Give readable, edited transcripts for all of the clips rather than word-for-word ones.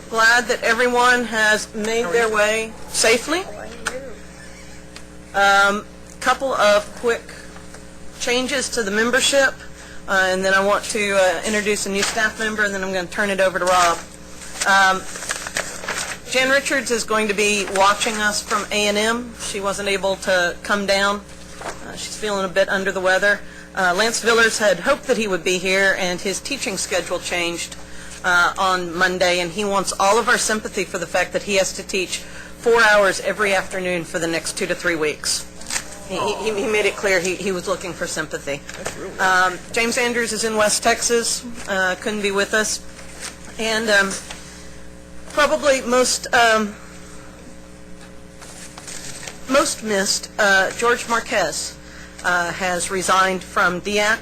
Glad that everyone has made their way safely. Couple of quick changes to the membership, and then I want to introduce a new staff member, and then I'm going to turn it over to Rob. Jan Richards is going to be watching us from A&M. She wasn't able to come down. She's feeling a bit under the weather. Lance Villers had hoped that he would be here, and his teaching schedule changed on Monday, and he wants all of our sympathy for the fact that he has to teach 4 hours every afternoon for the next 2 to 3 weeks. He made it clear he was looking for sympathy. That's really James Andrews is in West Texas, couldn't be with us. And probably most missed, George Marquez has resigned from DEAC.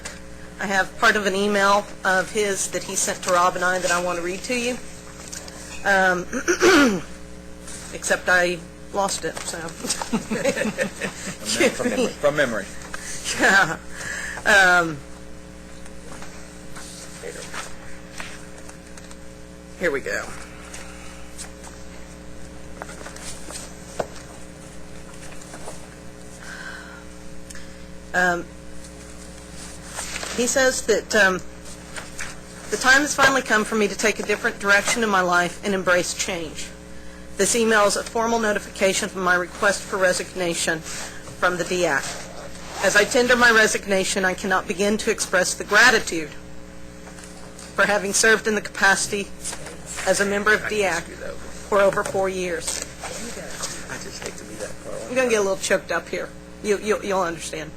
I have part of an email of his that he sent to Rob and I that I want to read to you. Except I lost it, so. From memory. Yeah. Here we go. He says that the time has finally come for me to take a different direction in my life and embrace change. This email is a formal notification of my request for resignation from the DEAC. As I tender my resignation, I cannot begin to express the gratitude for having served in the capacity as a member of DEAC for over 4 years. I just hate to be that far away. I'm going to get a little choked up here. You'll understand.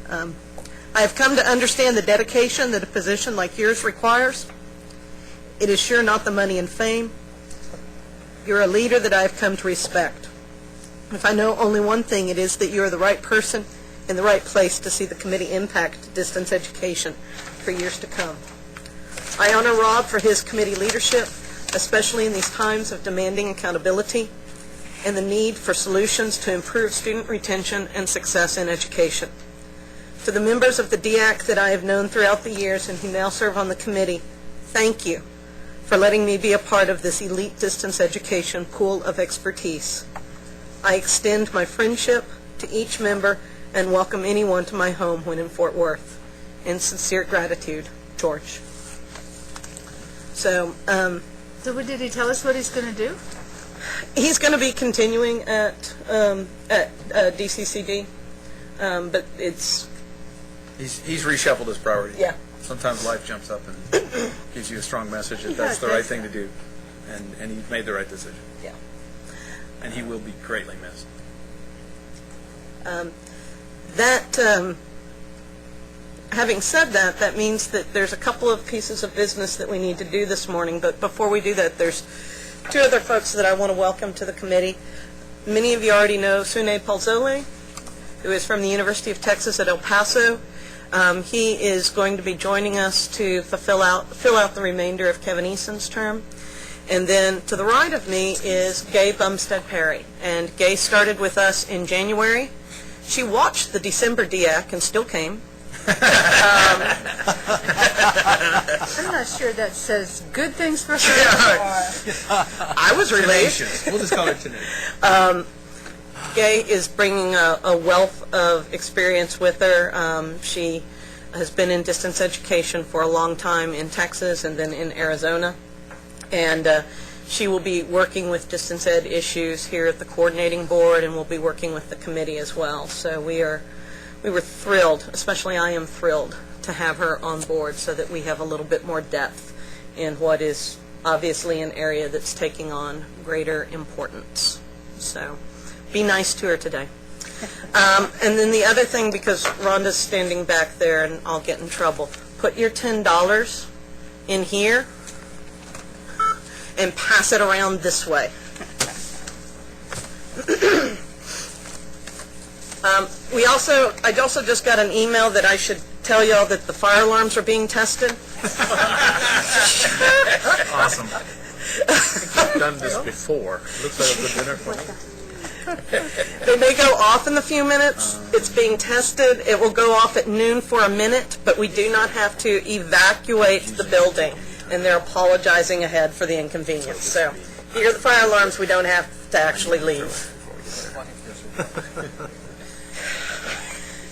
I have come to understand the dedication that a position like yours requires. It is sure not the money and fame. You're a leader that I have come to respect. If I know only one thing, it is that you are the right person in the right place to see the committee impact distance education for years to come. I honor Rob for his committee leadership, especially in these times of demanding accountability and the need for solutions to improve student retention and success in education. To the members of the DEAC that I have known throughout the years and who now serve on the committee, thank you for letting me be a part of this elite distance education pool of expertise. I extend my friendship to each member and welcome anyone to my home when in Fort Worth. In sincere gratitude, George. So did he tell us what he's going to do? He's going to be continuing at DCCD, but it's... He's reshuffled his priorities. Yeah. Sometimes life jumps up and gives you a strong message that that's the right thing to do, and he made the right decision. Yeah. And he will be greatly missed. Having said that, that means that there's a couple of pieces of business that we need to do this morning, but before we do that, there's 2 other folks that I want to welcome to the committee. Many of you already know Sune Palzole, who is from the University of Texas at El Paso. He is going to be joining us to fill out the remainder of Kevin Eason's term. And then to the right of me is Gay Bumstead Perry. And Gay started with us in January. She watched the December DEAC and still came. I'm not sure that says good things for her. I was relieved. We'll just call her Tenacious. Gay is bringing a wealth of experience with her. She has been in distance education for a long time in Texas and then in Arizona. And she will be working with distance ed issues here at the coordinating board, and we'll be working with the committee as well. So we were thrilled, especially I am thrilled, to have her on board so that we have a little bit more depth in what is obviously an area that's taking on greater importance. So be nice to her today. And then the other thing, because Rhonda's standing back there and I'll get in trouble, put your $10 in here and pass it around this way. I also just got an email that I should tell y'all that the fire alarms are being tested. Awesome. I've done this before. Looks like a good dinner for me. They may go off in a few minutes. It's being tested. It will go off at noon for a minute, but we do not have to evacuate the building and they're apologizing ahead for the inconvenience. So, if you hear the fire alarms, we don't have to actually leave.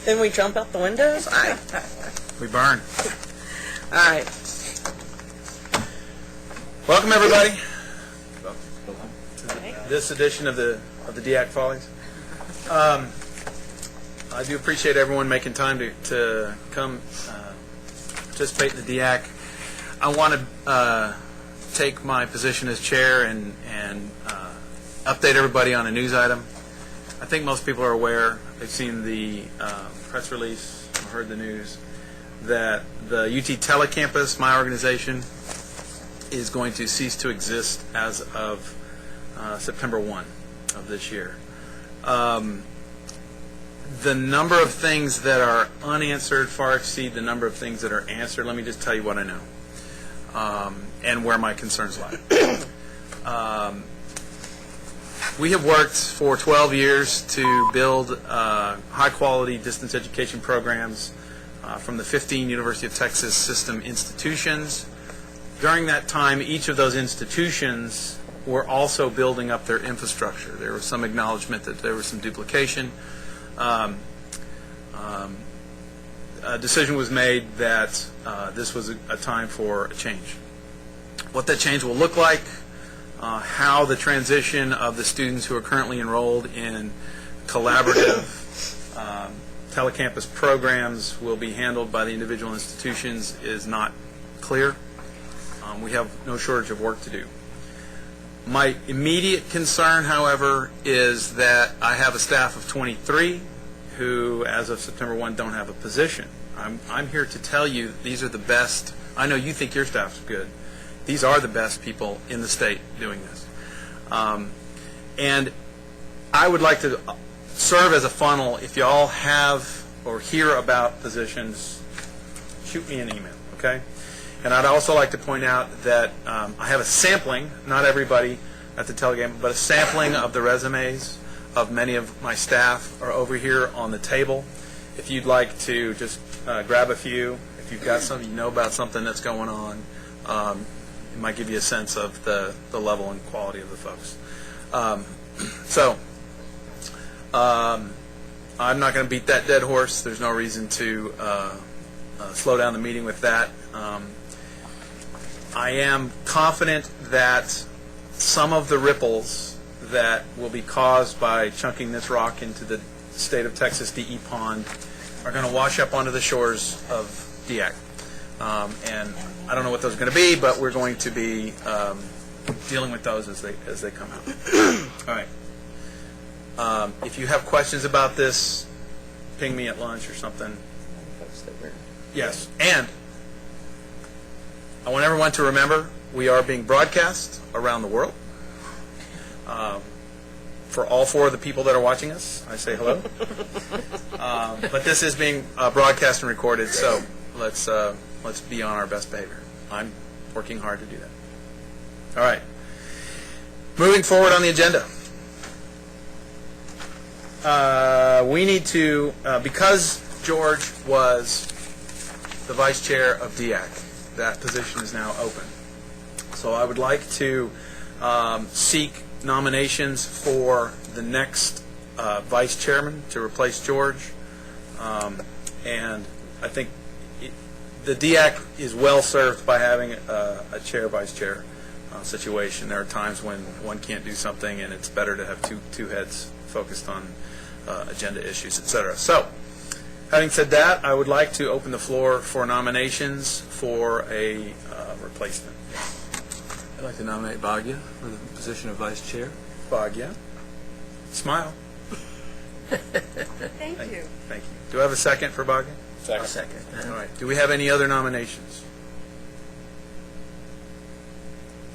Then we jump out the windows? We burn. All right. Welcome, everybody, to this edition of the DEAC Follies. I do appreciate everyone making time to come participate in the DEAC. I want to take my position as chair and update everybody on a news item. I think most people are aware, they've seen the press release, or heard the news, that the UT TeleCampus, my organization, is going to cease to exist as of September 1 of this year. The number of things that are unanswered far exceed the number of things that are answered. Let me just tell you what I know and where my concerns lie. We have worked for 12 years to build high-quality distance education programs from the 15 University of Texas system institutions. During that time, each of those institutions were also building up their infrastructure. There was some acknowledgement that there was some duplication. A decision was made that this was a time for a change. What that change will look like, how the transition of the students who are currently enrolled in collaborative telecampus programs will be handled by the individual institutions is not clear. We have no shortage of work to do. My immediate concern, however, is that I have a staff of 23 who, as of September 1, don't have a position. I'm here to tell you these are the best. I know you think your staff's good. These are the best people in the state doing this. And I would like to serve as a funnel. If you all have or hear about positions, shoot me an email, okay? And I'd also like to point out that I have a sampling, not everybody at the Telegame, but a sampling of the resumes of many of my staff are over here on the table. If you'd like to just grab a few, if you've got something, you know about something that's going on, it might give you a sense of the level and quality of the folks. I'm not going to beat that dead horse. There's no reason to slow down the meeting with that. I am confident that some of the ripples that will be caused by chunking this rock into the state of Texas DE pond are going to wash up onto the shores of DEAC. And I don't know what those are going to be, but we're going to be dealing with those as they come out. All right. If you have questions about this, ping me at lunch or something. Yes, and I want everyone to remember we are being broadcast around the world. For all 4 of the people that are watching us, I say hello. But this is being broadcast and recorded, so let's be on our best behavior. I'm working hard to do that. All right. Moving forward on the agenda. We need to, because George was the vice chair of DEAC, that position is now open. So I would like to seek nominations for the next vice chairman to replace George. And I think the DEAC is well served by having a chair-vice chair situation. There are times when one can't do something and it's better to have two heads focused on agenda issues, etc. So, having said that, I would like to open the floor for nominations for a replacement. I'd like to nominate Bhagya for the position of vice chair. Bhagya. Smile. Thank you. Thank you. Do I have a second for Bhagya? Second. All right. Do we have any other nominations?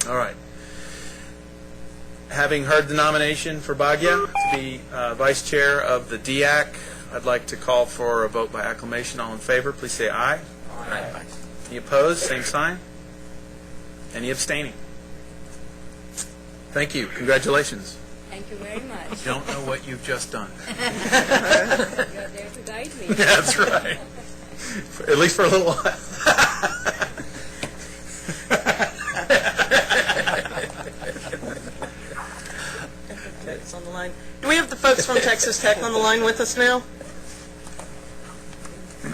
All right. Having heard the nomination for Bhagya to be vice chair of the DEAC, I'd like to call for a vote by acclamation. All in favor, please say aye. Aye. Any opposed? Same sign. Any abstaining? Thank you. Congratulations. Thank you very much. Don't know what you've just done. You're there to guide me. That's right. At least for a little while. Texas Tech on the line with us now?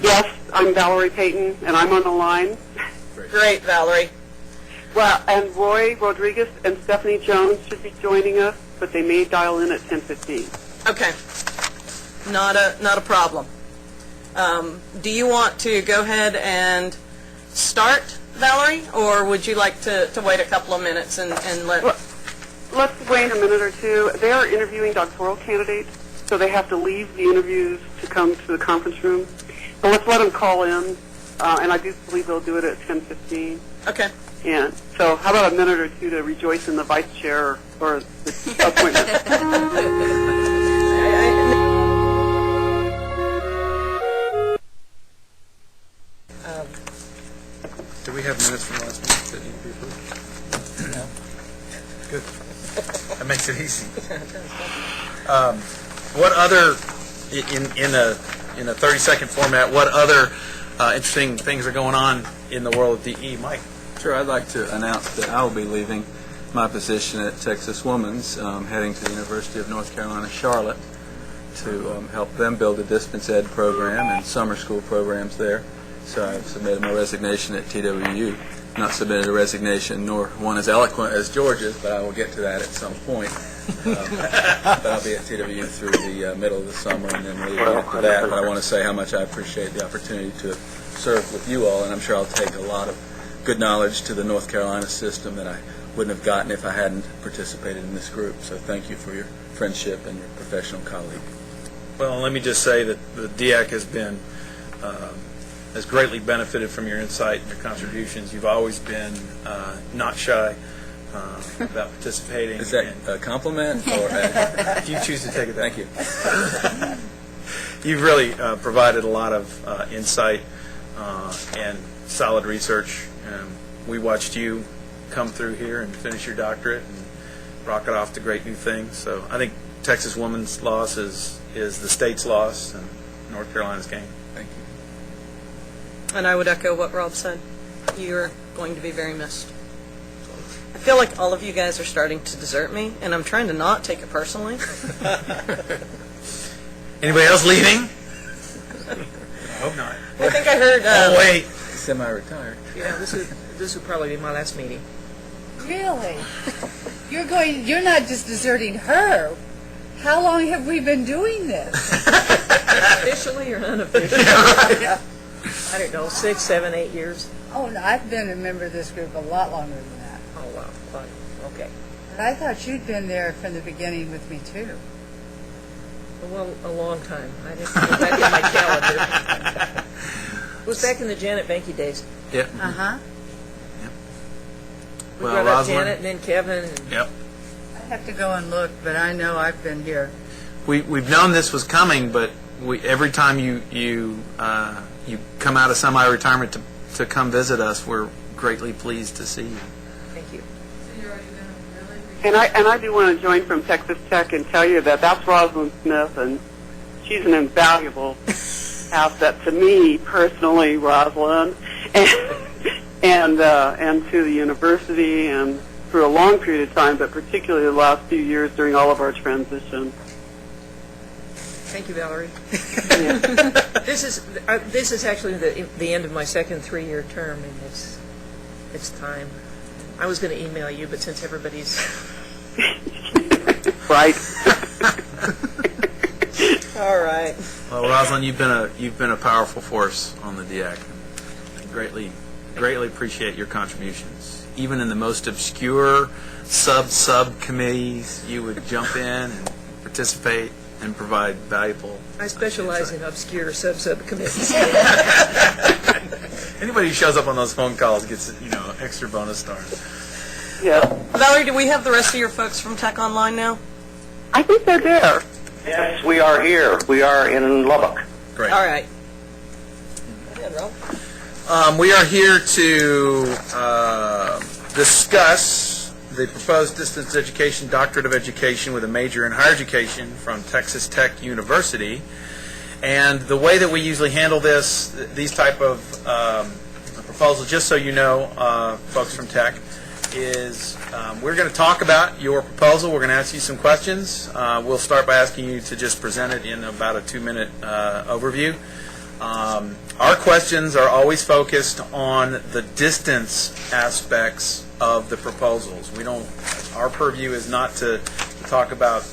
Yes, I'm Valerie Payton, and I'm on the line. Great, Valerie. Well, and Roy Rodriguez and Stephanie Jones should be joining us, but they may dial in at 10:15. Okay. Not a problem. Do you want to go ahead and start, Valerie, or would you like to wait a couple of minutes and let... Well, let's wait a minute or two. They are interviewing doctoral candidates, so they have to leave the interviews to come to the conference room. So let's let them call in, and I do believe they'll do it at 10:15. Okay. And so how about a minute or two to rejoice in the vice chair or the appointment? Do we have minutes from last week that need to be approved? No. Good. That makes it easy. What other, in a 30-second format, what other interesting things are going on in the world of DE? Mike? Sure, I'd like to announce that I will be leaving my position at Texas Woman's, heading to the University of North Carolina, Charlotte, to help them build a distance ed program and summer school programs there. So I've submitted my resignation at TWU. Not submitted a resignation, nor one as eloquent as George's, but I will get to that at some point. But I'll be at TWU through the middle of the summer and then leaving after that. But I want to say how much I appreciate the opportunity to serve with you all, and I'm sure I'll take a lot of good knowledge to the North Carolina system that I wouldn't have gotten if I hadn't participated in this group. So thank you for your friendship and your professional colleague. Well, let me just say that the DEAC has greatly benefited from your insight and your contributions. You've always been not shy about participating. Is that a compliment? Or if you choose to take it, thank you. You've really provided a lot of insight and solid research. We watched you come through here and finish your doctorate and rocket off to great new things. So I think Texas Women's loss is the state's loss and North Carolina's gain. Thank you. And I would echo what Rob said. You're going to be very missed. I feel like all of you guys are starting to desert me, and I'm trying to not take it personally. Anybody else leaving? I hope not. I think I heard... Oh, wait. Semi-retired. Yeah, this will probably be my last meeting. Really? You're not just deserting her. How long have we been doing this? Officially or unofficially? Yeah, right. I don't know, 6, 7, 8 years. Oh, no, I've been a member of this group a lot longer than that. Oh, wow. Fine. Okay. But I thought you'd been there from the beginning with me, too. Well, a long time. I didn't put that in my calendar. It was back in the Janet Benke days. Yeah. Uh-huh. We Well, brought up Rosalind? Janet and then Kevin. And Yep. I have to go and look, but I know I've been here. We've known this was coming, but every time you come out of semi-retirement to come visit us, we're greatly pleased to see you. thank you. And I do want to join from Texas Tech and tell you that that's Rosalind Smith, and she's an invaluable asset to me personally, Rosalind, and to the university, and for a long period of time, but particularly the last few years during all of our transition. Thank you, Valerie. This is actually the end of my second 3-year term, and it's time. I was going to email you, but since everybody's Right. All right. Well, Rosalind, you've been a powerful force on the DEAC. I greatly appreciate your contributions. Even in the most obscure subcommittees, you would jump in and participate and provide valuable. I specialize in obscure subcommittees. Anybody who shows up on those phone calls gets extra bonus stars. Yeah. Valerie, do we have the rest of your folks from Tech Online now? I think they're there. Yes, we are here. We are in Lubbock. Great. All right. Go ahead, Rob. We are here to discuss the proposed distance education doctorate of education with a major in higher education from Texas Tech University. And the way that we usually handle these type of proposals, just so you know, folks from Tech, is we're going to talk about your proposal. We're going to ask you some questions. We'll start by asking you to just present it in about a 2-minute overview. Our questions are always focused on the distance aspects of the proposals. Our purview is not to talk about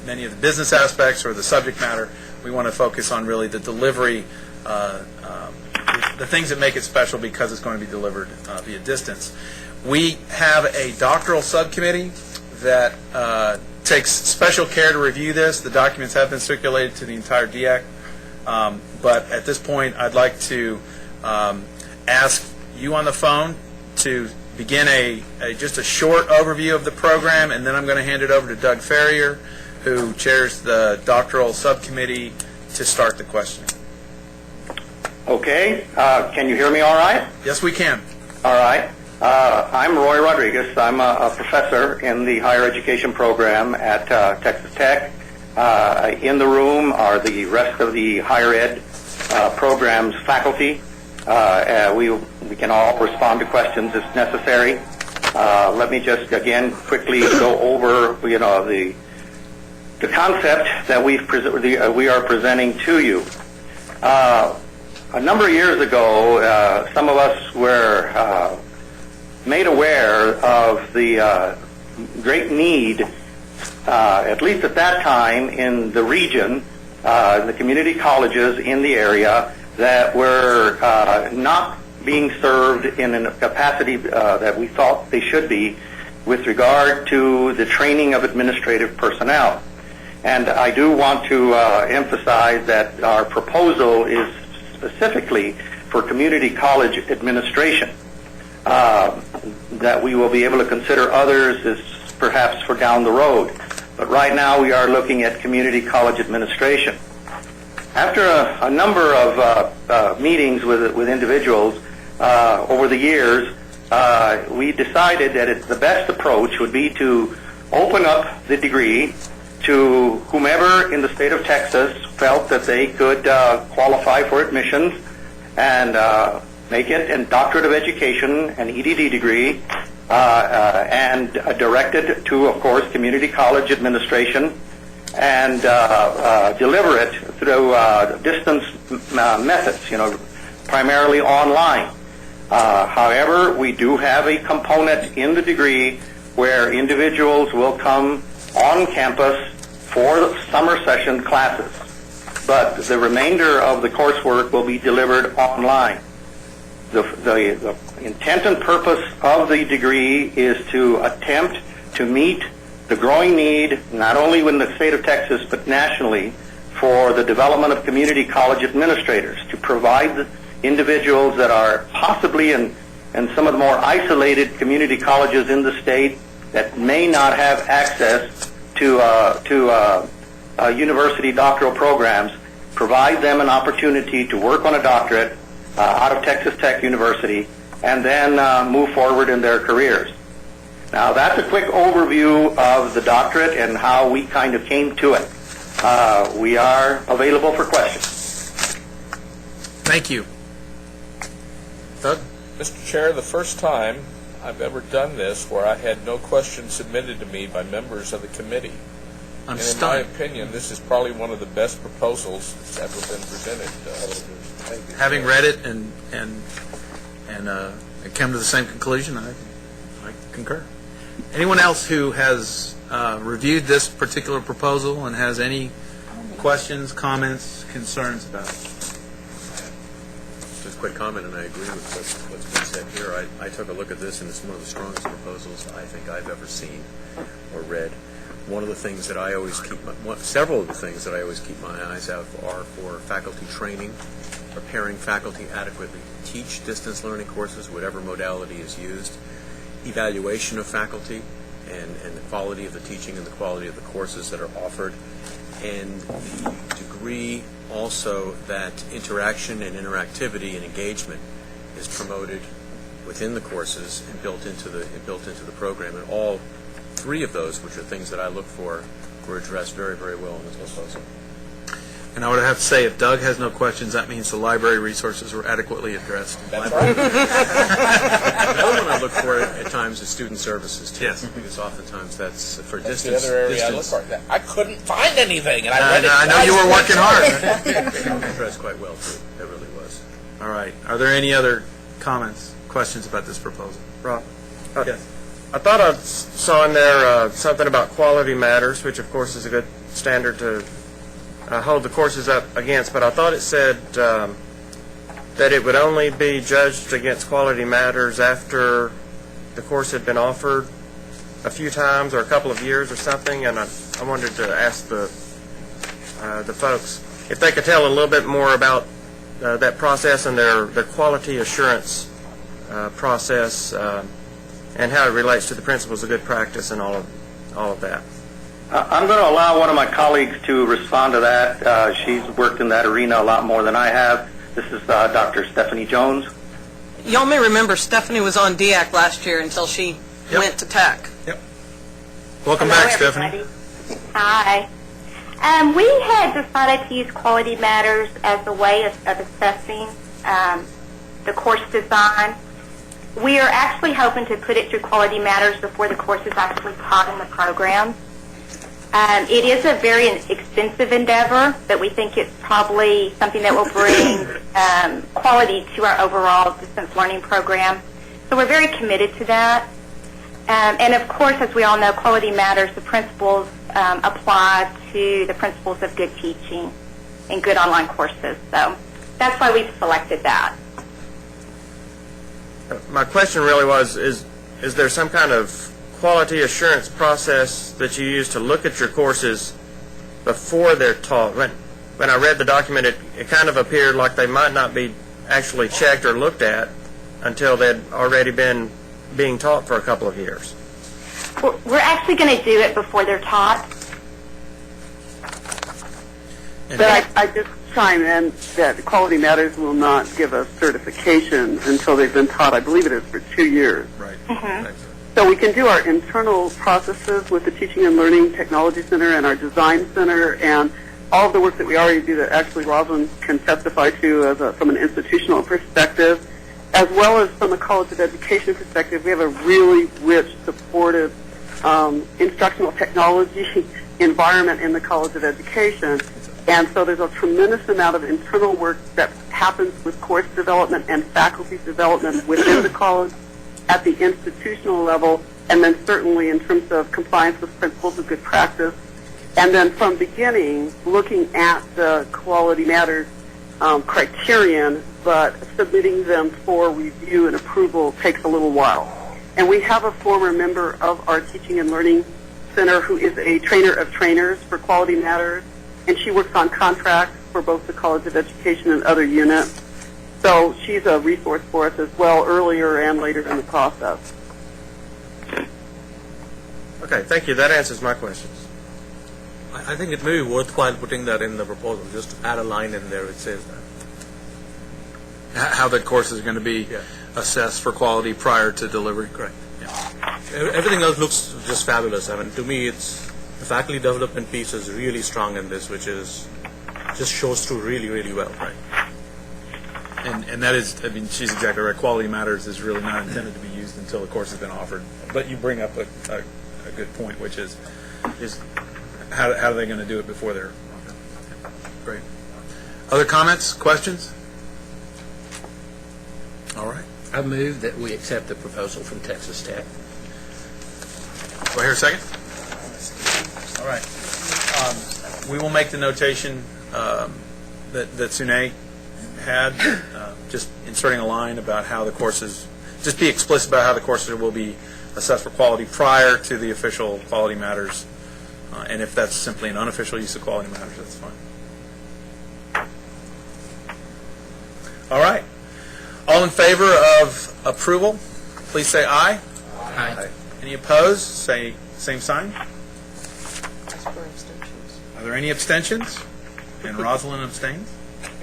many of the business aspects or the subject matter. We want to focus on really the delivery, the things that make it special because it's going to be delivered via distance. We have a doctoral subcommittee that takes special care to review this. The documents have been circulated to the entire DEAC. But at this point, I'd like to ask you on the phone to begin just a short overview of the program, and then I'm going to hand it over to Doug Ferrier, who chairs the doctoral subcommittee, to start the questioning. Okay. Can you hear me all right? Yes, we can. All right. I'm Roy Rodriguez. I'm a professor in the higher education program at Texas Tech. In the room are the rest of the higher ed program's faculty. We can all respond to questions if necessary. Let me just again quickly go over, the concept that we are presenting to you. A number of years ago, some of us were made aware of the great need, at least at that time, in the region, the community colleges in the area that were not being served in a capacity that we thought they should be with regard to the training of administrative personnel. And I do want to emphasize that our proposal is specifically for community college administration. That we will be able to consider others as perhaps for down the road. But right now we are looking at community college administration. After a number of meetings with individuals over the years, we decided that the best approach would be to open up the degree to whomever in the state of Texas felt that they could qualify for admissions and make it a doctorate of education, an EDD degree, and directed to, of course, community college administration, and deliver it through distance methods, primarily online. However, we do have a component in the degree where individuals will come on campus for summer session classes, but the remainder of the coursework will be delivered online. The intent and purpose of the degree is to attempt to meet the growing need, not only in the state of Texas, but nationally, for the development of community college administrators, to provide the individuals that are possibly in some of the more isolated community colleges in the state that may not have access to university doctoral programs, provide them an opportunity to work on a doctorate out of Texas Tech University, and then move forward in their careers. Now, that's a quick overview of the doctorate and how we kind of came to it. We are available for questions. Thank you. Doug? Mr. Chair, the first time I've ever done this where I had no questions submitted to me by members of the committee. I'm and stunned. in my opinion, this is probably one of the best proposals that's ever been presented. Having read it and come to the same conclusion, I concur. Anyone else who has reviewed this particular proposal and has any questions, comments, concerns about it? Just a quick comment, and I agree with what's been said here. I took a look at this, and it's one of the strongest proposals I think I've ever seen or read. One of the things that I always several of the things that I always keep my eyes out for are for faculty training, preparing faculty adequately to teach distance learning courses, whatever modality is used, evaluation of faculty, and the quality of the teaching and the quality of the courses that are offered, and the degree also that interaction and interactivity and engagement is promoted within the courses and built into the program. And all three of those, which are things that I look for, were addressed very, very well in this proposal. And I would have to say, if Doug has no questions, that means the library resources were adequately addressed. That's right. Another one I look for at times is student services, too. Yes. Because oftentimes that's for That's the distance. other area I look for. I couldn't find anything, and I read it. I know you were working hard. Addressed quite well, too. It really was. All right. Are there any other comments, questions about this proposal? Rob? Yes. I thought I saw in there something about quality matters, which of course is a good standard to hold the courses up against, but I thought it said that it would only be judged against quality matters after the course had been offered a few times or a couple of years or something, and I wanted to ask the folks if they could tell a little bit more about that process and their quality assurance process and how it relates to the principles of good practice and all of that. I'm going to allow one of my colleagues to respond to that. She's worked in that arena a lot more than I have. This is Dr. Stephanie Jones. Y'all may remember Stephanie was on DEAC last year until she went to TAC. Yep. Welcome Hello, back, everybody. Stephanie. Hi. We had decided to use quality matters as a way of assessing the course design. We are actually hoping to put it through quality matters before the course is actually taught in the program. It is a very expensive endeavor, but we think it's probably something that will bring quality to our overall distance learning program. So we're very committed to that. And of course, as we all know, quality matters. The principles apply to the principles of good teaching and good online courses. So that's why we've selected that. My question really was, is there some kind of quality assurance process that you use to look at your courses before they're taught? When I read the document, it kind of appeared like they might not be actually checked or looked at until they'd already been being taught for a couple of years. We're actually going to do it before they're taught. But I just chime in that Quality Matters will not give us certification until they've been taught. I believe it is for 2 years. Right. Mm-hmm. So we can do our internal processes with the Teaching and Learning Technology Center and our Design Center and all of the work that we already do that actually Rosalind can testify to from an institutional perspective, as well as from a College of Education perspective. We have a really rich, supportive instructional technology environment in the College of Education. And so there's a tremendous amount of internal work that happens with course development and faculty development within the college at the institutional level, and then certainly in terms of compliance with principles of good practice. And then from beginning, looking at the Quality Matters criterion, but submitting them for review and approval takes a little while. And we have a former member of our Teaching and Learning Center who is a trainer of trainers for Quality Matters, and she works on contracts for both the College of Education and other units. So she's a resource for us as well, earlier and later in the process. Okay, thank you. That answers my questions. I think it may be worthwhile putting that in the proposal, just to add a line in there that says that. How the course is going to be assessed for quality prior to delivery. Correct. Yeah. Everything else looks just fabulous. I mean, to me, it's the faculty development piece is really strong in this, which is just shows through really, really well. Right. And that is, I mean, she's exactly right. Quality Matters is really not intended to be used until the course has been offered. But you bring up a good point, which is how are they going to do it before they're offered? Great. Other comments, questions? All right. I move that we accept the proposal from Texas Tech. Do I hear a second? All right. We will make the notation that Sune had, just inserting a line about how the courses, just be explicit about how the courses will be assessed for quality prior to the official Quality Matters. And if that's simply an unofficial use of Quality Matters, that's fine. All right. All in favor of approval, please say aye. Aye. Any opposed, say same sign. Are there any abstentions? And Rosalind abstains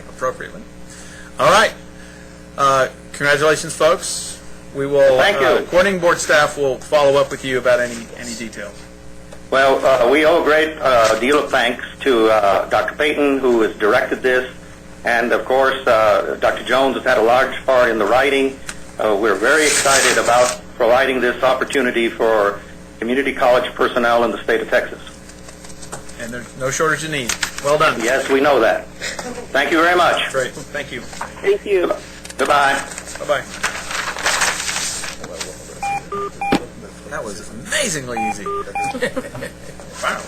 appropriately. All right. Congratulations, folks. We will. Thank you. Coordinating board staff will follow up with you about any details. Well, we owe a great deal of thanks to Dr. Payton, who has directed this, and of course, Dr. Jones has had a large part in the writing. We're very excited about providing this opportunity for community college personnel in the state of Texas. And there's no shortage of need. Well done. Yes, we know that. Thank you very much. Great. Thank you. Thank you. Goodbye. Bye-bye. That was amazingly easy. Wow.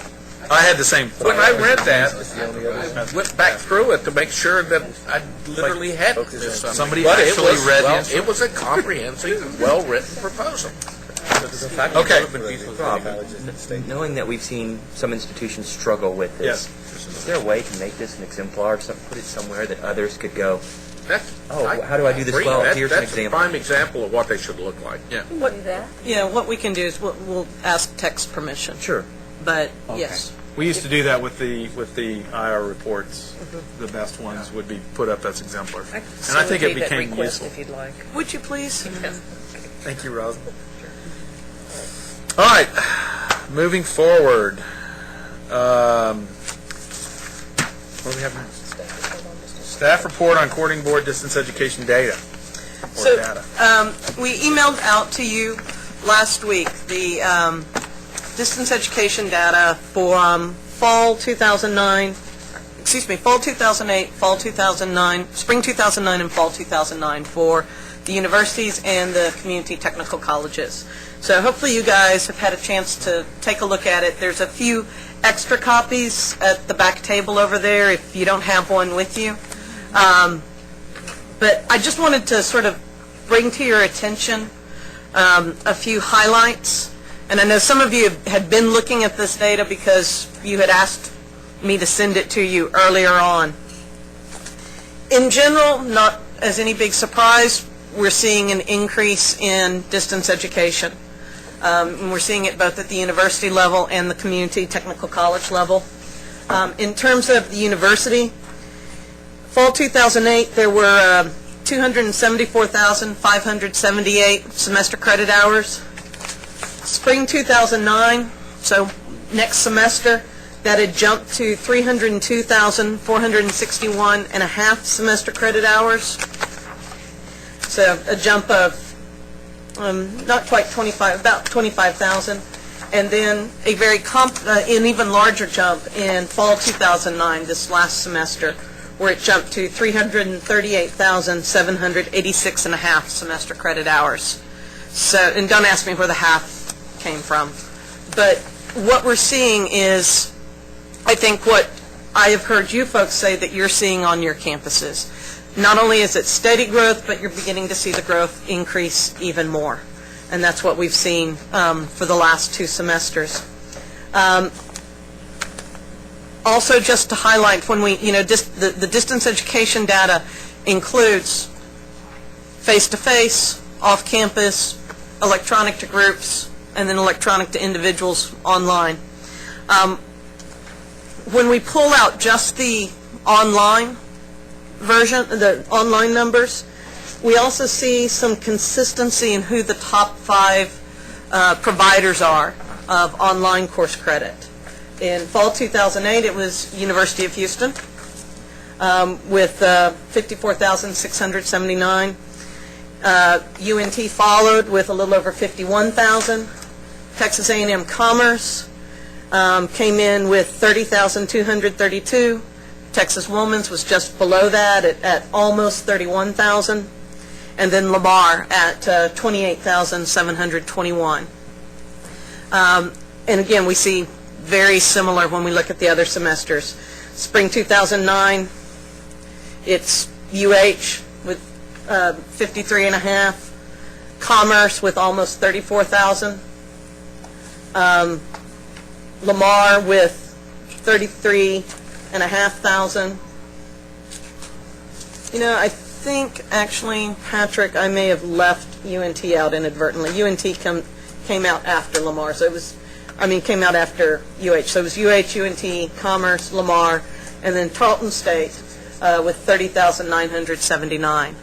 I had the same. When I read that, I went back through it to make sure that I literally had this. Somebody But actually read the well, instruction. it was a comprehensive, well-written proposal. Okay. Rob, knowing that we've seen some institutions struggle with this, is there a way to make this an exemplar, put it somewhere that others could go, how do I do this agree. well? Here's an That's example. a prime example of what they should look like. Yeah. What we can do is we'll ask text permission. Sure. But, yes. We used to do that with the IR reports. The best ones would be put up as exemplar. And I think it became useful. If you'd like. Would you please? Thank you, Roz. All right, moving forward. What do we have next? Staff report on courting board distance education data. So, we emailed out to you last week the distance education data for fall 2009, fall 2008, fall 2009, spring 2009, and fall 2009 for the universities and the community technical colleges. So hopefully you guys have had a chance to take a look at it. There's a few extra copies at the back table over there if you don't have one with you. But I just wanted to sort of bring to your attention a few highlights. And I know some of you had been looking at this data because you had asked me to send it to you earlier on. In general, not as any big surprise, we're seeing an increase in distance education. And we're seeing it both at the university level and the community technical college level. In terms of the university, fall 2008, there were 274,578 semester credit hours. Spring 2009, so next semester, that had jumped to 302,461 and a half semester credit hours. So a jump of not quite 25, about 25,000. And then a an even larger jump in fall 2009, this last semester, where it jumped to 338,786 and a half semester credit hours. So, and don't ask me where the half came from. But what we're seeing is, I think what I have heard you folks say that you're seeing on your campuses. Not only is it steady growth, but you're beginning to see the growth increase even more. And that's what we've seen for the last 2 semesters. Also, just to highlight, when we, the distance education data includes face-to-face, off-campus, electronic to groups, and then electronic to individuals online. When we pull out just the online version, the online numbers, we also see some consistency in who the top 5 providers are of online course credit. In fall 2008, it was University of Houston with 54,679. UNT followed with a little over 51,000. Texas A&M Commerce came in with 30,232. Texas Woman's was just below that at almost 31,000. And then Lamar at 28,721. And again, we see very similar when we look at the other semesters. Spring 2009, it's UH with 53 and a half, Commerce with almost 34,000, Lamar with 33 and a half thousand. I think actually, Patrick, I may have left UNT out inadvertently. UNT came out after Lamar, so it was, came out after UH. So it was UH, UNT, Commerce, Lamar, and then Tarleton State with 30,979.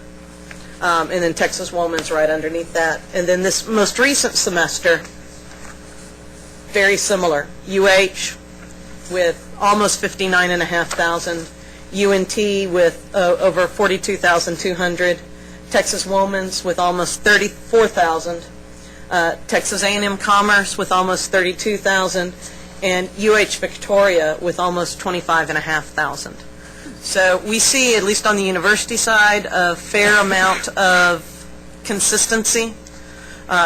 And then Texas Woman's right underneath that. And then this most recent semester, very similar. UH with almost 59,500, UNT with over 42,200, Texas Woman's with almost 34,000, Texas A&M Commerce with almost 32,000, and UH Victoria with almost 25,500. So we see, at least on the university side, a fair amount of consistency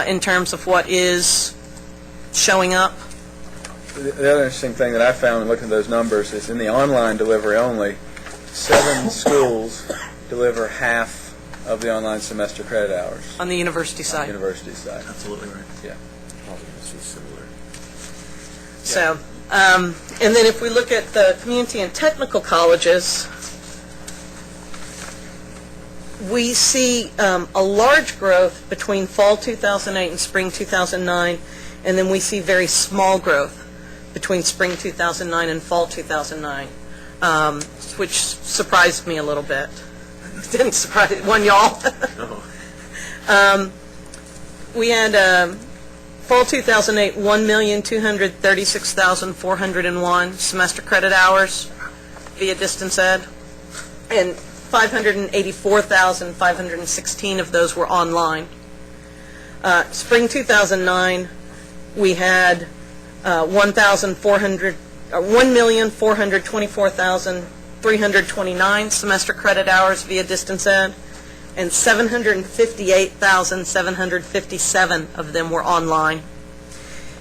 in terms of what is showing up. The other interesting thing that I found in looking at those numbers is in the online delivery only, 7 schools deliver half of the online semester credit hours. On the university side. University side. Absolutely right. Yeah. Probably going to see similar. So, and then if we look at the community and technical colleges, we see a large growth between fall 2008 and spring 2009, and then we see very small growth between spring 2009 and fall 2009, which surprised me a little bit. Didn't surprise one y'all. We had fall 2008 1,236,401 semester credit hours via distance ed, and 584,516 of those were online. Spring 2009, we had 1,424,329 semester credit hours via distance ed, and 758,757 of them were online.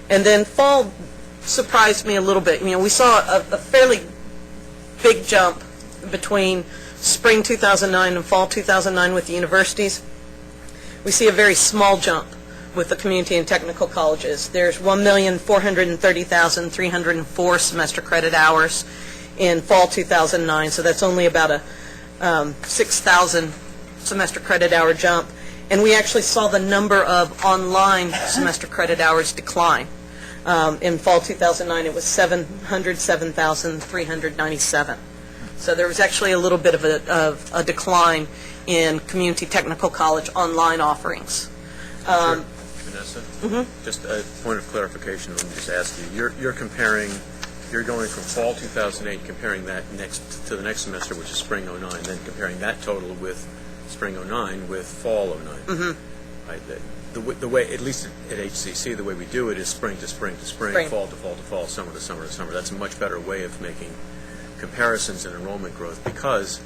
And then fall surprised me a little bit. We saw a fairly big jump between spring 2009 and fall 2009 with the universities. We see a very small jump with the community and technical colleges. There's 1,430,304 semester credit hours in fall 2009, so that's only about a 6,000 semester credit hour jump. And we actually saw the number of online semester credit hours decline. In fall 2009, it was 707,397. So there was actually a little bit of a decline in community technical college online offerings. Vanessa, just a point of clarification. Let me just ask you. You're comparing. You're going from fall 2008, comparing that to the next semester, which is spring 09, then comparing that total with spring 09 with fall 09. Right, the way, at least at HCC, the way we do it is spring to spring to spring, fall to fall to fall, summer to summer to summer. That's a much better way of making comparisons in enrollment growth, because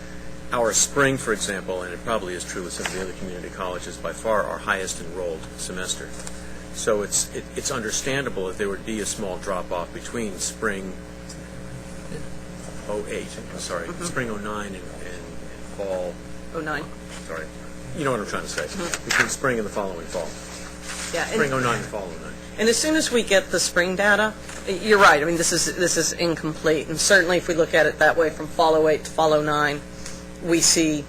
our spring, for example, and it probably is true with some of the other community colleges, by far our highest enrolled semester. So it's understandable that there would be a small drop-off between spring 08, spring 09 and fall 09. Sorry. You know what I'm trying to say. Between spring and the following fall. Yeah. Spring 09 and fall 09. And as soon as we get the spring data, you're right. I mean, this is incomplete. And certainly if we look at it that way from fall 08 to fall 09, we see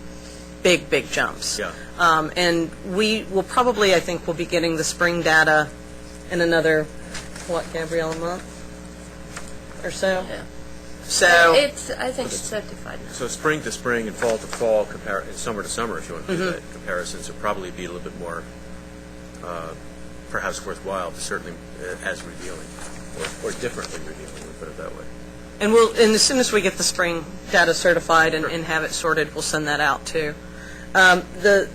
big jumps. Yeah. And we will probably, I think, we'll be getting the spring data in another, what, Gabriela, month or so? Yeah. So I think it's certified now. So spring to spring and fall to fall, summer to summer, if you want to do that, comparisons would probably be a little bit more perhaps worthwhile, but certainly as revealing, or differently revealing, we'll put it that way. And as soon as we get the spring data certified and have it sorted, we'll send that out too. The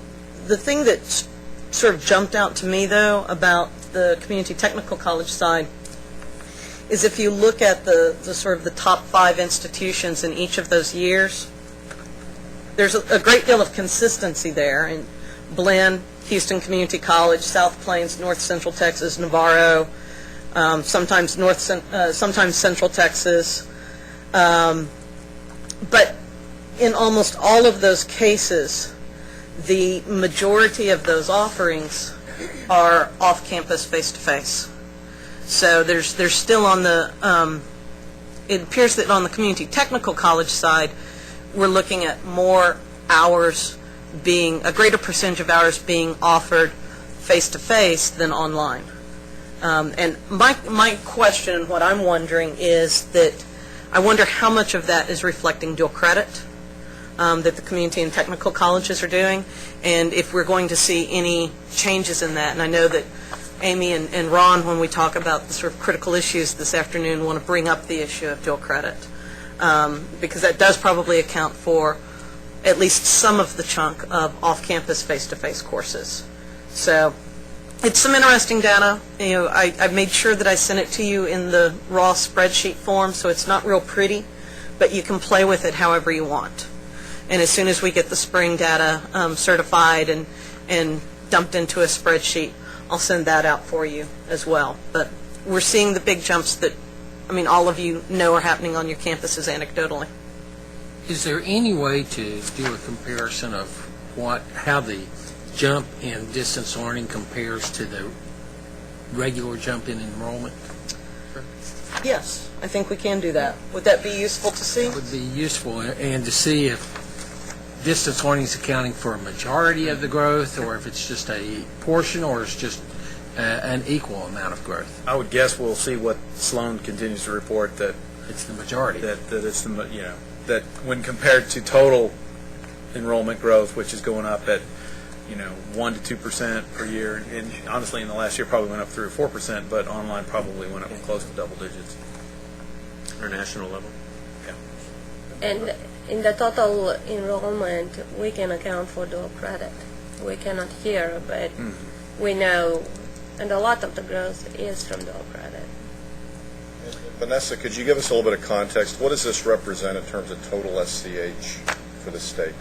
thing that sort of jumped out to me, though, about the community technical college side is if you look at the sort of the top 5 institutions in each of those years, there's a great deal of consistency there. And Blinn, Houston Community College, South Plains, North Central Texas, Navarro, sometimes Central Texas. But in almost all of those cases, the majority of those offerings are off-campus, face-to-face. So there's still on the, it appears that on the community technical college side, we're looking at more hours being, a greater percentage of hours being offered face-to-face than online. And my question, what I'm wondering is that I wonder how much of that is reflecting dual credit that the community and technical colleges are doing, and if we're going to see any changes in that. And I know that Amy and Ron, when we talk about the sort of critical issues this afternoon, want to bring up the issue of dual credit, because that does probably account for at least some of the chunk of off-campus face-to-face courses. So it's some interesting data. I made sure that I sent it to you in the raw spreadsheet form, so it's not real pretty, but you can play with it however you want. And as soon as we get the spring data certified and dumped into a spreadsheet, I'll send that out for you as well. But we're seeing the big jumps that, all of you know are happening on your campuses anecdotally. Is there any way to do a comparison of how the jump in distance learning compares to the regular jump in enrollment? Yes, I think we can do that. Would that be useful to see? It would be useful, and to see if distance learning is accounting for a majority of the growth, or if it's just a portion, or it's just an equal amount of growth. I would guess we'll see what Sloan continues to report, that it's the majority. That it's the that when compared to total enrollment growth, which is going up at 1 to 2% per year, and honestly in the last year probably went up 3 or 4%, but online probably went up close to double digits. International level. Yeah. And in the total enrollment, we can account for dual credit. We cannot here, but we know, and a lot of the growth is from dual credit. Vanessa, could you give us a little bit of context? What does this represent in terms of total SCH for the state?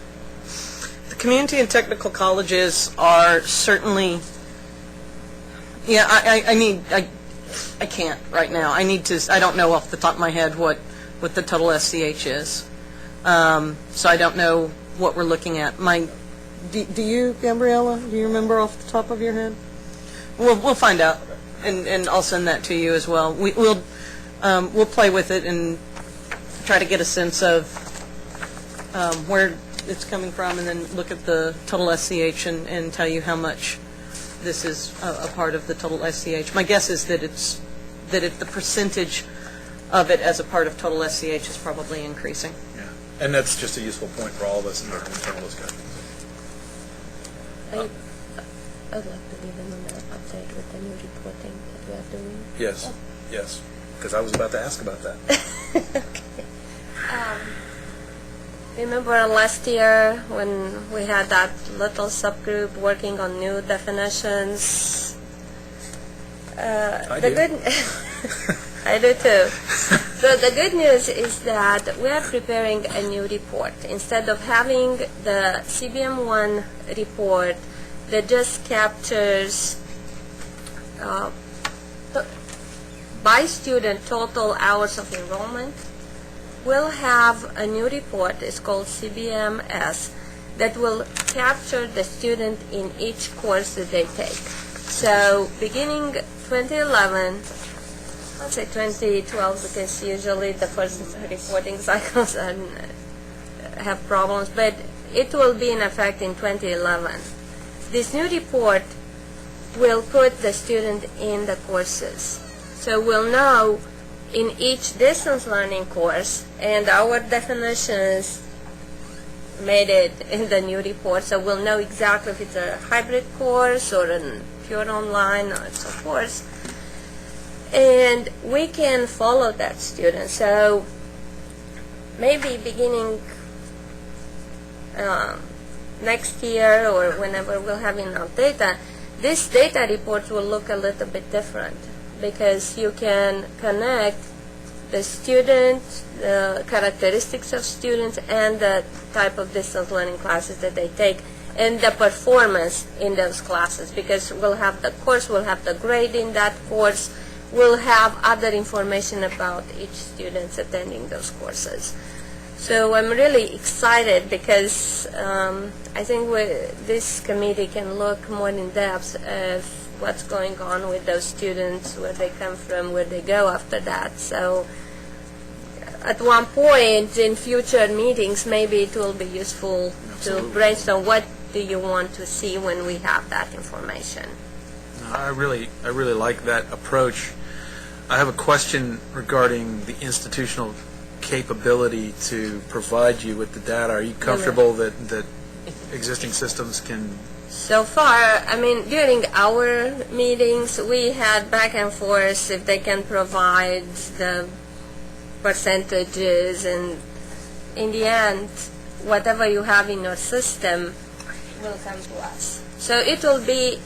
The community and technical colleges are certainly, I can't right now. I don't know off the top of my head what the total SCH is. So I don't know what we're looking at. Do you, Gabriela? Do you remember off the top of your head? We'll find out, and I'll send that to you as well. We'll play with it and try to get a sense of where it's coming from, and then look at the total SCH and tell you how much this is a part of the total SCH. My guess is that the percentage of it as a part of total SCH is probably increasing. Yeah, and that's just a useful point for all of us in our internal discussions. I'd like to give them an update with the new reporting that we are doing. Yes, yes, because I was about to ask about that. Okay. Remember last year when we had that little subgroup working on new definitions? I do. I do too. So the good news is that we are preparing a new report. Instead of having the CBM1 report that just captures by student total hours of enrollment, we'll have a new report. It's called CBMS that will capture the student in each course that they take. So beginning 2011, let's say 2012, because usually the first reporting cycles have problems, but it will be in effect in 2011. This new report will put the student in the courses. So we'll know in each distance learning course, and our definitions made it in the new report, so we'll know exactly if it's a hybrid course or a pure online or so forth. And we can follow that student. So maybe beginning next year or whenever we'll have enough data, this data report will look a little bit different, because you can connect the student, the characteristics of students, and the type of distance learning classes that they take, and the performance in those classes, because we'll have the course, we'll have the grade in that course, we'll have other information about each student attending those courses. So I'm really excited because I think this committee can look more in depth at what's going on with those students, where they come from, where they go after that. So at one point in future meetings, maybe it will be useful to brainstorm what do you want to see when we have that information. I really like that approach. I have a question regarding the institutional capability to provide you with the data. Are you comfortable that existing systems can So far, I mean, during our meetings, we had back and forth if they can provide the percentages, and in the end, whatever you have in your system will come to us. So it will be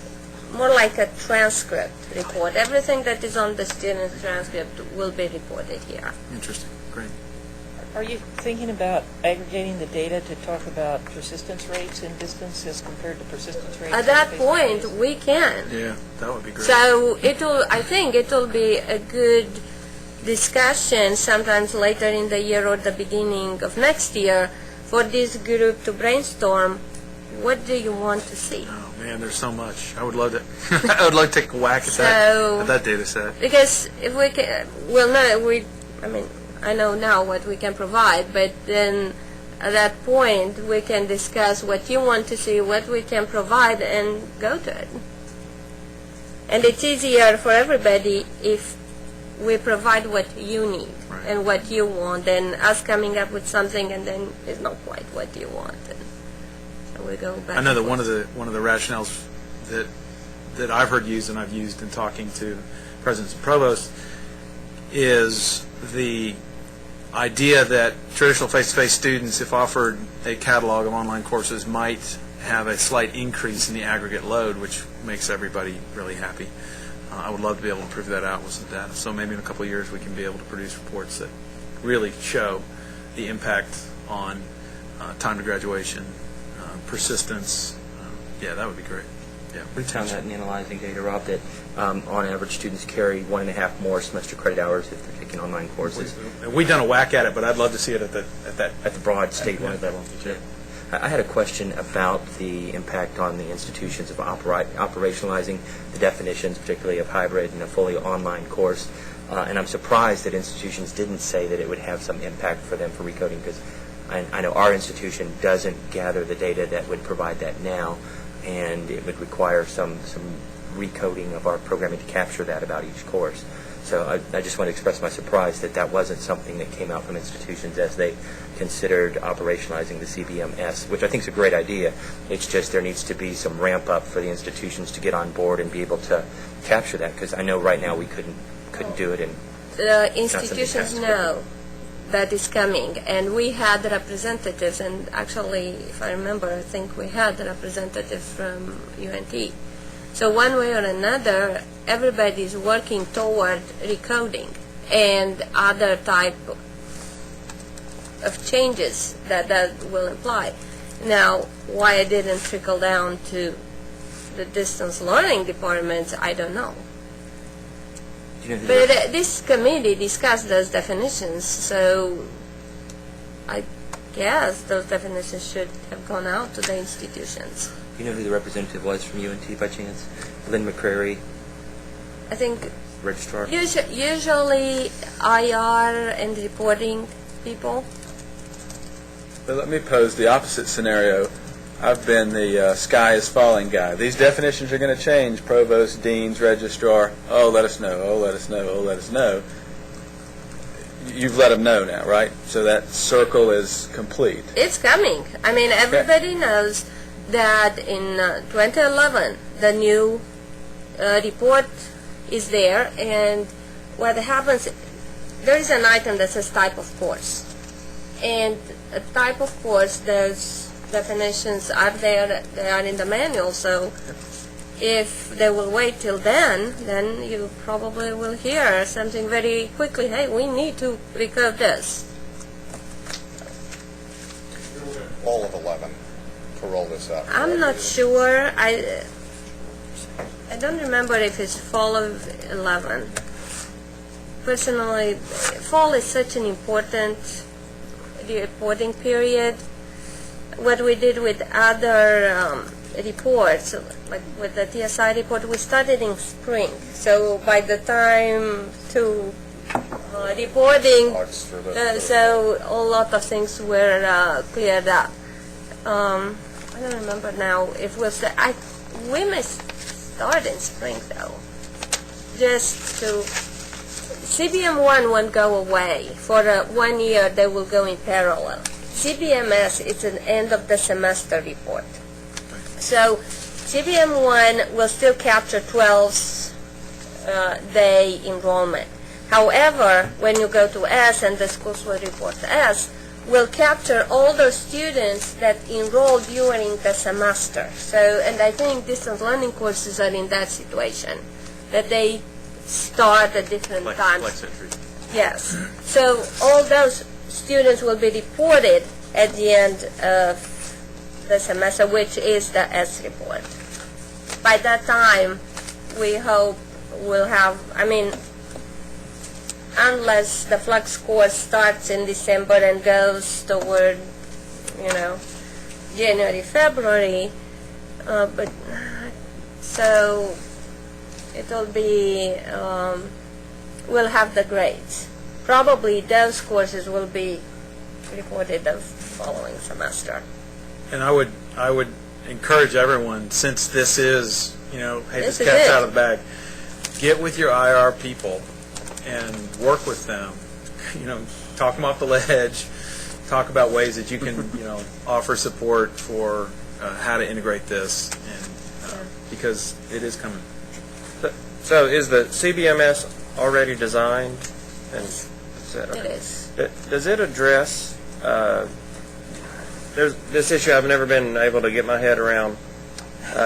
more like a transcript report. Everything that is on the student's transcript will be reported here. Interesting. Great. Are you thinking about aggregating the data to talk about persistence rates in distance as compared to persistence rates? At that point, we can. Yeah, that would be great. So I think it will be a good discussion sometimes later in the year or the beginning of next year for this group to brainstorm. What do you want to see? Oh man, there's so much. I would love to. I would love to take a whack at that data set. Because if we can, I know now what we can provide, but then at that point we can discuss what you want to see, what we can provide, and go to it. And it's easier for everybody if we provide what you need and what you want, than us coming up with something and then it's not quite what you want. And so we go back. I know that one of the rationales that I've heard used and I've used in talking to presidents and provosts is the idea that traditional face-to-face students, if offered a catalog of online courses, might have a slight increase in the aggregate load, which makes everybody really happy. I would love to be able to prove that out with some data. So maybe in a couple of years we can be able to produce reports that really show the impact on time to graduation, persistence. Yeah, that would be great. Yeah, we found that in analyzing data, Rob, that on average students carry 1.5 more semester credit hours if they're taking online courses. We've done a whack at it, but I'd love to see it at the broad statewide level. Yeah. I had a question about the impact on the institutions of operationalizing the definitions, particularly of hybrid and a fully online course. And I'm surprised that institutions didn't say that it would have some impact for them for recoding, because I know our institution doesn't gather the data that would provide that now, and it would require some recoding of our programming to capture that about each course. So I just want to express my surprise that that wasn't something that came out from institutions as they considered operationalizing the CBMS, which I think is a great idea. It's just there needs to be some ramp up for the institutions to get on board and be able to capture that, because I know right now we couldn't do it. And the institutions know that is coming, and we had representatives, and actually, if I remember, I think we had a representative from UNT. So one way or another, everybody is working toward recoding and other type of changes that will imply. Now, why it didn't trickle down to the distance learning departments, I don't know. But this committee discussed those definitions, so I guess those definitions should have gone out to the institutions. Do you know who the representative was from UNT by chance? Lynn McCrary? I think registrar. Usually IR and reporting people. But let me pose the opposite scenario. I've been the sky is falling guy. These definitions are going to change. Provost, deans, registrar. Oh, let us know. Oh, let us know. Oh, let us know. You've let them know now, right? So that circle is complete. It's coming. I mean, everybody knows that in 2011, the new report is there, and what happens, there is an item that says type of course. And a type of course, those definitions are there, they are in the manual, so if they will wait till then you probably will hear something very quickly, hey, we need to recode this. All of 11 to roll this out. I'm not sure. I don't remember if it's fall of 11. Personally, fall is such an important reporting period. What we did with other reports, like with the TSI report, we started in spring. So by the time to reporting, so a lot of things were cleared up. I don't remember now if we'll say, we may start in spring though. Just to, CBM 1 won't go away. For 1 year they will go in parallel. CBMS is an end of the semester report. So CBM1 will still capture 12th day enrollment. However, when you go to S, and the schools will report to S, will capture all those students that enroll during the semester. So, and I think distance learning courses are in that situation, that they start at different times. Flex entry. Yes. So all those students will be reported at the end of the semester, which is the S report. By that time, we hope we'll have, unless the flux course starts in December and goes toward, January, February, but so it'll be, we'll have the grades. Probably those courses will be reported the following semester. And I would encourage everyone, since this is, hey, this is cat's it. out of the bag, get with your IR people and work with them. Talk them off the ledge. Talk about ways that you can, offer support for how to integrate this, and because it is coming. So is the CBMS already designed? And It is. Does it address there's this issue I've never been able to get my head around?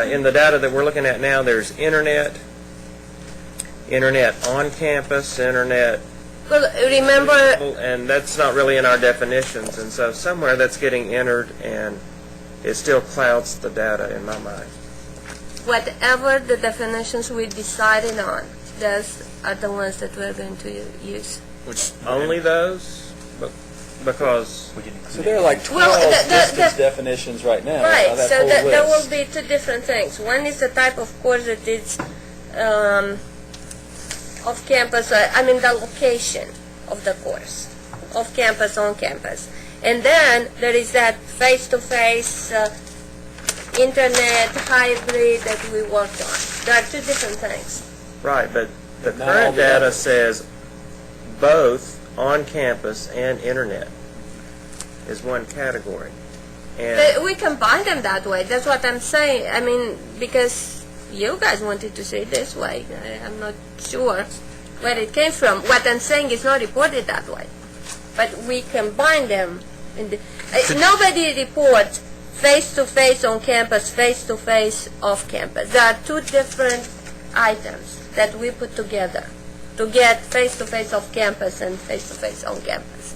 In the data that we're looking at now, there's internet on campus, internet. Well, remember, And that's not really in our definitions, and so somewhere that's getting entered, and it still clouds the data in my mind. whatever the definitions we decided on, those are the ones that we're going to use. Which Only those? Because So there are like 12 Well, distance definitions right now. Right, that so whole there will list. be two different things. One is the type of course that is off campus, the location of the course, off campus, on campus. And then there is that face-to-face internet hybrid that we worked on. There are two different things. Right, but the Not all current the data others. says both on campus and internet is one category. And But we combine them that way. That's what I'm saying. Because you guys wanted to say it this way. I'm not sure where it came from. What I'm saying is not reported that way. But we combine them. Nobody reports face-to-face on campus, face-to-face off campus. There are two different items that we put together to get face-to-face off campus and face-to-face on campus.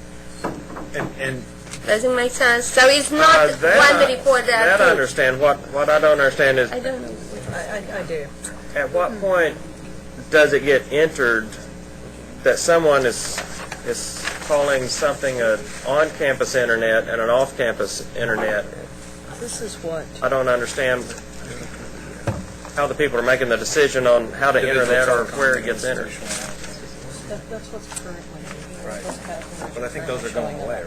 and Does it make sense? So it's not one report that I understand. What I don't understand is I don't know. I do. at what point does it get entered that someone is calling something an on-campus internet and an off-campus internet? This is what, I don't understand how the people are making the decision on how to enter that or where it gets entered. that's what's currently. Right. But I think those are going away,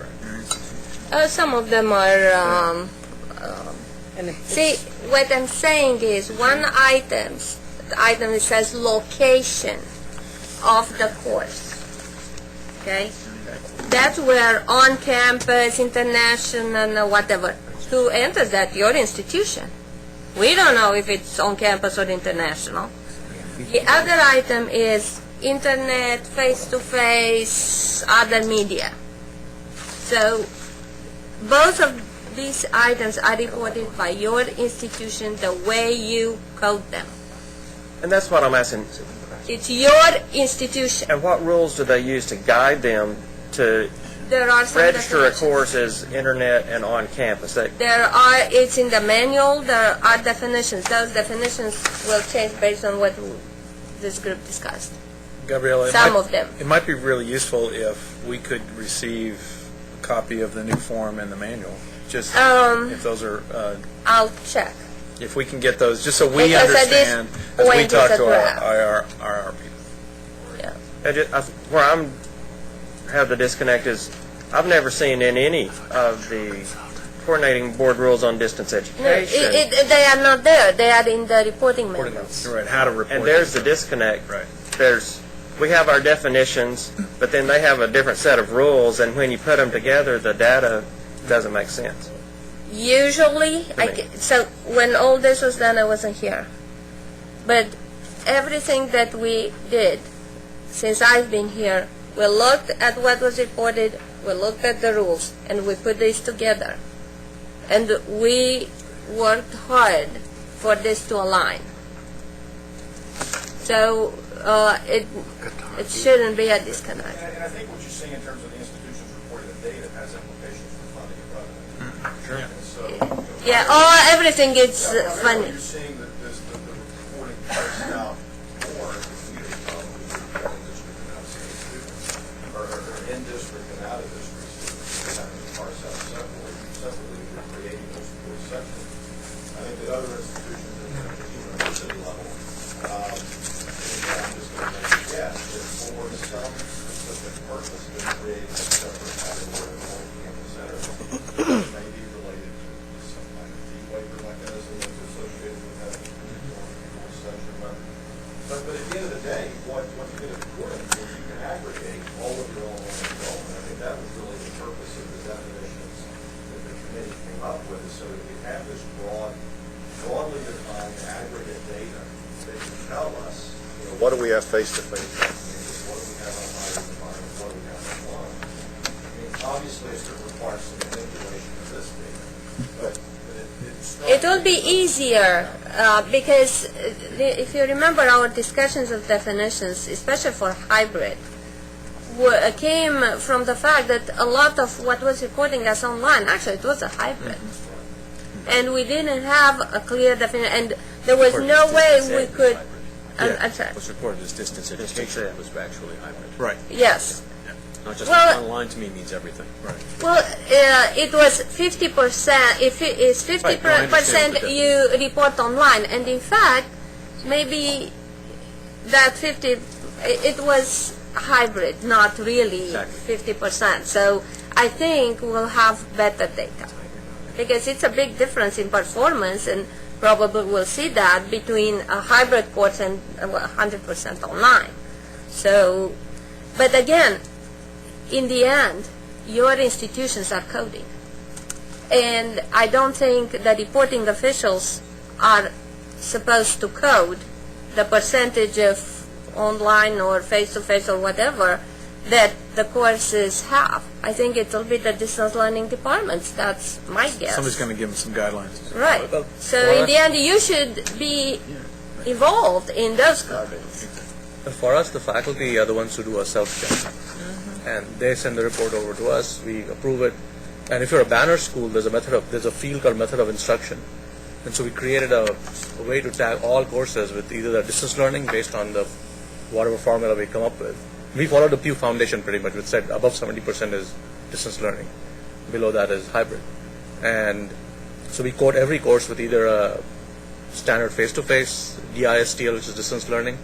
right? Some of them are. See, what I'm saying is one item that says location of the course. Okay, that's where on campus, international, whatever. To enter that, your institution. We don't know if it's on campus or international. The other item is internet, face-to-face, other media. So both of these items are reported by your institution the way you code them. And that's what I'm asking. It's your institution. And what rules do they use to guide them to There are some register a definitions. course as internet and on campus? It's in the manual, there are definitions. Those definitions will change based on what this group discussed. Gabriela, Some of them. It might be really useful if we could receive a copy of the new form and the manual. Just if those are, I'll check. if we can get those, just so we Because at this understand as we point talk it's a to draft. our people. Yeah. Where I'm have the disconnect is I've never seen in any of the coordinating board rules on distance No, education. they are not there. They are in the reporting manuals. Right, how to report. And there's the disconnect. Right. We have our definitions, but then they have a different set of rules, and when you put them together, the data doesn't make sense. Usually, so when all this was done, I wasn't here. But everything that we did since I've been here, we looked at what was reported, we looked at the rules, and we put these together. And we worked hard for this to align. So it shouldn't be a disconnect. And I think what you're seeing in terms of the institutions reporting the data has implications for funding and revenue. Sure. And so, Yeah, everything is funny. You're seeing that the reporting priced out more in the community colleges than in district and out of state students, or in district and out of district students, having to parse out separately, you're creating those four sections. I think that other institutions, even at the city level, I'm just going to make a guess that for some specific purpose, they're creating a separate category of on-campus centers that may be related to some kind of fee waiver mechanism that's associated with that particular section. But at the end of the day, what you get at the court is you can aggregate all of your own enrollment. I think that was really the purpose of the definitions that the committee came up with, is so that we have this broadly defined aggregate data that can tell us, what do we have face-to-face campus, what do we have on higher environment, what do we have online. I mean, obviously, it's going to require some manipulation of this data, but It will be easier because if you remember our discussions of definitions, especially for hybrid, came from the fact that a lot of what was reporting as online, actually it was a hybrid. And we didn't have a clear definition, and there was no way we could... I'm sorry. What's reported as distance education was actually hybrid. Right. Yes. Not just online to me means everything. Right. Well, it was 50%. If it is 50%, you report online, and in fact, maybe that 50, it was hybrid, not really 50%. So I think we'll have better data because it's a big difference in performance, and probably we'll see that between a hybrid course and 100% online. So, but again, in the end, your institutions are coding. And I don't think the reporting officials are supposed to code the percentage of online or face-to-face or whatever that the courses have. I think it will be the distance learning departments. That's my guess. Somebody's going to give them some guidelines. Right. So in the end, you should be involved in those codings. For us, the faculty are the ones who do a self-check. And they send the report over to us, we approve it. And if you're a banner school, there's a field called method of instruction. And so we created a way to tag all courses with either the distance learning based on the whatever formula we come up with. We followed the Pew Foundation pretty much, which said above 70% is distance learning. Below that is hybrid. And so we code every course with either a standard face-to-face, DISTL, which is distance learning,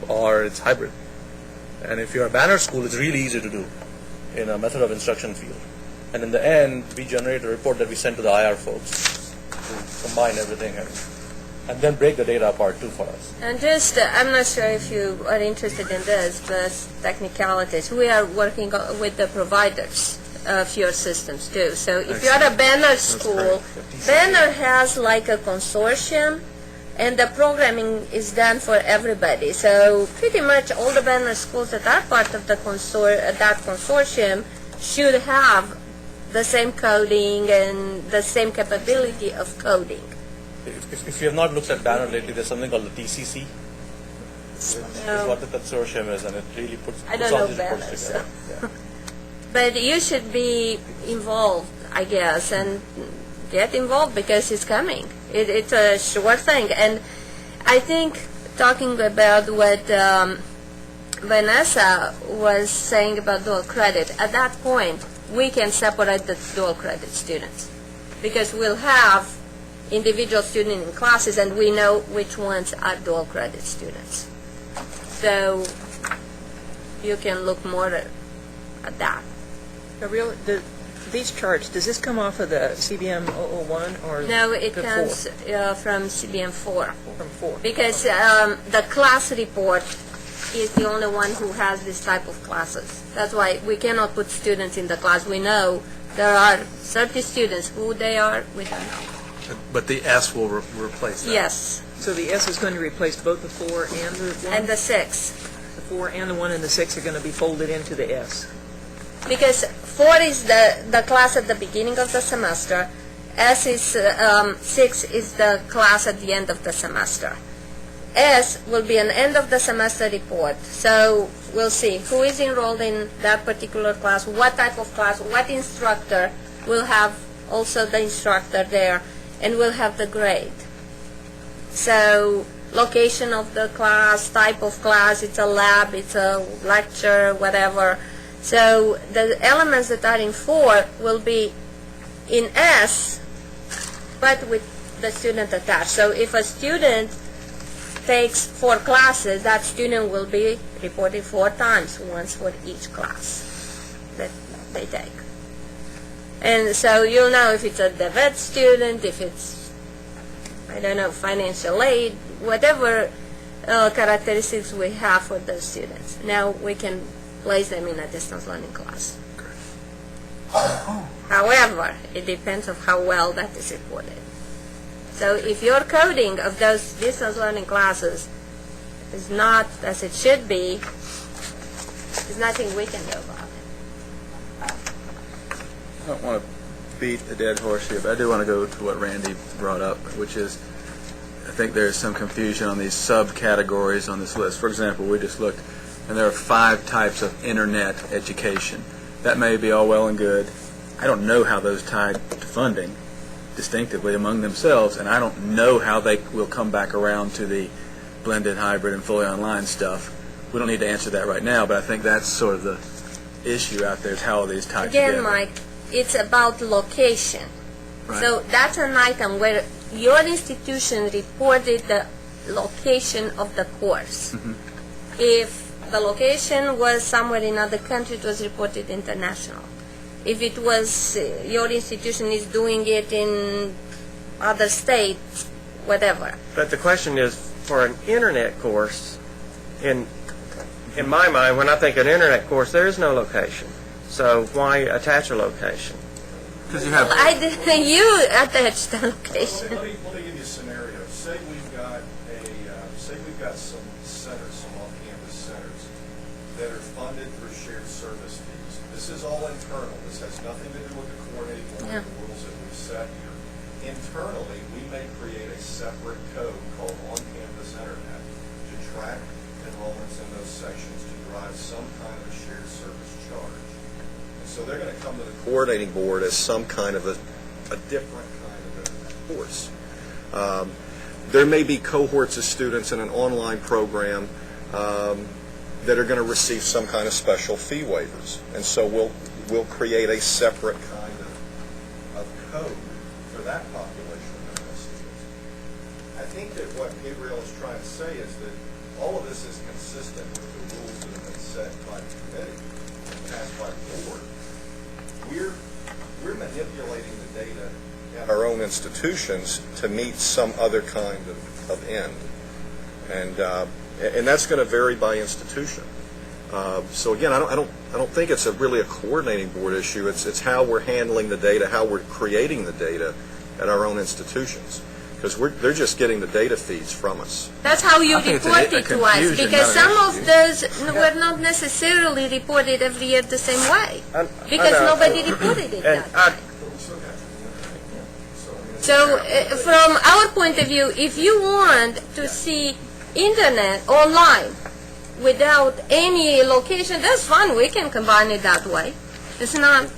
or it's hybrid. And if you're a banner school, it's really easy to do in a method of instruction field. And in the end, we generate a report that we send to the IR folks to combine everything and then break the data apart too for us. And just, I'm not sure if you are interested in this, but technicalities. We are working with the providers of your systems too. So if you're a banner school, Banner has like a consortium, and the programming is done for everybody. So pretty much all the banner schools that are part of the that consortium should have the same coding and the same capability of coding. If you have not looked at Banner lately, there's something called the TCC. It's what the consortium is, and it really puts all these reports together. Yeah. But you should be involved, I guess, and get involved because it's coming. It's a sure thing. And I think talking about what Vanessa was saying about dual credit, at that point, we can separate the dual credit students because we'll have individual students in classes and we know which ones are dual credit students. So you can look more at that. Gabriela, these charts, does this come off of the CBM 001 or No, it the comes 4? From CBM 4. From 4. Because the class report is the only one who has this type of classes. That's why we cannot put students in the class. We know There are 30 students. Who they are, we don't know. But the S will replace that. Yes. So the S is going to replace both the 4 and the 1? And the 6. The 4 and the 1 and the 6 are going to be folded into the S. Because 4 is the class at the beginning of the semester. S is 6 is the class at the end of the semester. S will be an end of the semester report. So we'll see who is enrolled in that particular class, what type of class, what instructor. We'll have also the instructor there, and we'll have the grade. So location of the class, type of class, it's a lab, it's a lecture, whatever. So the elements that are in 4 will be in S, but with the student attached. So if a student takes 4 classes, that student will be reported 4 times, once for each class that they take. And so you'll know if it's a DEVET student, if it's, I don't know, financial aid, whatever characteristics we have for those students. Now we can place them in a distance learning class. However, it depends on how well that is reported. So if your coding of those distance learning classes is not as it should be, there's nothing we can do about it. I don't want to beat a dead horse here, but I do want to go to what Randy brought up, which is I think there's some confusion on these subcategories on this list. For example, we just looked, and there are 5 types of internet education. That may be all well and good. I don't know how those tied to funding distinctively among themselves, and I don't know how they will come back around to the blended, hybrid, and fully online stuff. We don't need to answer that right now, but I think that's sort of the issue out there, is how are these tied together. Again, Mike, it's about location. Right. So that's an item where your institution reported the location of the course. Mm-hmm. If the location was somewhere in another country, it was reported international. If it was your institution is doing it in other states, whatever. But the question is, for an internet course, in my mind, when I think an internet course, there is no location. So why attach a location? Because you have. You attached the location. Let me give you a scenario. Say we've got some centers, some off-campus centers that are funded through shared service fees. This is all internal. This has nothing to do with the coordinating the rules that we've set here. Internally, we may create a separate code called on-campus internet to track enrollments in those sections to drive some kind of a shared service charge. And so they're going to come to the coordinating board as some kind of a different kind of a course. There may be cohorts of students in an online program that are going to receive some kind of special fee waivers. And so we'll create a separate kind of code for that population of students. I think that what Gabriela is trying to say is that all of this is consistent with the rules that have been set by the committee and passed by the board. We're manipulating the data at our own institutions to meet some other kind of end. And that's going to vary by institution. So again, I don't think it's really a coordinating board issue. It's how we're handling the data, how we're creating the data at our own institutions. Because they're just getting the data feeds from us. That's how you report it to us, because some of those were not necessarily reported every year the same way, because nobody reported it that way. So from our point of view, if you want to see internet online without any location, that's fine. We can combine it that way. It's not,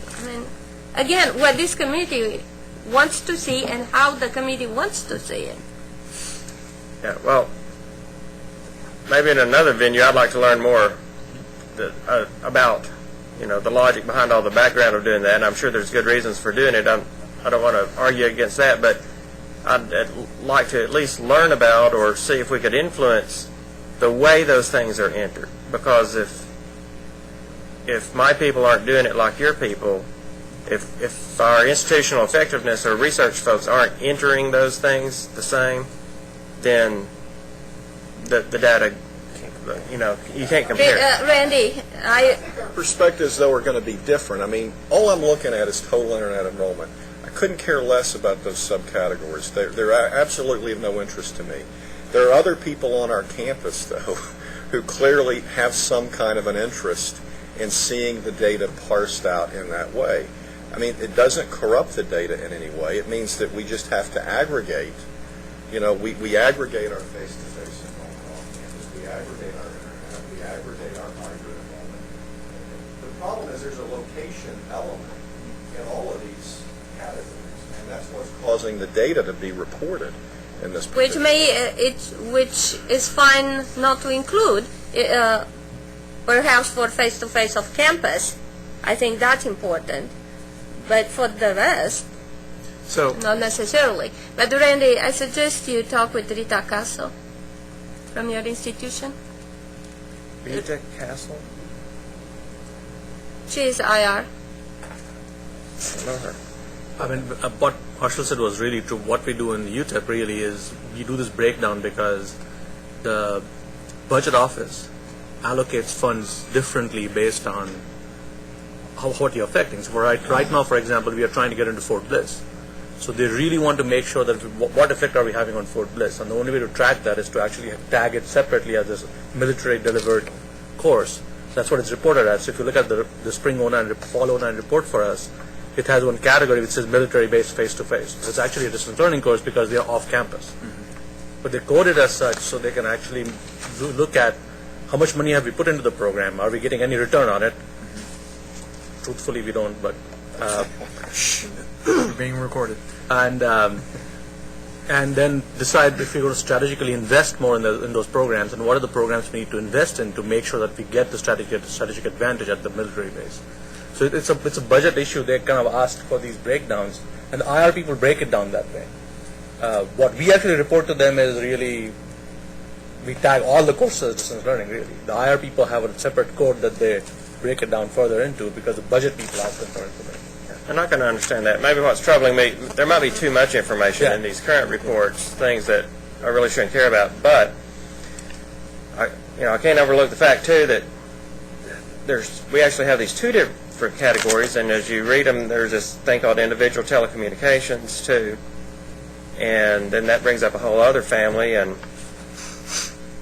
again, what this committee wants to see and how the committee wants to see it. Yeah, well, maybe in another venue, I'd like to learn more about, the logic behind all the background of doing that, and I'm sure there's good reasons for doing it. I don't want to argue against that, but I'd like to at least learn about or see if we could influence the way those things are entered. Because if my people aren't doing it like your people, if our institutional effectiveness or research folks aren't entering those things the same, then the data you can't compare. Randy, Perspectives, though, are going to be different. I mean, all I'm looking at is total internet enrollment. I couldn't care less about those subcategories. They're absolutely of no interest to me. There are other people on our campus, though, who clearly have some kind of an interest in seeing the data parsed out in that way. I mean, it doesn't corrupt the data in any way. It means that we just have to aggregate. We aggregate our face-to-face enrollment on campus. We aggregate our internet. We aggregate our hybrid enrollment. The problem is there's a location element in all of these categories, and that's what's causing the data to be reported in this which is fine not to include, perhaps for face-to-face of campus. I think that's important. But for the rest, not necessarily. But Randy, I suggest you talk with Rita Castle from your institution. Rita Castle? She is IR. I know her. I mean, what Marshall said was really true. What we do in UTEP really is we do this breakdown because the budget office allocates funds differently based on what you're affecting. So right now, for example, we are trying to get into Fort Bliss. So they really want to make sure that what effect are we having on Fort Bliss, and the only way to track that is to actually tag it separately as this military delivered course. That's what it's reported as. So if you look at the spring 09 fall 09 report for us, it has one category which says military based face to face. It's actually a distance learning course because they are off campus. But they code it as such so they can actually look at how much money have we put into the program, are we getting any return on it. Truthfully, we don't, but You're being recorded. And then decide if you're going to strategically invest more in those programs, and what are the programs we need to invest in to make sure that we get the strategic advantage at the military base. So it's a budget issue. They kind of asked for these breakdowns, and the IR people break it down that way. What we actually report to them is really we tag all the courses as distance learning. Really, the IR people have a separate code that they break it down further into because the budget people ask them for information. I'm not going to understand that. Maybe what's troubling me, there might be too much information in these current reports, things that I really shouldn't care about. But I can't overlook the fact too that we actually have these two different categories, and as you read them, there's this thing called individual telecommunications too, and then that brings up a whole other family, and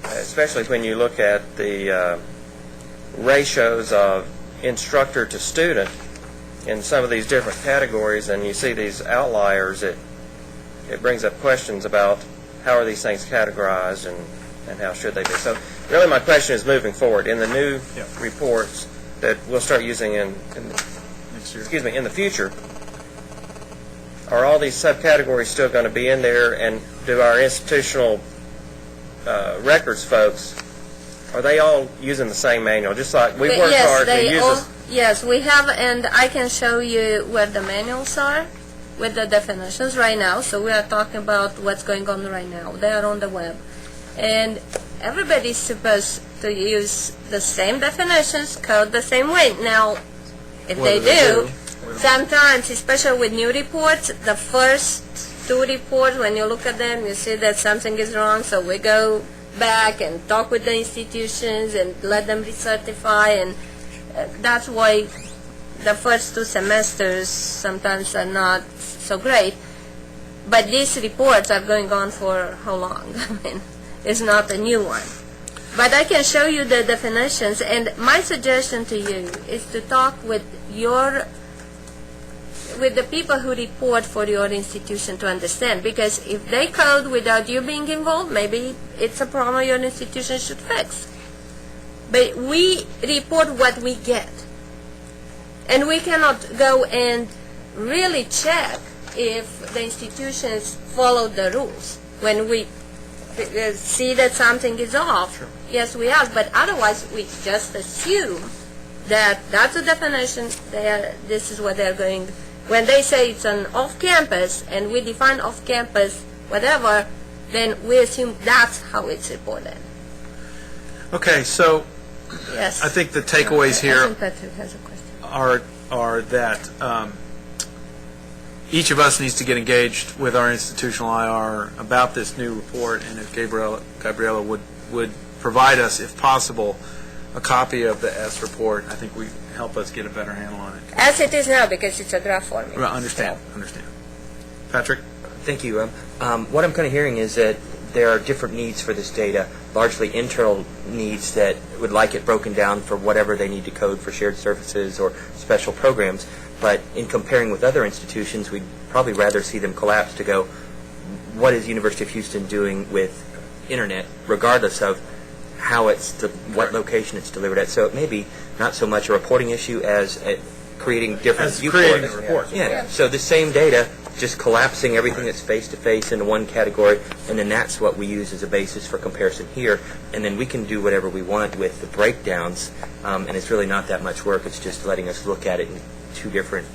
especially when you look at the ratios of instructor to student in some of these different categories, and you see these outliers, it brings up questions about how are these things categorized and how should they be. So really my question is moving forward in the new reports that we'll start using in the future, are all these subcategories still going to be in there, and do our institutional records folks, are they all using the same manual? Just like we work hard to use this. Yes, we have, and I can show you where the manuals are with the definitions right now. So we are talking about what's going on right now. They are on the web. And everybody's supposed to use the same definitions, code the same way. Now, if they do, sometimes, especially with new reports, the first two reports, when you look at them, you see that something is wrong, so we go back and talk with the institutions and let them recertify, and that's why the first two semesters sometimes are not so great. But these reports are going on for how long? I mean, it's not a new one. But I can show you the definitions, and my suggestion to you is to talk with the people who report for your institution to understand, because if they code without you being involved, maybe it's a problem your institution should fix. But we report what we get, and we cannot go and really check if the institutions follow the rules. When we see that something is off, yes, we ask, but otherwise we just assume that that's the definition, this is what they're going. When they say it's an off-campus, and we define off-campus whatever, then we assume that's how it's reported. Okay, so Yes. I think the takeaways here I think Patrick has a question. are that each of us needs to get engaged with our institutional IR about this new report, and if Gabriela would provide us, if possible, a copy of the S report. I think we help us get a better handle on it. As it is now, because it's a draft form. Right, understand. Patrick? Thank you. What I'm kind of hearing is that there are different needs for this data, largely internal needs that would like it broken down for whatever they need to code for shared services or special programs. But in comparing with other institutions, we'd probably rather see them collapse to go, what is University of Houston doing with internet, regardless of how what location it's delivered at. So it may be not so much a reporting issue as creating different viewports. Yeah. So the same data, just collapsing everything that's face-to-face into one category, and then that's what we use as a basis for comparison here. And then we can do whatever we want with the breakdowns, and it's really not that much work. It's just letting us look at it in through different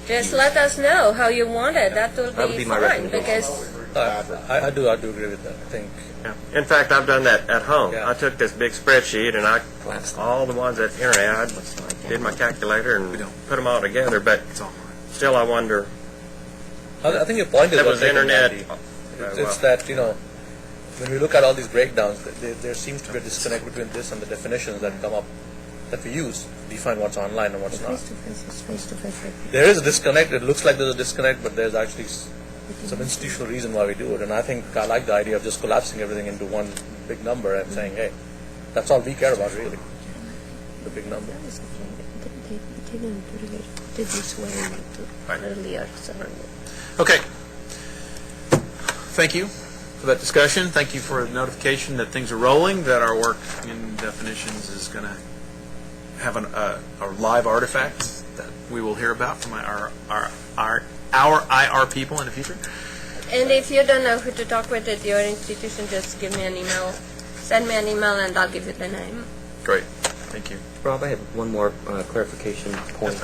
Just let us know how you want it. That will be my fine, because I do agree with that. I think. Yeah. In fact, I've done that at home. I took this big spreadsheet and I all the ones at internet. I did my calculator and put them all together. But still, I wonder. I think your point is that was internet. It's that when we look at all these breakdowns, there seems to be a disconnect between this and the definitions that come up that we use define what's online and what's not. There is a disconnect. It looks like there's a disconnect, but there's actually some institutional reason why we do it. And I think I like the idea of just collapsing everything into one big number and saying, hey, that's all we care about, really, the big number. Okay. Thank you for that discussion. Thank you for the notification that things are rolling, that our work in definitions is going to have a live artifact that we will hear about from our IR people in the future. And if you don't know who to talk with at your institution, just give me an email. Send me an email and I'll give you the name. Great. Thank you. Rob, I have one more clarification point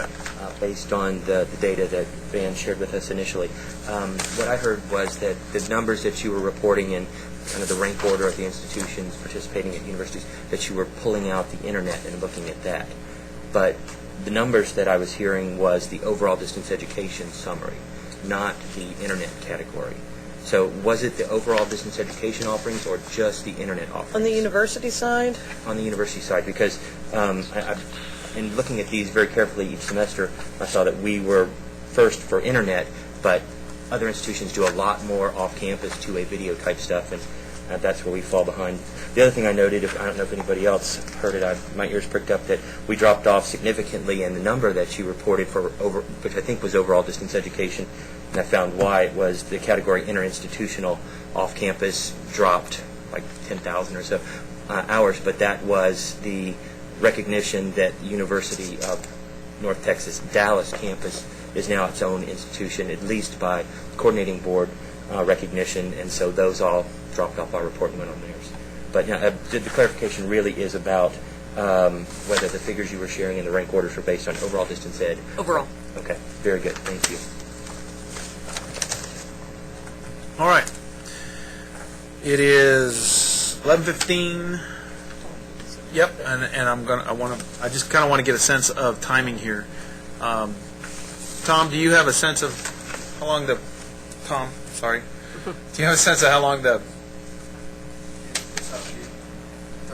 based on the data that Van shared with us initially. What I heard was that the numbers that you were reporting in kind of the rank order of the institutions participating at universities, that you were pulling out the internet and looking at that. But the numbers that I was hearing was the overall distance education summary, not the internet category. So was it the overall distance education offerings or just the internet offerings? On the university side? On the university side, because in looking at these very carefully each semester, I saw that we were first for internet, but other institutions do a lot more off-campus two-way video type stuff, and that's where we fall behind. The other thing I noted, I don't know if anybody else heard it, my ears pricked up, that we dropped off significantly in the number that you reported for which I think was overall distance education, and I found why. It was the category interinstitutional off-campus dropped like 10,000 or so hours, but that was the recognition that the University of North Texas Dallas campus is now its own institution, at least by coordinating board recognition, and so those all dropped off our report and went on theirs. But the clarification really is about whether the figures you were sharing in the rank orders were based on overall distance ed. Overall. Okay, very good. Thank you. All right. It is 11:15. Yep, and I just kind of want to get a sense of timing here. Tom, do you have a sense of how long do you have a sense of how long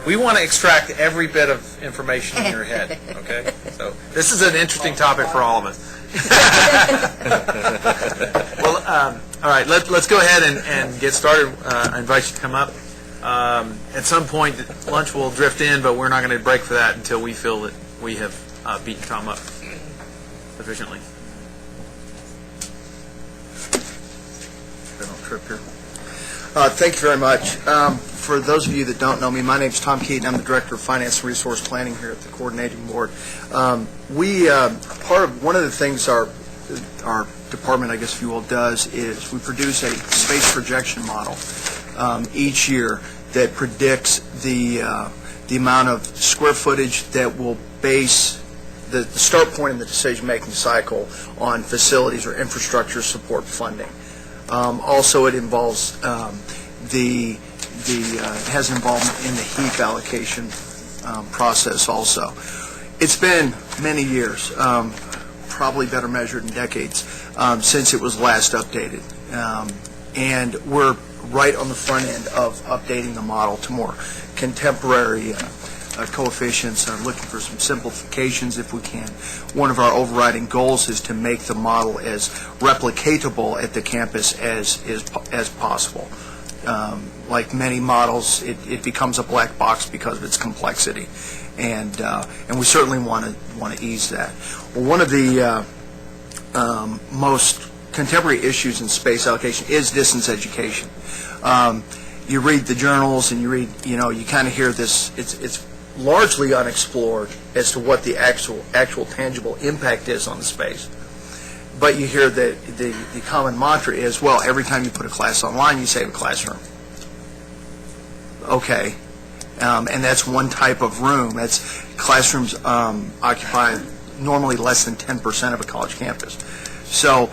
we want to extract every bit of information in your head, okay? So this is an interesting topic for all of us. Well, all right, let's go ahead and get started. I invite you to come up. At some point, lunch will drift in, but we're not going to break for that until we feel that we have beaten Tom up sufficiently. I don't trip here. Thank you very much. For those of you that don't know me, my name is Tom Keaton. I'm the Director of Finance and Resource Planning here at the Coordinating Board. One of the things our department, I guess if you will, does is we produce a space projection model each year that predicts the amount of square footage that will base the start point in the decision-making cycle on facilities or infrastructure support funding. Also, it involves has involvement in the HEAP allocation process also. It's been many years, probably better measured in decades, since it was last updated. And we're right on the front end of updating the model to more contemporary coefficients, are looking for some simplifications if we can. One of our overriding goals is to make the model as replicatable at the campus as possible. Like many models, it becomes a black box because of its complexity, and we certainly want to ease that. Well, one of the most contemporary issues in space allocation is distance education. You read the journals and you kind of hear this. It's largely unexplored as to what the actual tangible impact is on the space. But you hear that the common mantra is, well, every time you put a class online, you save a classroom. Okay, and that's one type of room. Classrooms occupy normally less than 10% of a college campus. So,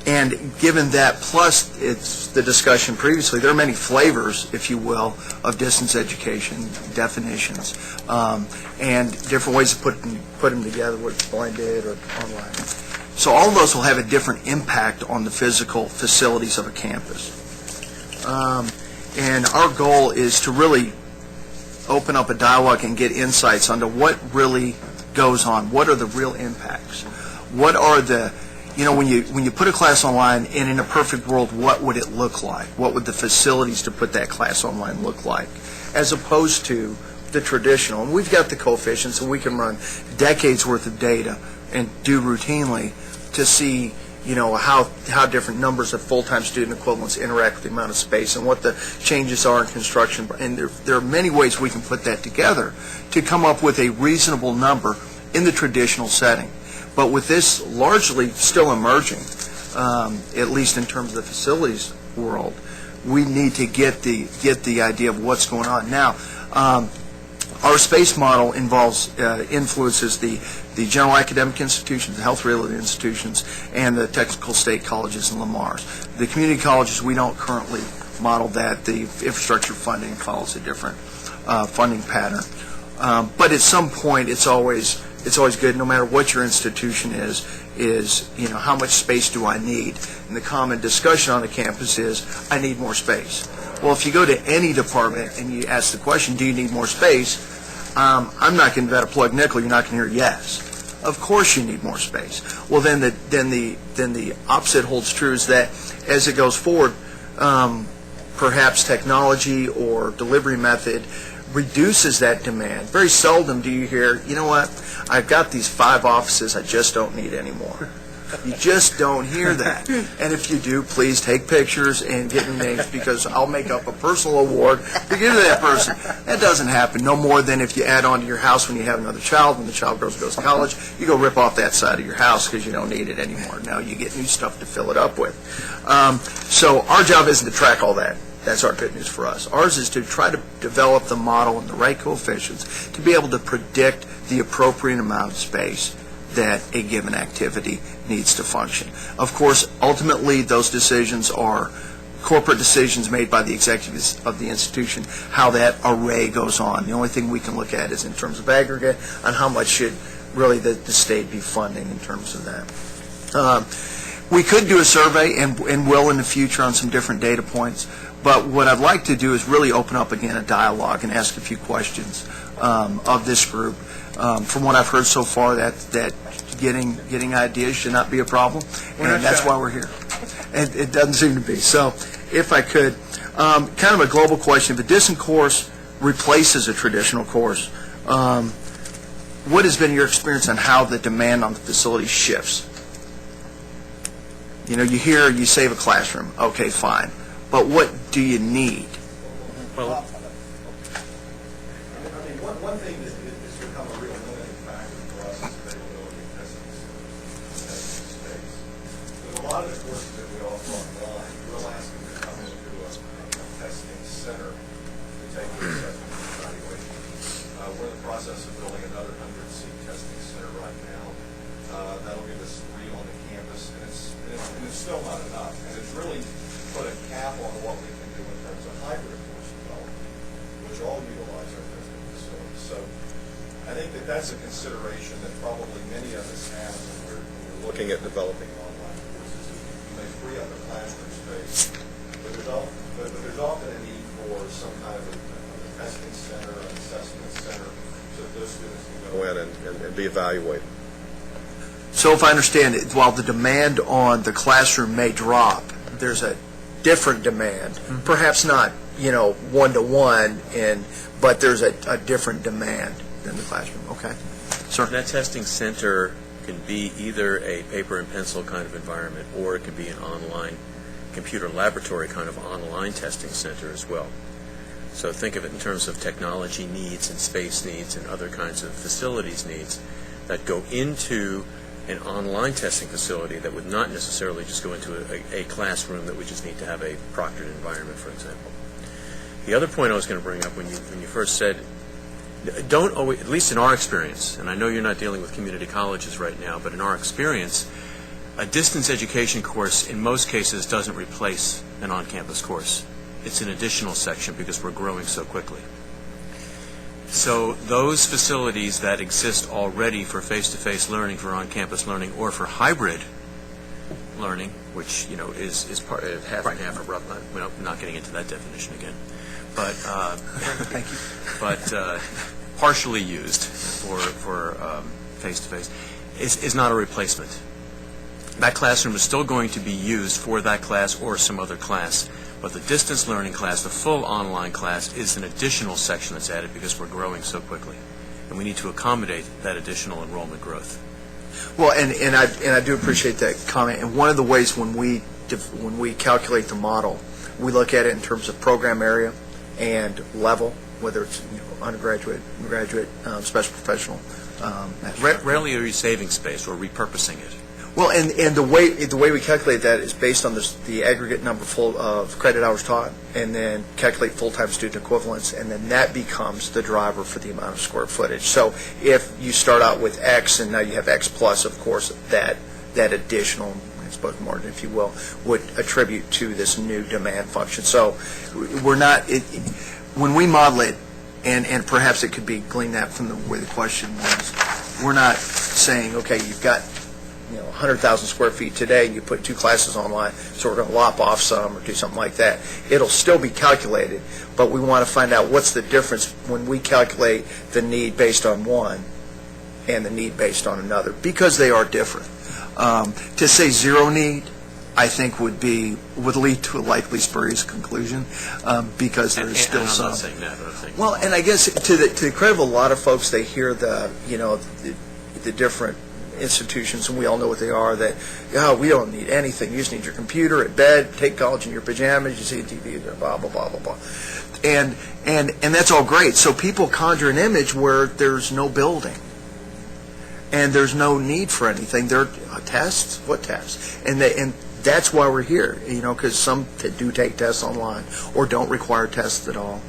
and given that, plus it's the discussion previously, there are many flavors, if you will, of distance education, definitions, and different ways to put them together, whether it's blended or online. So all of those will have a different impact on the physical facilities of a campus. And our goal is to really open up a dialogue and get insights onto what really goes on. What are the real impacts? What are the, when you put a class online, and in a perfect world, what would it look like? What would the facilities to put that class online look like? As opposed to the traditional. And we've got the coefficients, and we can run decades worth of data and do routinely to see how different numbers of full-time student equivalents interact with the amount of space and what the changes are in construction. And there are many ways we can put that together to come up with a reasonable number in the traditional setting. But with this largely still emerging, at least in terms of the facilities world, we need to get the idea of what's going on. Now, our space model influences the general academic institutions, the health related institutions, and the technical state colleges and Lamar's. The community colleges, we don't currently model that. The infrastructure funding follows a different funding pattern. But at some point, it's always good, no matter what your institution is how much space do I need? And the common discussion on the campus is, I need more space. Well, if you go to any department and you ask the question, do you need more space? I'm not going to bet a plug nickel you're not going to hear yes. Of course you need more space. Well, then the opposite holds true, is that as it goes forward, perhaps technology or delivery method reduces that demand. Very seldom do you hear, you know what, I've got these 5 offices, I just don't need anymore. You just don't hear that. And if you do, please take pictures and get me names, because I'll make up a personal award to give to that person. That doesn't happen no more than if you add on to your house when you have another child. When the child goes to college, you go rip off that side of your house because you don't need it anymore. Now you get new stuff to fill it up with. So our job isn't to track all that. That's our good news for us. Ours is to try to develop the model and the right coefficients to be able to predict the appropriate amount of space that a given activity needs to function. Of course, ultimately, those decisions are corporate decisions made by the executives of the institution, how that array goes on. The only thing we can look at is in terms of aggregate on how much should really the state be funding in terms of that. We could do a survey and will in the future on some different data points, but what I'd like to do is really open up again a dialogue and ask a few questions of this group. From what I've heard so far, that getting ideas should not be a problem, and that's why we're here. And it doesn't seem to be. So if I could, kind of a global question, if a distant course replaces a traditional course, what has been your experience on how the demand on the facility shifts? You hear you save a classroom. Okay, fine. But what do you need? Well, one thing that's become a real limiting factor for us is availability of testing space. Because a lot of the courses that we offer online, we'll ask them to come into a testing center to take the assessment and evaluation. We're in the process of building another 100-seat testing center right now. That'll give us 3 on the campus, and it's still not enough. And it's really put a cap on what we can do in terms of hybrid course development, which all utilize our testing facilities. So I think that's a consideration that probably many of us have when we're looking at developing online courses. You may free up a classroom space, but there's often a need for some kind of a be evaluated. So if I understand it, while the demand on the classroom may drop, there's a different demand, perhaps not, one-to-one, but there's a different demand than the classroom. Okay. Sir? That testing center can be either a paper and pencil kind of environment, or it can be an online computer laboratory kind of online testing center as well. So think of it in terms of technology needs and space needs and other kinds of facilities needs that go into an online testing facility that would not necessarily just go into a classroom that we just need to have a proctored environment, for example. The other point I was going to bring up when you first said, don't always, at least in our experience, and I know you're not dealing with community colleges right now, but in our experience, a distance education course in most cases doesn't replace an on-campus course. It's an additional section because we're growing so quickly. So those facilities that exist already for face-to-face learning, for on-campus learning, or for hybrid learning, which is part of half and half. We're not getting into that definition again, but thank you. But partially used for face-to-face is not a replacement. That classroom is still going to be used for that class or some other class. But the distance learning class, the full online class, is an additional section that's added because we're growing so quickly. And we need to accommodate that additional enrollment growth. Well, and I do appreciate that comment. And one of the ways when we calculate the model, we look at it in terms of program area and level, whether it's undergraduate, graduate, special professional. Rarely are you saving space or repurposing it. Well, and the way we calculate that is based on the aggregate number of credit hours taught, and then calculate full-time student equivalents, and then that becomes the driver for the amount of square footage. So if you start out with X and now you have X plus, of course, that additional, I suppose, margin, if you will, would attribute to this new demand function. So we're not, when we model it, and perhaps it could be gleaned that from the way the question was, we're not saying, okay, you've got 100,000 square feet today, and you put 2 classes online, so we're going to lop off some or do something like that. It'll still be calculated, but we want to find out what's the difference when we calculate the need based on one and the need based on another, because they are different. To say zero need, I think would lead to a likely spurious conclusion, because there's still some. I'm not saying that, but I'm saying. Well, and I guess to the credit of a lot of folks, they hear the different institutions, and we all know what they are, that, we don't need anything. You just need your computer at bed, take college in your pajamas, you see a TV, blah, blah, blah, blah, blah. And that's all great. So people conjure an image where there's no building, and there's no need for anything. There are tests? What tests? And that's why we're here, because some do take tests online or don't require tests at all.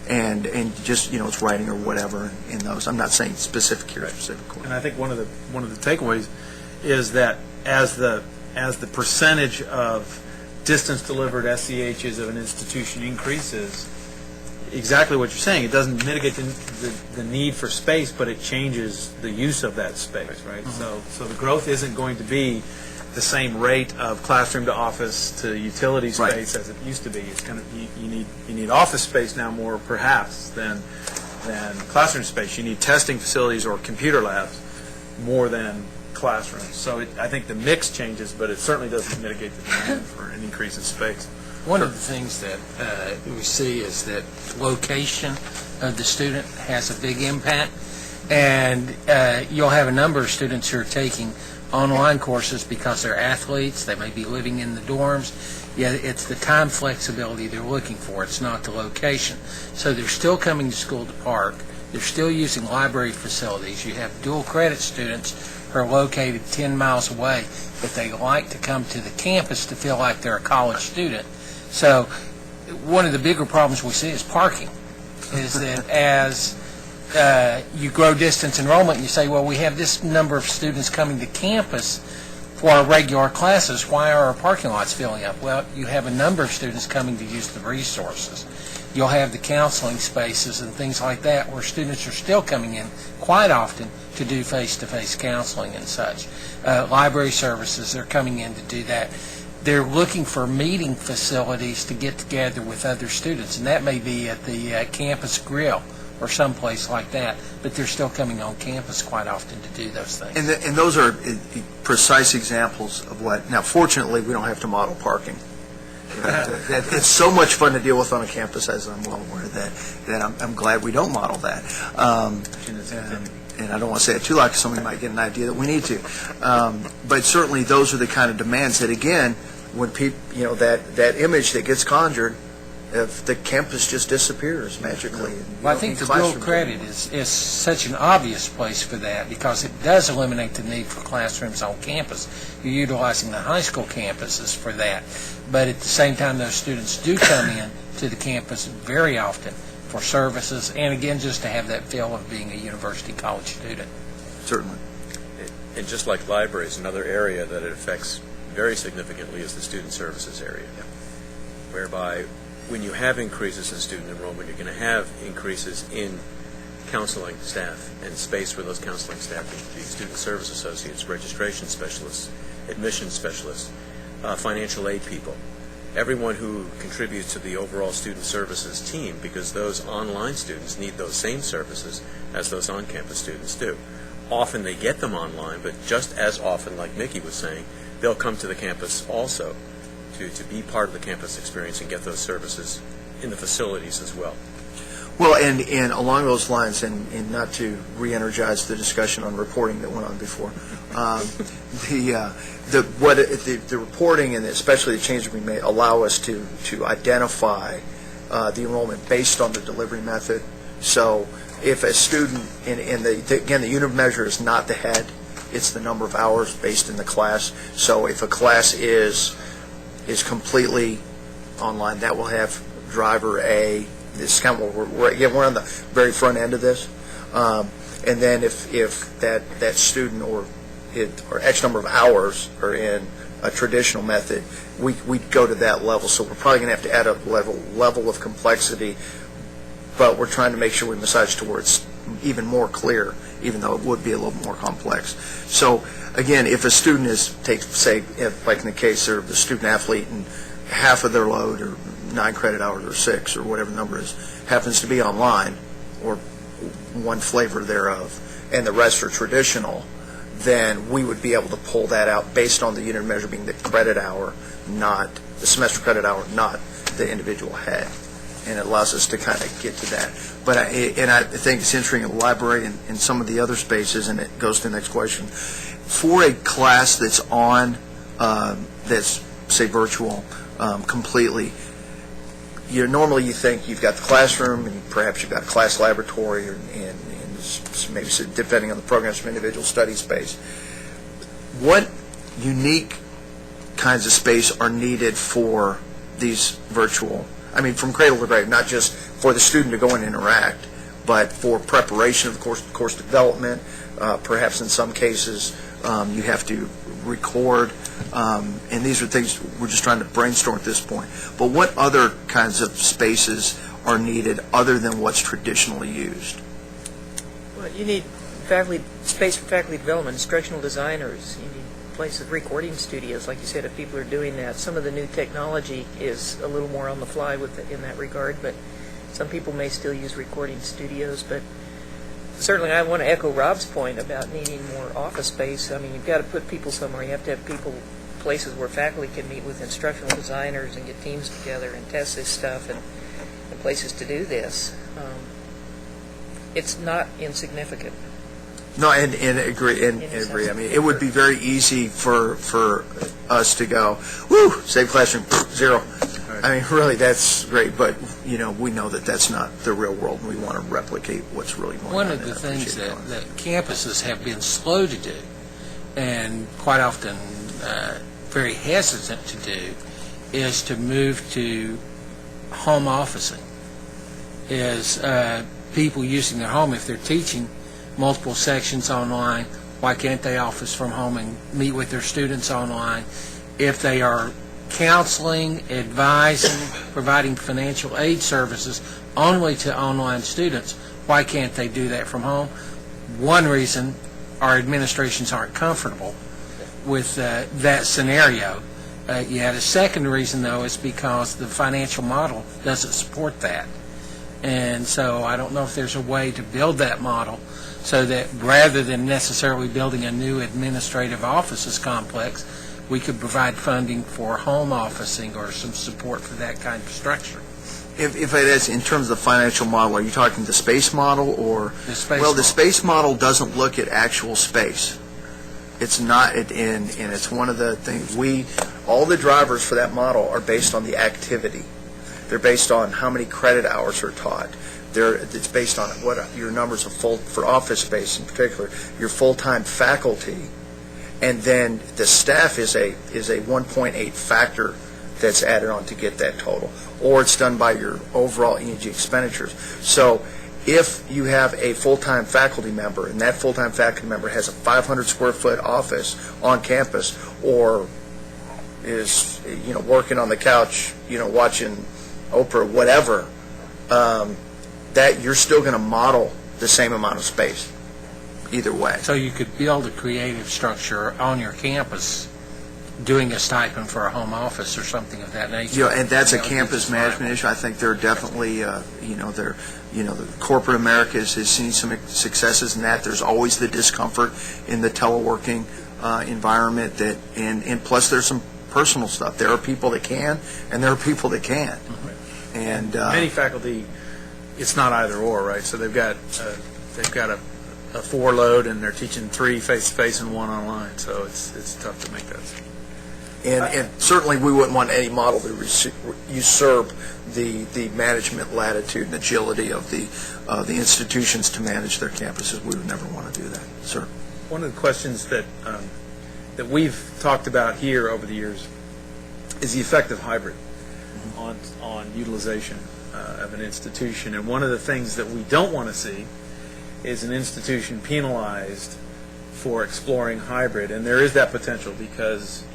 And just it's writing or whatever in those. I'm not saying specific here, specific. And I think one of the takeaways is that as the percentage of distance delivered SCHs of an institution increases, exactly what you're saying, it doesn't mitigate the need for space, but it changes the use of that space, right? So the growth isn't going to be the same rate of classroom to office to utility space as it used to be. It's going to you need office space now more perhaps than classroom space. You need testing facilities or computer labs more than classrooms. So I think the mix changes, but it certainly doesn't mitigate the demand for an increase in space. One of the things that we see is that location of the student has a big impact, and you'll have a number of students who are taking online courses because they're athletes, they may be living in the dorms, yet it's the time flexibility they're looking for, it's not the location. So they're still coming to school to park, they're still using library facilities. You have dual credit students who are located 10 miles away, but they like to come to the campus to feel like they're a college student. So one of the bigger problems we see is parking, is that as you grow distance enrollment, and you say, well, we have this number of students coming to campus for our regular classes, why are our parking lots filling up? Well, you have a number of students coming to use the resources. You'll have the counseling spaces and things like that where students are still coming in quite often to do face-to-face counseling and such. Library services, they're coming in to do that. They're looking for meeting facilities to get together with other students, and that may be at the campus grill or someplace like that, but they're still coming on campus quite often to do those things. And those are precise examples of what, now fortunately, we don't have to model parking. It's so much fun to deal with on a campus, as I'm well aware, that I'm glad we don't model that. And I don't want to say it too loud because somebody might get an idea that we need to. But certainly those are the kind of demands that, again, when people, that image that gets conjured, if the campus just disappears magically. Well, I think the dual credit is such an obvious place for that because it does eliminate the need for classrooms on campus. You're utilizing the high school campuses for that. But at the same time, those students do come in to the campus very often for services and, again, just to have that feel of being a university college student. Certainly. And just like libraries, another area that it affects very significantly is the student services area, whereby when you have increases in student enrollment, you're going to have increases in counseling staff and space for those counseling staff to be student service associates, registration specialists, admission specialists, financial aid people, everyone who contributes to the overall student services team, because those online students need those same services as those on-campus students do. Often they get them online, but just as often, like Mickey was saying, they'll come to the campus also to be part of the campus experience and get those services in the facilities as well. Well, and along those lines, and not to re-energize the discussion on reporting that went on before, the reporting and especially the changes we made allow us to identify the enrollment based on the delivery method. So if a student, again, the unit of measure is not the head, it's the number of hours based in the class. So if a class is completely online, that will have driver A. This is kind of we're on the very front end of this, and then if that student or X number of hours are in a traditional method, we go to that level. So we're probably going to have to add a level of complexity, but we're trying to make sure we massage to where it's even more clear, even though it would be a little more complex. So again, if a student say, like in the case of the student athlete, and half of their load, or 9 credit hours, or 6, or whatever the number is, happens to be online, or one flavor thereof, and the rest are traditional, then we would be able to pull that out based on the unit of measure being the credit hour, not the semester credit hour, not the individual head. And it allows us to kind of get to that. But I think it's interesting in the library and some of the other spaces, and it goes to the next question. For a class that's on, that's, say, virtual completely, normally you think you've got the classroom, and perhaps you've got a class laboratory, and maybe depending on the program, some individual study space. What unique kinds of space are needed for these virtual, from cradle to grave, not just for the student to go and interact, but for preparation of the course development. Perhaps in some cases you have to record, and these are things we're just trying to brainstorm at this point. But what other kinds of spaces are needed other than what's traditionally used? Well, you need space for faculty development, instructional designers. You need places, recording studios, like you said, if people are doing that. Some of the new technology is a little more on the fly in that regard, but some people may still use recording studios. But certainly I want to echo Rob's point about needing more office space. You've got to put people somewhere. You have to have places where faculty can meet with instructional designers and get teams together and test this stuff, and places to do this. It's not insignificant. No, and agree. It would be very easy for us to go, woo, save classroom, 0. Really, that's great, but we know that that's not the real world, and we want to replicate what's really going on. One of the things that campuses have been slow to do, and quite often very hesitant to do, is to move to home officing. Is people using their home, if they're teaching multiple sections online, why can't they office from home and meet with their students online? If they are counseling, advising, providing financial aid services only to online students, why can't they do that from home? One reason our administrations aren't comfortable with that scenario. Yet a second reason, though, is because the financial model doesn't support that. And so I don't know if there's a way to build that model so that rather than necessarily building a new administrative offices complex, we could provide funding for home officing or some support for that kind of structure. If it is in terms of the financial model, are you talking the space model or? The space Well, the model. space model doesn't look at actual space. It's not, and it's one of the things, all the drivers for that model are based on the activity. They're based on how many credit hours are taught. It's based on what your numbers of for office space in particular, your full-time faculty, and then the staff is a 1.8 factor that's added on to get that total, or it's done by your overall E&G expenditures. So if you have a full-time faculty member, and that full-time faculty member has a 500 square foot office on campus, or is working on the couch, watching Oprah, whatever, that you're still going to model the same amount of space either way. So you could build a creative structure on your campus doing a stipend for a home office or something of that nature. And that's a campus management issue. I think there are definitely, the corporate America has seen some successes in that. There's always the discomfort in the teleworking environment and plus there's some personal stuff. There are people that can, and there are people that can't. Mm-hmm. And many faculty, it's not either or, right? So they've got a 4 load, and they're teaching 3 face-to-face and 1 online. So it's tough to make that. And certainly we wouldn't want any model to usurp the management latitude and agility of the institutions to manage their campuses. We would never want to do that, sir. One of the questions that we've talked about here over the years is the effect of hybrid on utilization of an institution. And one of the things that we don't want to see is an institution penalized for exploring hybrid. And there is that potential because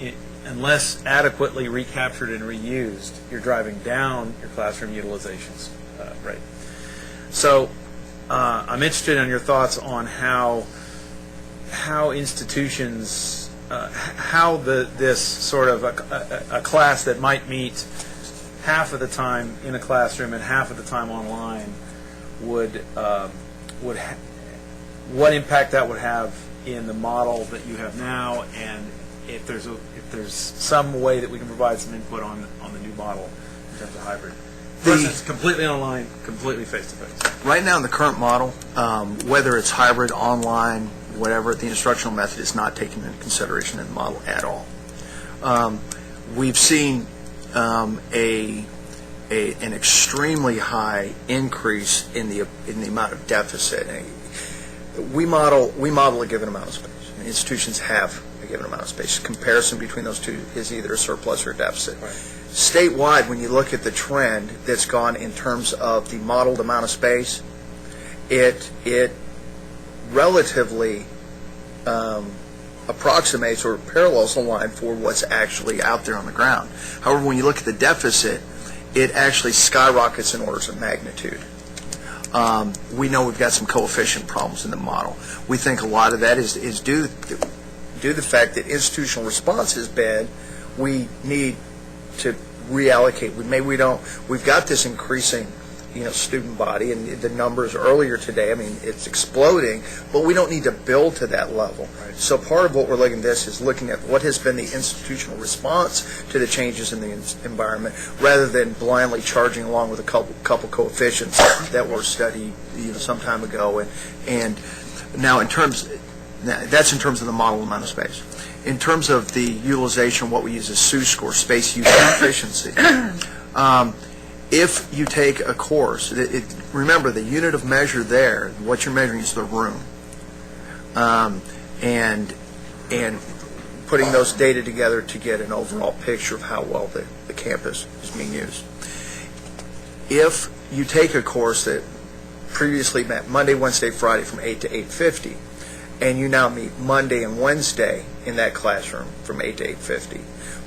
unless adequately recaptured and reused, you're driving down your classroom utilizations rate. So I'm interested in your thoughts on how institutions, this sort of a class that might meet half of the time in a classroom and half of the time online what impact that would have in the model that you have now, and if there's some way that we can provide some input on the new model in terms of hybrid versus completely online, completely face-to-face. Right now in the current model, whether it's hybrid, online, whatever, the instructional method is not taken into consideration in the model at all. We've seen an extremely high increase in the amount of deficit. We model a given amount of space. Institutions have a given amount of space. Comparison between those two is either a surplus or a deficit. Right. Statewide, when you look at the trend that's gone in terms of the modeled amount of space, it relatively approximates or parallels the line for what's actually out there on the ground. However, when you look at the deficit, it actually skyrockets in orders of magnitude. We know we've got some coefficient problems in the model. We think a lot of that is due to the fact that institutional response is bad. We need to reallocate. We've got this increasing student body, and the numbers earlier today, it's exploding, but we don't need to build to that level. Right. So part of what we're looking at this is looking at what has been the institutional response to the changes in the environment, rather than blindly charging along with a couple coefficients that were studied some time ago. And now that's in terms of the model amount of space. In terms of the utilization, what we use is SUSE score, space use efficiency. If you take a course, remember the unit of measure there, what you're measuring is the room. And putting those data together to get an overall picture of how well the campus is being used. If you take a course that previously met Monday, Wednesday, Friday from 8 to 8:50, and you now meet Monday and Wednesday in that classroom from 8 to 8:50,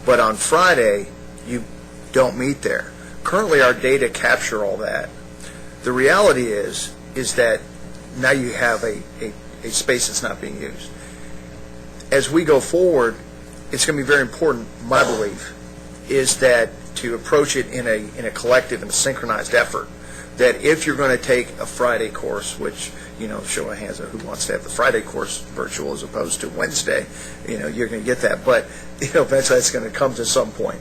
but on Friday you don't meet there. Currently, our data capture all that. The reality is that now you have a space that's not being used. As we go forward, it's going to be very important, my belief, is that to approach it in a collective and a synchronized effort that if you're going to take a Friday course, which, show of hands of who wants to have the Friday course virtual as opposed to Wednesday, you're going to get that. But, eventually it's going to come to some point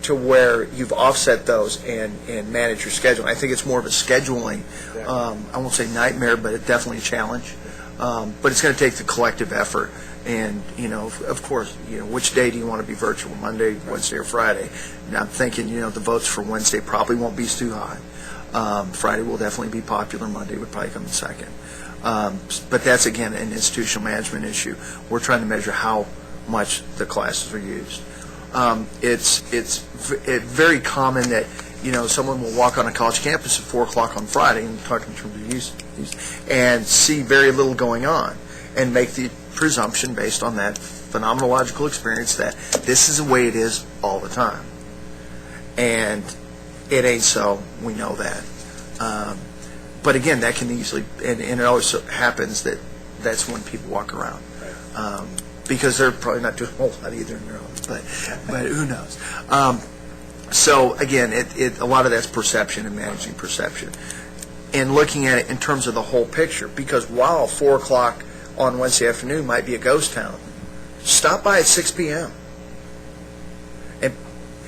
to where you've offset those and manage your schedule. I think it's more of a scheduling, I won't say nightmare, but it's definitely a challenge. But it's going to take the collective effort. And, of course, which day do you want to be virtual, Monday, Wednesday, or Friday? And I'm thinking, the votes for Wednesday probably won't be too high. Friday will definitely be popular. Monday would probably come in second. But that's, again, an institutional management issue. We're trying to measure how much the classes are used. It's very common that, someone will walk on a college campus at 4 o'clock on Friday and talk in terms of use and see very little going on and make the presumption based on that phenomenological experience that this is the way it is all the time. And it ain't so. We know that. But again, that can easily, and it always happens that that's when people walk around. Because they're probably not doing a whole lot either in their own, but who knows. So again, a lot of that's perception and managing perception. And looking at it in terms of the whole picture, because while 4 o'clock on Wednesday afternoon might be a ghost town, stop by at 6 p.m. And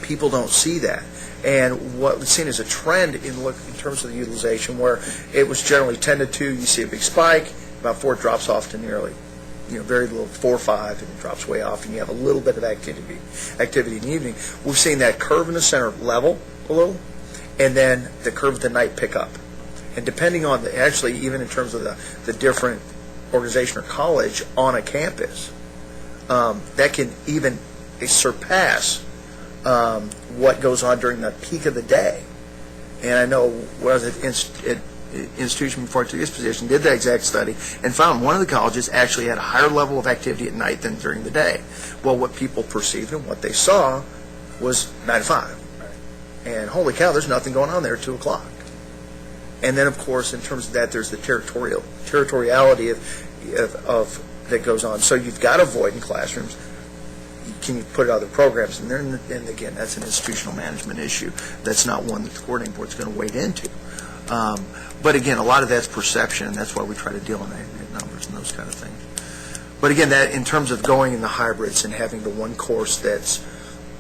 people don't see that. And what we've seen is a trend in terms of the utilization where it was generally 10 to 2, you see a big spike, about 4 it drops off to nearly, very little, 4 or 5, and it drops way off, and you have a little bit of activity in the evening. We've seen that curve in the center level a little, and then the curve of the night pick up. And depending on actually even in terms of the different organization or college on a campus, that can even surpass what goes on during the peak of the day. And I know when I was at institution before I took this position, did that exact study, and found one of the colleges actually had a higher level of activity at night than during the day. Well, what people perceived and what they saw was 9 to 5. And holy cow, there's nothing going on there at 2 o'clock. And then, of course, in terms of that, there's the territoriality of that goes on. So you've got to avoid in classrooms. Can you put other programs in there? And again, that's an institutional management issue. That's not one that the coordinating board's going to wade into. But again, a lot of that's perception, and that's why we try to deal in aggregate numbers and those kind of things. But again, that in terms of going in the hybrids and having the one course that's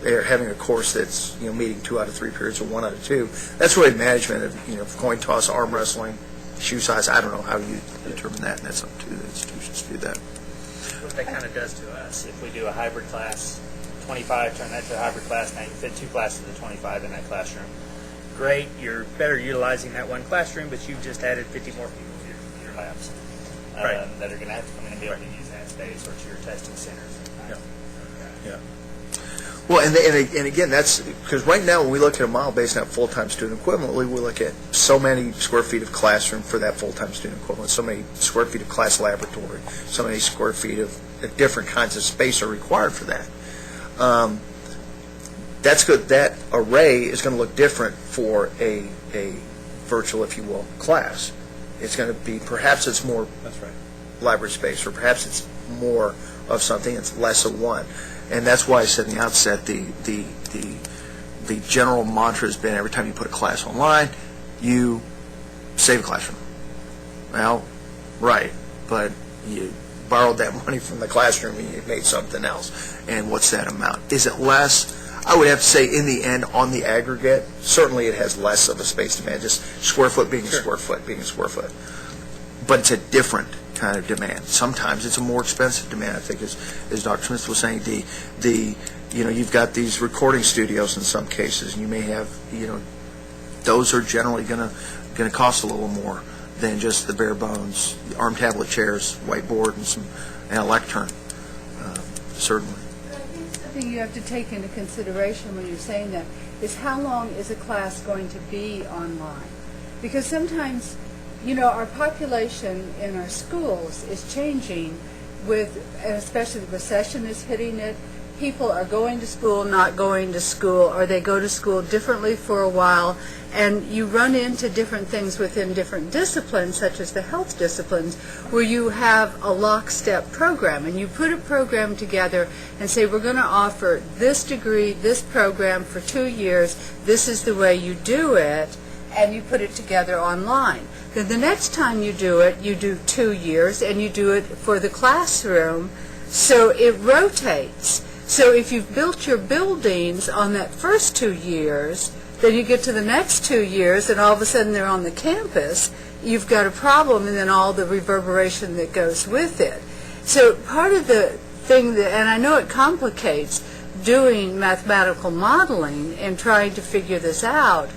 having a course that's meeting 2 out of 3 periods or 1 out of 2, that's really management of coin toss, arm wrestling, shoe size. I don't know how you determine that, and that's up to the institutions to do that. What that kind of does to us, if we do a hybrid class, 25, turn that to a hybrid class, now you fit 2 classes of 25 in that classroom. Great, you're better utilizing that one classroom, but you've just added 50 more people to your labs that are going to have to come in and be able to use that space or to your testing centers. Yeah. Well, and again, that's because right now when we look at a model based on full-time student equivalent, we look at so many square feet of classroom for that full-time student equivalent, so many square feet of class laboratory, so many square feet of different kinds of space are required for that. That's good. That array is going to look different for a virtual, if you will, class. It's going to be, perhaps it's more library space, or perhaps it's more of something, it's less of one. And that's why I said in the outset, the general mantra has been every time you put a class online, you save a classroom. Well, right, but you borrowed that money from the classroom and you made something else. And what's that amount? Is it less? I would have to say in the end, on the aggregate, certainly it has less of a space demand, just square foot being a square foot being a square foot. But it's a different kind of demand. Sometimes it's a more expensive demand. I think, as Dr. Smith was saying, you've got these recording studios in some cases, and you may have, those are generally going to cost a little more than just the bare bones arm tablet chairs, whiteboard, and a lectern. Certainly. I think something you have to take into consideration when you're saying that is how long is a class going to be online? Because sometimes our population in our schools is changing and especially the recession is hitting it. People are going to school, not going to school, or they go to school differently for a while, and you run into different things within different disciplines, such as the health disciplines, where you have a lockstep program, and you put a program together and say, we're going to offer this degree, this program for 2 years, this is the way you do it. and you put it together online. Then the next time you do it, you do 2 years, and you do it for the classroom, so it rotates. So if you've built your buildings on that first 2 years, then you get to the next 2 years, and all of a sudden they're on the campus, you've got a problem, and then all the reverberation that goes with it. So part of the thing that, and I know it complicates doing mathematical modeling and trying to figure this out,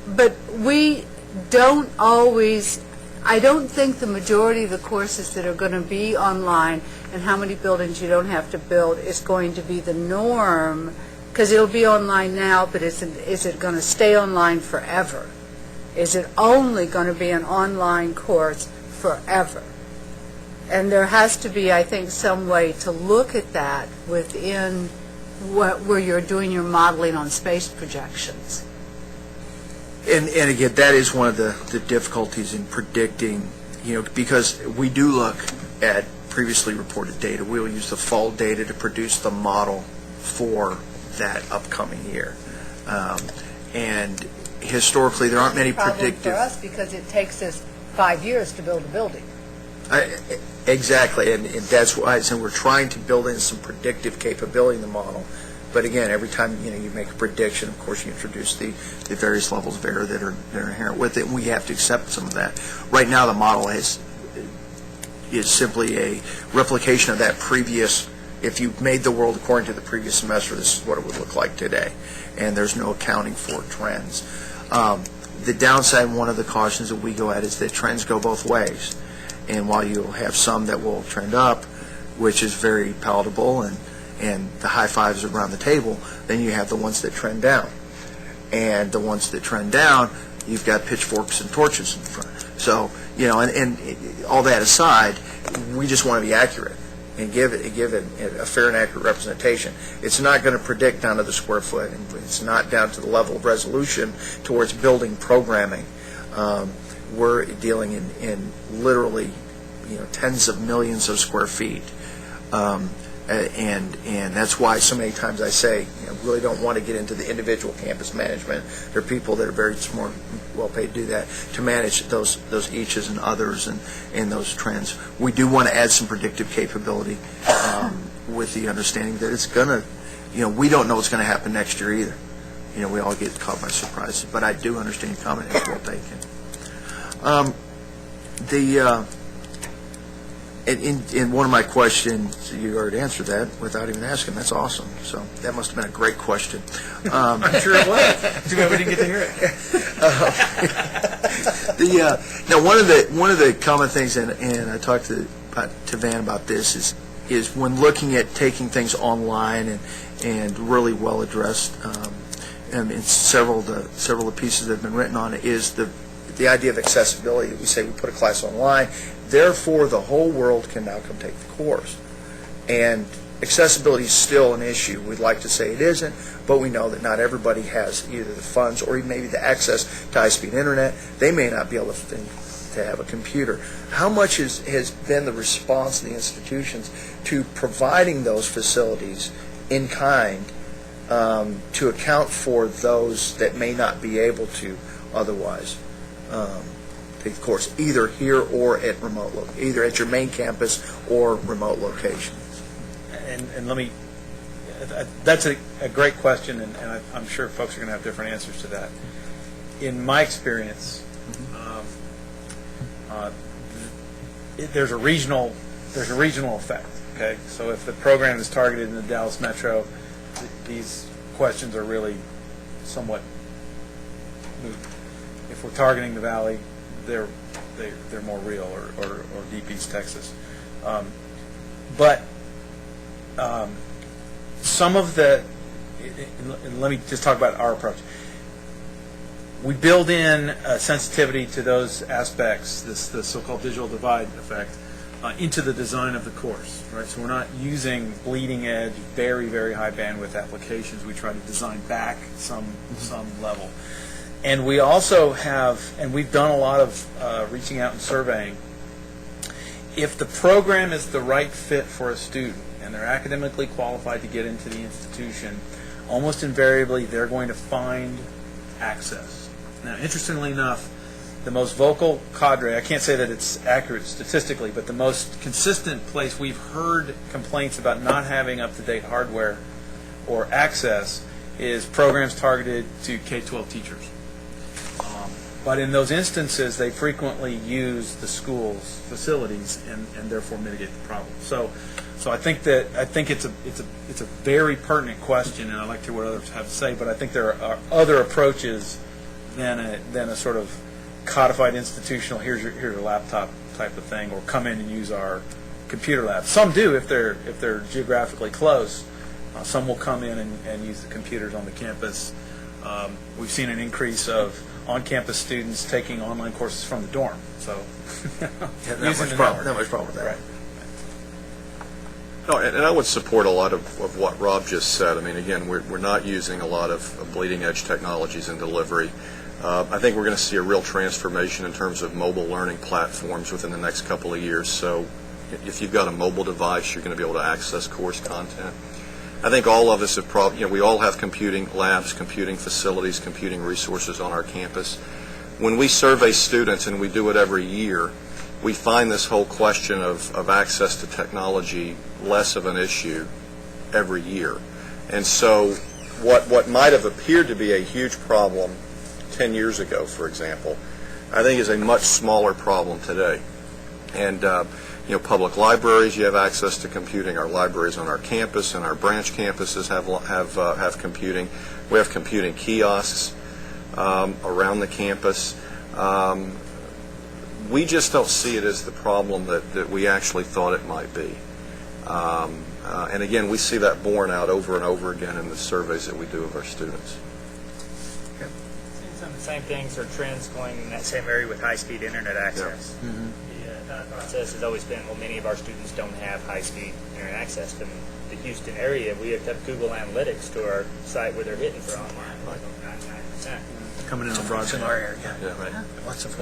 but we don't always, I don't think the majority of the courses that are going to be online and how many buildings you don't have to build is going to be the norm, because it'll be online now, but is it going to stay online forever? Is it only going to be an online course forever? And there has to be, I think, some way to look at that within where you're doing your modeling on space projections. And again, that is one of the difficulties in predicting, because we do look at previously reported data. We'll use the fall data to produce the model for that upcoming year. And historically, there aren't many predictive... for us because it takes us 5 years to build a building. Exactly, and that's why we're trying to build in some predictive capability in the model. But again, every time you make a prediction, of course, you introduce the various levels of error that are inherent with it, and we have to accept some of that. Right now, the model is simply a replication of that previous. If you made the world according to the previous semester, this is what it would look like today, and there's no accounting for trends. The downside, one of the cautions that we go at, is that trends go both ways. And while you'll have some that will trend up, which is very palatable, and the high fives around the table, then you have the ones that trend down. And the ones that trend down, you've got pitchforks and torches in front. So, and all that aside, we just want to be accurate and give it a fair and accurate representation. It's not going to predict down to the square foot, and it's not down to the level of resolution towards building programming. We're dealing in literally, tens of millions of square feet, and that's why so many times I say, really don't want to get into the individual campus management. There are people that are very smart, well paid to do that, to manage those eaches and others and those trends. We do want to add some predictive capability with the understanding that it's going to, we don't know what's going to happen next year either. We all get caught by surprise. But I do understand your comment. It's well taken. In one of my questions, you already answered that without even asking. That's awesome. So that must have been a great question. I'm sure it was. Too bad we didn't get to hear it. Now, one of the common things, and I talked to Van about this, is when looking at taking things online and really well addressed, in several of the pieces that have been written on it, is the idea of accessibility. We say we put a class online, therefore the whole world can now come take the course. And accessibility is still an issue. We'd like to say it isn't, but we know that not everybody has either the funds or even maybe the access to high-speed internet. They may not be able to have a computer. How much has been the response of the institutions to providing those facilities in kind to account for those that may not be able to otherwise take the course, either here or at either at your main campus or remote locations? And let me, that's a great question, and I'm sure folks are going to have different answers to that. In my experience, there's a regional effect. Okay, so if the program is targeted in the Dallas metro, these questions are really somewhat moot. If we're targeting the Valley, they're more real, or Deep East Texas. But some of the, and let me just talk about our approach. We build in a sensitivity to those aspects, the so-called digital divide effect, into the design of the course, right? So we're not using bleeding edge, very, very high bandwidth applications. We try to design back some level. And we also have, and we've done a lot of reaching out and surveying. If the program is the right fit for a student and they're academically qualified to get into the institution, almost invariably they're going to find access. Now, interestingly enough, the most vocal cadre, I can't say that it's accurate statistically, but the most consistent place we've heard complaints about not having up-to-date hardware or access is programs targeted to K-12 teachers. But in those instances, they frequently use the school's facilities and therefore mitigate the problem. So I think it's a very pertinent question, and I'd like to hear what others have to say. But I think there are other approaches than a sort of codified institutional here's your laptop type of thing, or come in and use our computer lab. Some do if they're geographically close. Some will come in and use the computers on the campus. We've seen an increase of on-campus students taking online courses from the dorm. So Not much problem with that. Right. No, and I would support a lot of what Rob just said. I mean, again, we're not using a lot of bleeding-edge technologies in delivery. I think we're going to see a real transformation in terms of mobile learning platforms within the next couple of years. So if you've got a mobile device, you're going to be able to access course content. I think all of us have we all have computing labs, computing facilities, computing resources on our campus. When we survey students, and we do it every year, we find this whole question of access to technology less of an issue every year. And so what might have appeared to be a huge problem 10 years ago, for example, I think is a much smaller problem today. And public libraries, you have access to computing. Our libraries on our campus and our branch campuses have computing. We have computing kiosks around the campus. We just don't see it as the problem that we actually thought it might be. And again, we see that borne out over and over again in the surveys that we do of our students. Some of the same things or trends going in that same area with high-speed internet access. Yeah. Mm-hmm. The process has always been, well, many of our students don't have high-speed internet access. In the Houston area, we have to have Google Analytics to our site where they're hitting for online, like 99%. Coming in on broadband. In our area. Yeah. Right. Lots of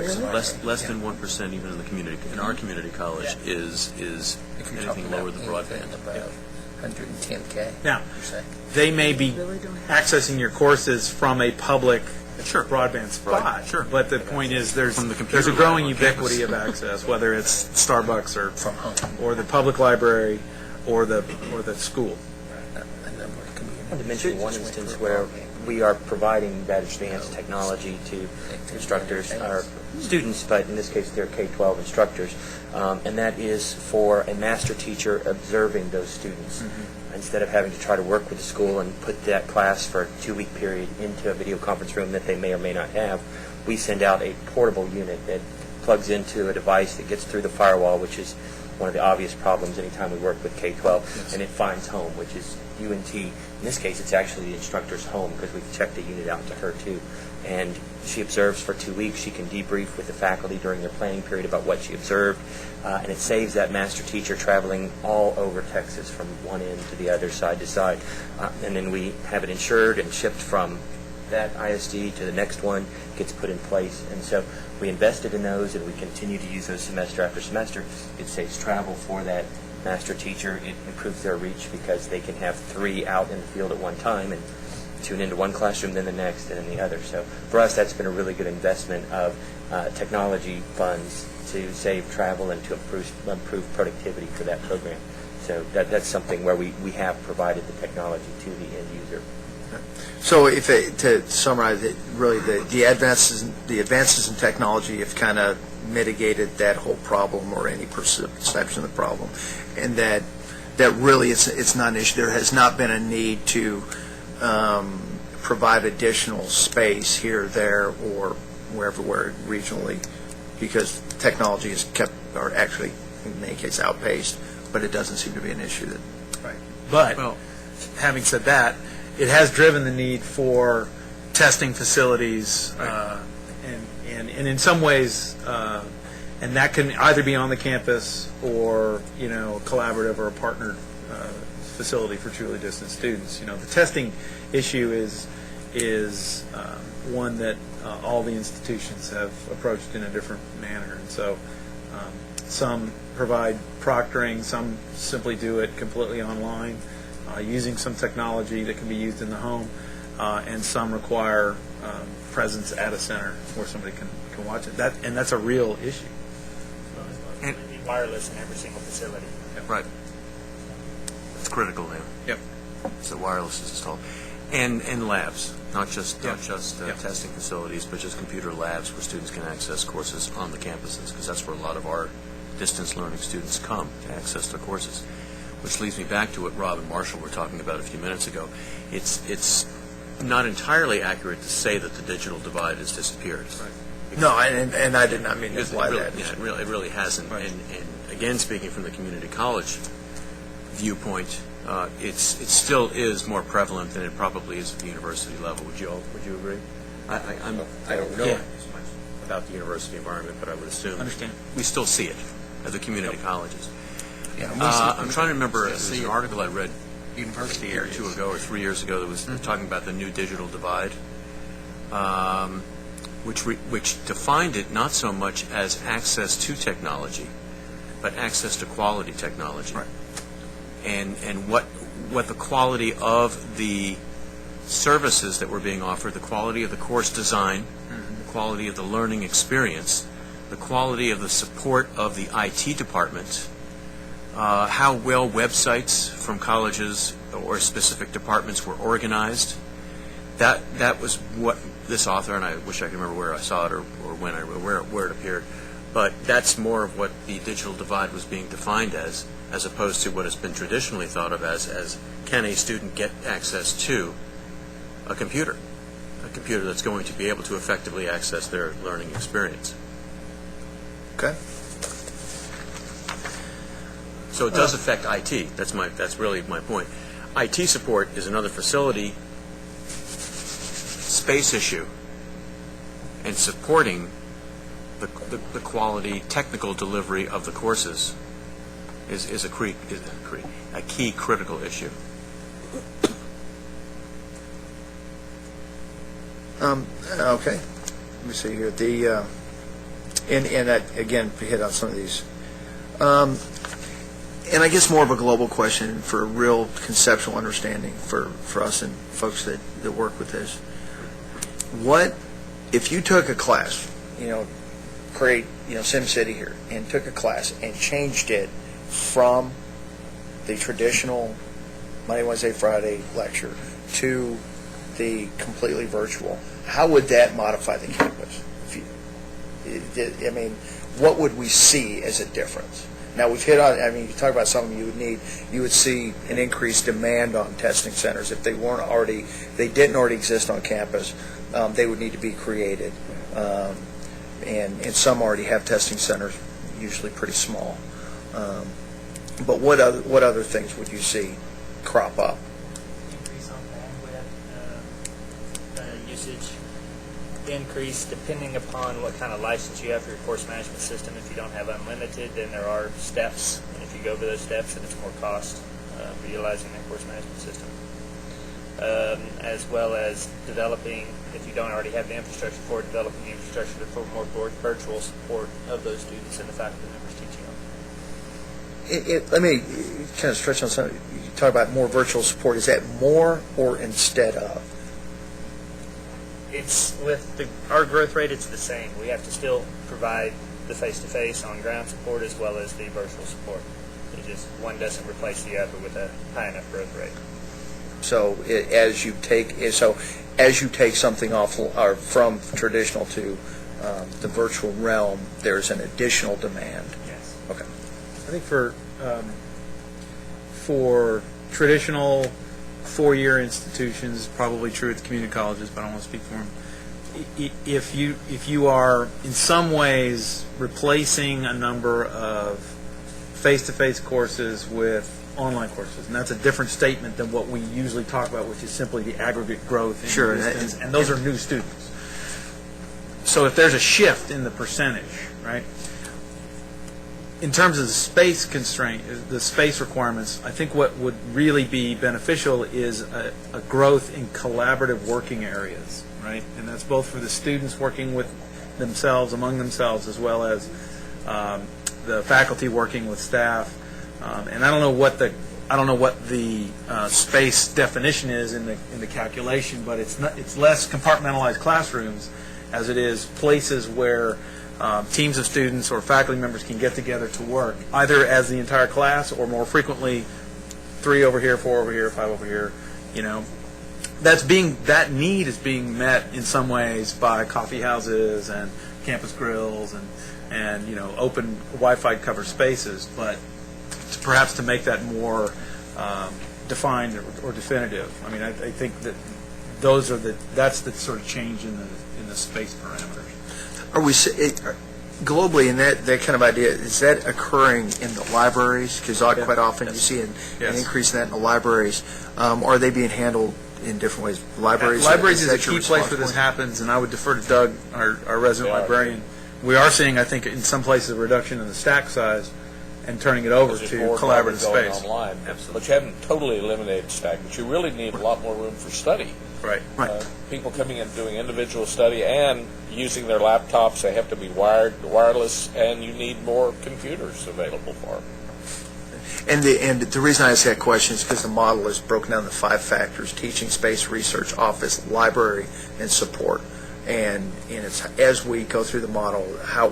Less than 1% even in the community. In our community college is anything lower than broadband. About 110K. Now, they may be accessing your courses from a public broadband spot. Right. Sure. But the point is there's a growing ubiquity of access, whether it's Starbucks or From home. or the public library or the school. I want to mention one instance where we are providing that advanced technology to instructors, or students, but in this case they're K-12 instructors, and that is for a master teacher observing those students. Instead of having to try to work with the school and put that class for a 2-week period into a video conference room that they may or may not have, we send out a portable unit that plugs into a device that gets through the firewall, which is one of the obvious problems anytime we work with K-12, and it finds home, which is UNT. In this case, it's actually the instructor's home because we've checked the unit out to her too. And she observes for 2 weeks. She can debrief with the faculty during their planning period about what she observed, and it saves that master teacher traveling all over Texas from one end to the other, side to side. And then we have it insured and shipped from that ISD to the next one, gets put in place. And so we invested in those, and we continue to use those semester after semester. It saves travel for that master teacher. It improves their reach because they can have 3 out in the field at one time and tune into one classroom, then the next, and then the other. So for us, that's been a really good investment of technology funds to save travel and to improve productivity for that program. So that's something where we have provided the technology to the end user. So to summarize it, really the advances in technology have kind of mitigated that whole problem or any perception of the problem, and that really it's not an issue. There has not been a need to provide additional space here, there, or wherever regionally, because technology is kept, or actually in many cases outpaced, but it doesn't seem to be an issue that. Right. But having said that, it has driven the need for testing facilities, and in some ways, and that can either be on the campus or a collaborative or a partnered facility for truly distant students. The testing issue is one that all the institutions have approached in a different manner, and so some provide proctoring, some simply do it completely online, using some technology that can be used in the home, and some require presence at a center where somebody can watch it. And that's a real issue. And it'd be wireless in every single facility. Right. It's critical now. Yep. So wireless is installed. And labs, not just testing facilities, but just computer labs where students can access courses on the campuses, because that's where a lot of our distance learning students come to access their courses. Which leads me back to what Rob and Marshall were talking about a few minutes ago. It's not entirely accurate to say that the digital divide has disappeared. Right. No, and I did not mean to imply that. Yeah, it really hasn't. Right. And again, speaking from the community college viewpoint, it still is more prevalent than it probably is at the university level. Would you agree? I don't know as much about the university environment, but I would assume we still see it at the community colleges. Yeah, I'm trying to remember. There was an article I read a year or two ago or 3 years ago that was talking about the new digital divide, which defined it not so much as access to technology, but access to quality technology. Right. And what the quality of the services that were being offered, the quality of the course design, the quality of the learning experience, the quality of the support of the IT department, how well websites from colleges or specific departments were organized. That was what this author, and I wish I could remember where I saw it or when where it appeared, but that's more of what the digital divide was being defined as opposed to what has been traditionally thought of as can a student get access to a computer that's going to be able to effectively access their learning experience. Okay. So it does affect IT. That's really my point. IT support is another facility space issue, and supporting the quality technical delivery of the courses is a key critical issue. Okay. Let me see here. And that again hit on some of these. And I guess more of a global question for real conceptual understanding for us and folks that work with this. What if you took a class, create SimCity here, and took a class and changed it from the traditional Monday, Wednesday, Friday lecture to the completely virtual? How would that modify the campus? What would we see as a difference? Now, we've hit on, you talk about something you would see an increased demand on testing centers. If they didn't already exist on campus, they would need to be created. And some already have testing centers, usually pretty small. But what other things would you see crop up? Increase on bandwidth usage. Increase depending upon what kind of license you have for your course management system. If you don't have unlimited, then there are steps, and if you go over those steps, then it's more cost for utilizing that course management system. As well as developing, if you don't already have the infrastructure for it, developing the infrastructure for more virtual support of those students and the faculty members teaching them. Let me kind of stretch on something. You talk about more virtual support. Is that more or instead of? It's with our growth rate, it's the same. We have to still provide the face-to-face on-ground support as well as the virtual support. One doesn't replace the other with a high enough growth rate. So as you take something off or from traditional to the virtual realm, there's an additional demand. Yes. Okay. I think for traditional four-year institutions, probably true at the community colleges, but I don't want to speak for them. If you are in some ways replacing a number of face-to-face courses with online courses, and that's a different statement than what we usually talk about, which is simply the aggregate growth in distance, and those are new students. So if there's a shift in the percentage, right? In terms of the space constraint, the space requirements, I think what would really be beneficial is a growth in collaborative working areas, right? And that's both for the students working with themselves, among themselves, as well as the faculty working with staff. And I don't know what I don't know what the space definition is in the calculation, but it's less compartmentalized classrooms as it is places where teams of students or faculty members can get together to work, either as the entire class or more frequently 3 over here, 4 over here, 5 over here. That need is being met in some ways by coffee houses and campus grills and open Wi-Fi covered spaces, but perhaps to make that more defined or definitive. I mean, I think that that's the sort of change in the space parameters. Are we globally in that kind of idea? Is that occurring in the libraries? Because quite often you see an increase in that in the libraries. Are they being handled in different ways? Libraries is a key place where this happens, and I would defer to Doug, our resident librarian. We are seeing, I think, in some places a reduction in the stack size and turning it over to collaborative space. Online. But you haven't totally eliminated stack, but you really need a lot more room for study. Right. People coming in doing individual study and using their laptops, they have to be wireless, and you need more computers available for them. And the reason I ask that question is because the model is broken down into 5 factors: teaching space, research, office, library, and support. And it's as we go through the model,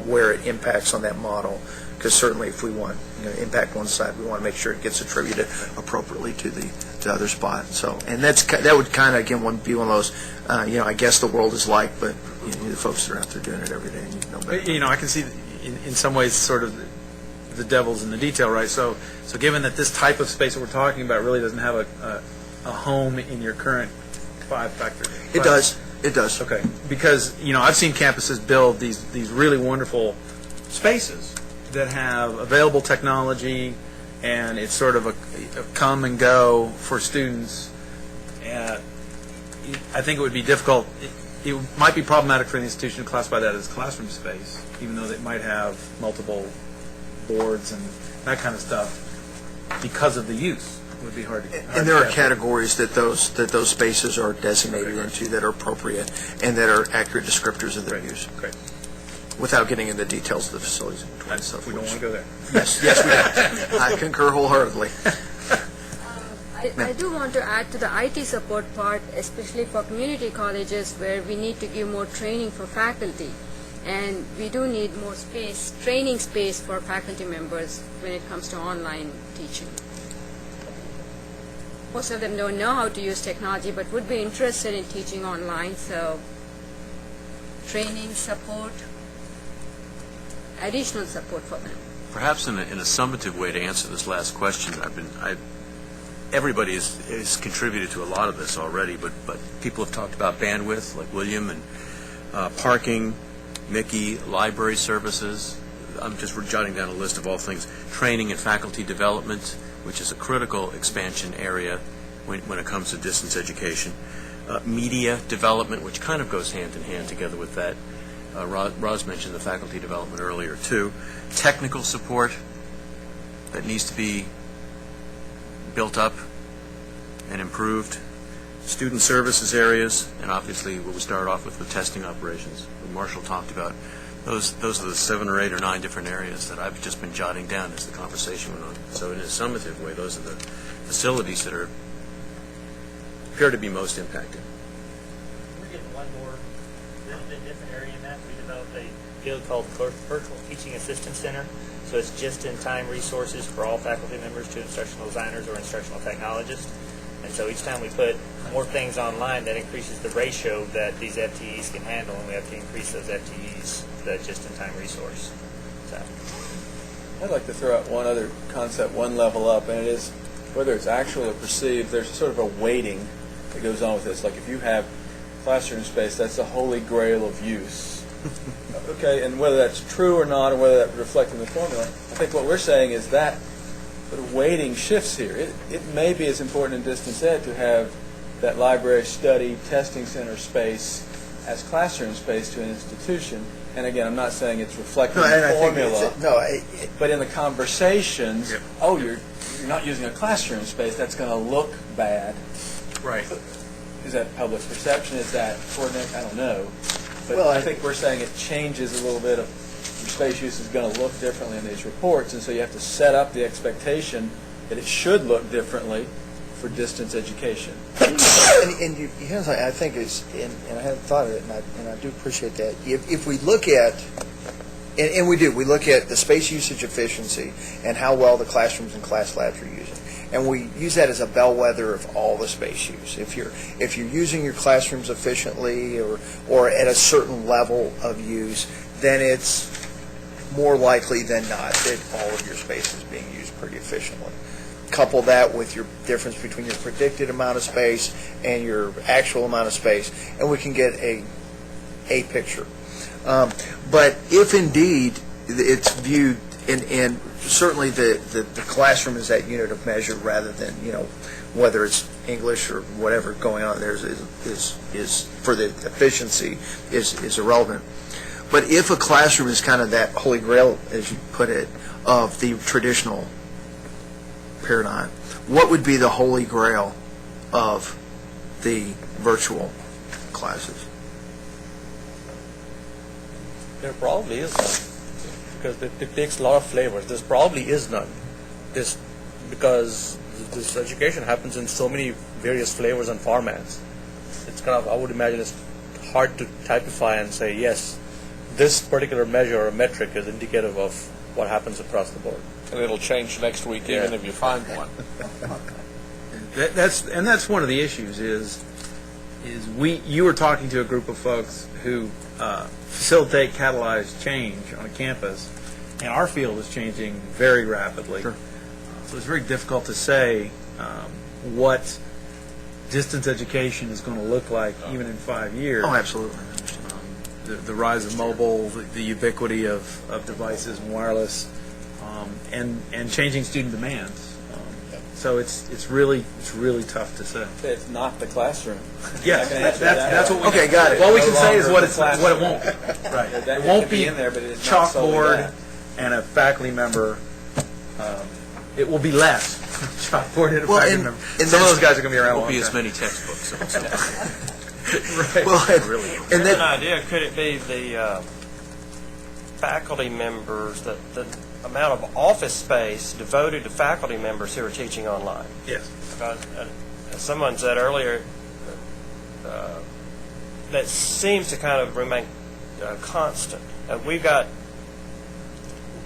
where it impacts on that model. Because certainly, if we want to impact one side, we want to make sure it gets attributed appropriately to the other spot. So, and that would kind of again be one of those, I guess the world is like, but the folks that are out there doing it every day, you know better. I can see in some ways sort of the devil's in the detail, right? So given that this type of space that we're talking about really doesn't have a home in your current 5 factor. It does. It does. Okay. Because I've seen campuses build these really wonderful spaces that have available technology, and it's sort of a come and go for students. I think it would be difficult. It might be problematic for the institution to classify that as classroom space, even though they might have multiple boards and that kind of stuff, because of the use. It would be hard to. And there are categories that those spaces are designated into that are appropriate and that are accurate descriptors of their use. Great. Without getting into the details of the facilities and stuff. We don't want to go there. Yes, we do. I concur wholeheartedly. I do want to add to the IT support part, especially for community colleges where we need to give more training for faculty. And we do need more training space for faculty members when it comes to online teaching. Most of them don't know how to use technology but would be interested in teaching online, so training, support, additional support for them. Perhaps in a summative way to answer this last question, everybody has contributed to a lot of this already, but people have talked about bandwidth, like William, and parking, Mickey, library services. I'm just jotting down a list of all things. Training and faculty development, which is a critical expansion area when it comes to distance education. Media development, which kind of goes hand in hand together with that. Roz mentioned the faculty development earlier, too. Technical support that needs to be built up and improved. Student services areas, and obviously what we started off with testing operations, what Marshall talked about. Those are the 7 or 8 or 9 different areas that I've just been jotting down as the conversation went on. So in a summative way, those are the facilities that appear to be most impacted. We're getting one more little bit different area in that. We developed a field called Virtual Teaching Assistance Center. So it's just-in-time resources for all faculty members to instructional designers or instructional technologists. And so each time we put more things online, that increases the ratio that these FTEs can handle, and we have to increase those FTEs to that just-in-time resource. So. I'd like to throw out one other concept, one level up, and it is whether it's actual or perceived, there's sort of a weighting that goes on with this. Like if you have classroom space, that's the holy grail of use. Okay, and whether that's true or not, or whether that reflects in the formula, I think what we're saying is that the weighting shifts here. It may be as important in distance ed to have that library, study, testing center space as classroom space to an institution. And again, I'm not saying it's reflected in the formula, but in the conversations, you're not using a classroom space, that's going to look bad. Right. Is that public perception? Is that coordinate? I don't know. But I think we're saying it changes a little bit of your space use is going to look differently in these reports, and so you have to set up the expectation that it should look differently for distance education. And here's what I think is, and I hadn't thought of it, and I do appreciate that. If we look at, and we look at the space usage efficiency and how well the classrooms and class labs are using, and we use that as a bellwether of all the space use. If you're using your classrooms efficiently or at a certain level of use, then it's more likely than not that all of your space is being used pretty efficiently. Couple that with your difference between your predicted amount of space and your actual amount of space, and we can get a picture. But if indeed it's viewed, and certainly the classroom is that unit of measure rather than, whether it's English or whatever going on there is for the efficiency is irrelevant. But if a classroom is kind of that holy grail, as you put it, of the traditional paradigm, what would be the holy grail of the virtual classes? There probably is none, because it takes a lot of flavors. There probably is none, because this education happens in so many various flavors and formats. It's kind of, I would imagine it's hard to typify and say, yes, this particular measure or metric is indicative of what happens across the board. And it'll change next week even if you find one. That's one of the issues is you were talking to a group of folks who facilitate catalyzed change on a campus, and our field is changing very rapidly. Sure. So it's very difficult to say what distance education is going to look like even in 5 years. Oh, absolutely. The rise of mobile, the ubiquity of devices and wireless, and changing student demands. So it's really tough to say. It's not the classroom. Yes, that's what we. Okay, got it. What we can say is what it won't be. Right. That It won't be in there, but it's not solely chalkboard that. and a faculty member. It will be less chalkboard and a Well, faculty and- member. and Some of that's- those guys are going to be around. There a won't be long as time. many textbooks. Right. Well, and An idea, could it be the faculty members, the amount of office space devoted to faculty members who are teaching online? Yes. Because, as someone said earlier, that seems to kind of remain constant. We've got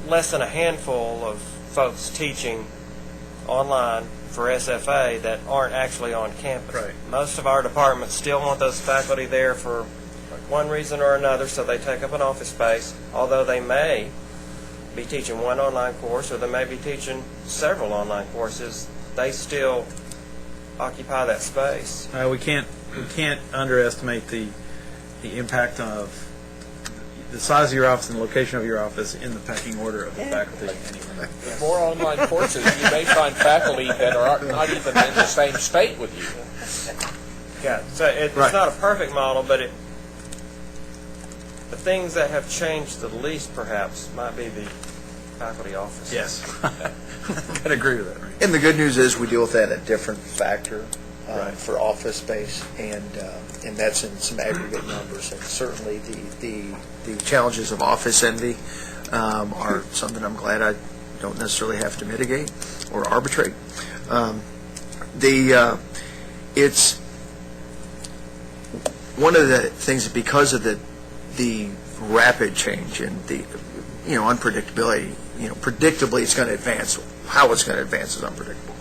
less than a handful of folks teaching online for SFA that aren't actually on campus. Right. Most of our departments still want those faculty there for one reason or another, so they take up an office space, although they may be teaching one online course or they may be teaching several online courses. They still occupy that space. We can't underestimate the impact of the size of your office and the location of your office in the pecking order of the faculty. Anyway. With more online courses, you may find faculty that are not even in the same state with you. Yeah, so it's Right. not a perfect model, but the things that have changed the least, perhaps, might be the faculty office. Yes. I'd agree with that. Right? And the good news is we deal with that at different factor Right. for office space, and that's in some aggregate numbers. And certainly the challenges of office envy are something I'm glad I don't necessarily have to mitigate or arbitrate. It's one of the things that because of the rapid change and the unpredictability, predictably it's going to advance. How it's going to advance is unpredictable.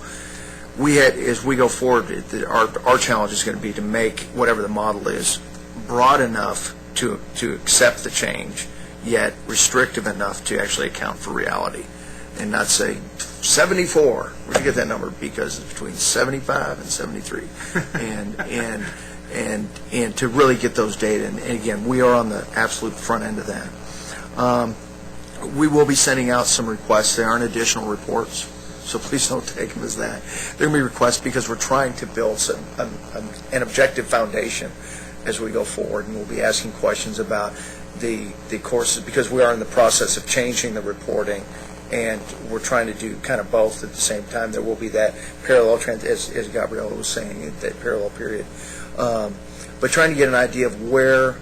As we go forward, our challenge is going to be to make whatever the model is broad enough to accept the change, yet restrictive enough to actually account for reality, and not say 74. Where'd you get that number? Because it's between 75 and 73, and to really get those data. And again, we are on the absolute front end of that. We will be sending out some requests. There aren't additional reports, so please don't take them as that. There will be requests because we're trying to build an objective foundation as we go forward, and we'll be asking questions about the courses because we are in the process of changing the reporting, and we're trying to do kind of both at the same time. There will be that parallel trend, as Gabriela was saying, that parallel period. But trying to get an idea of where,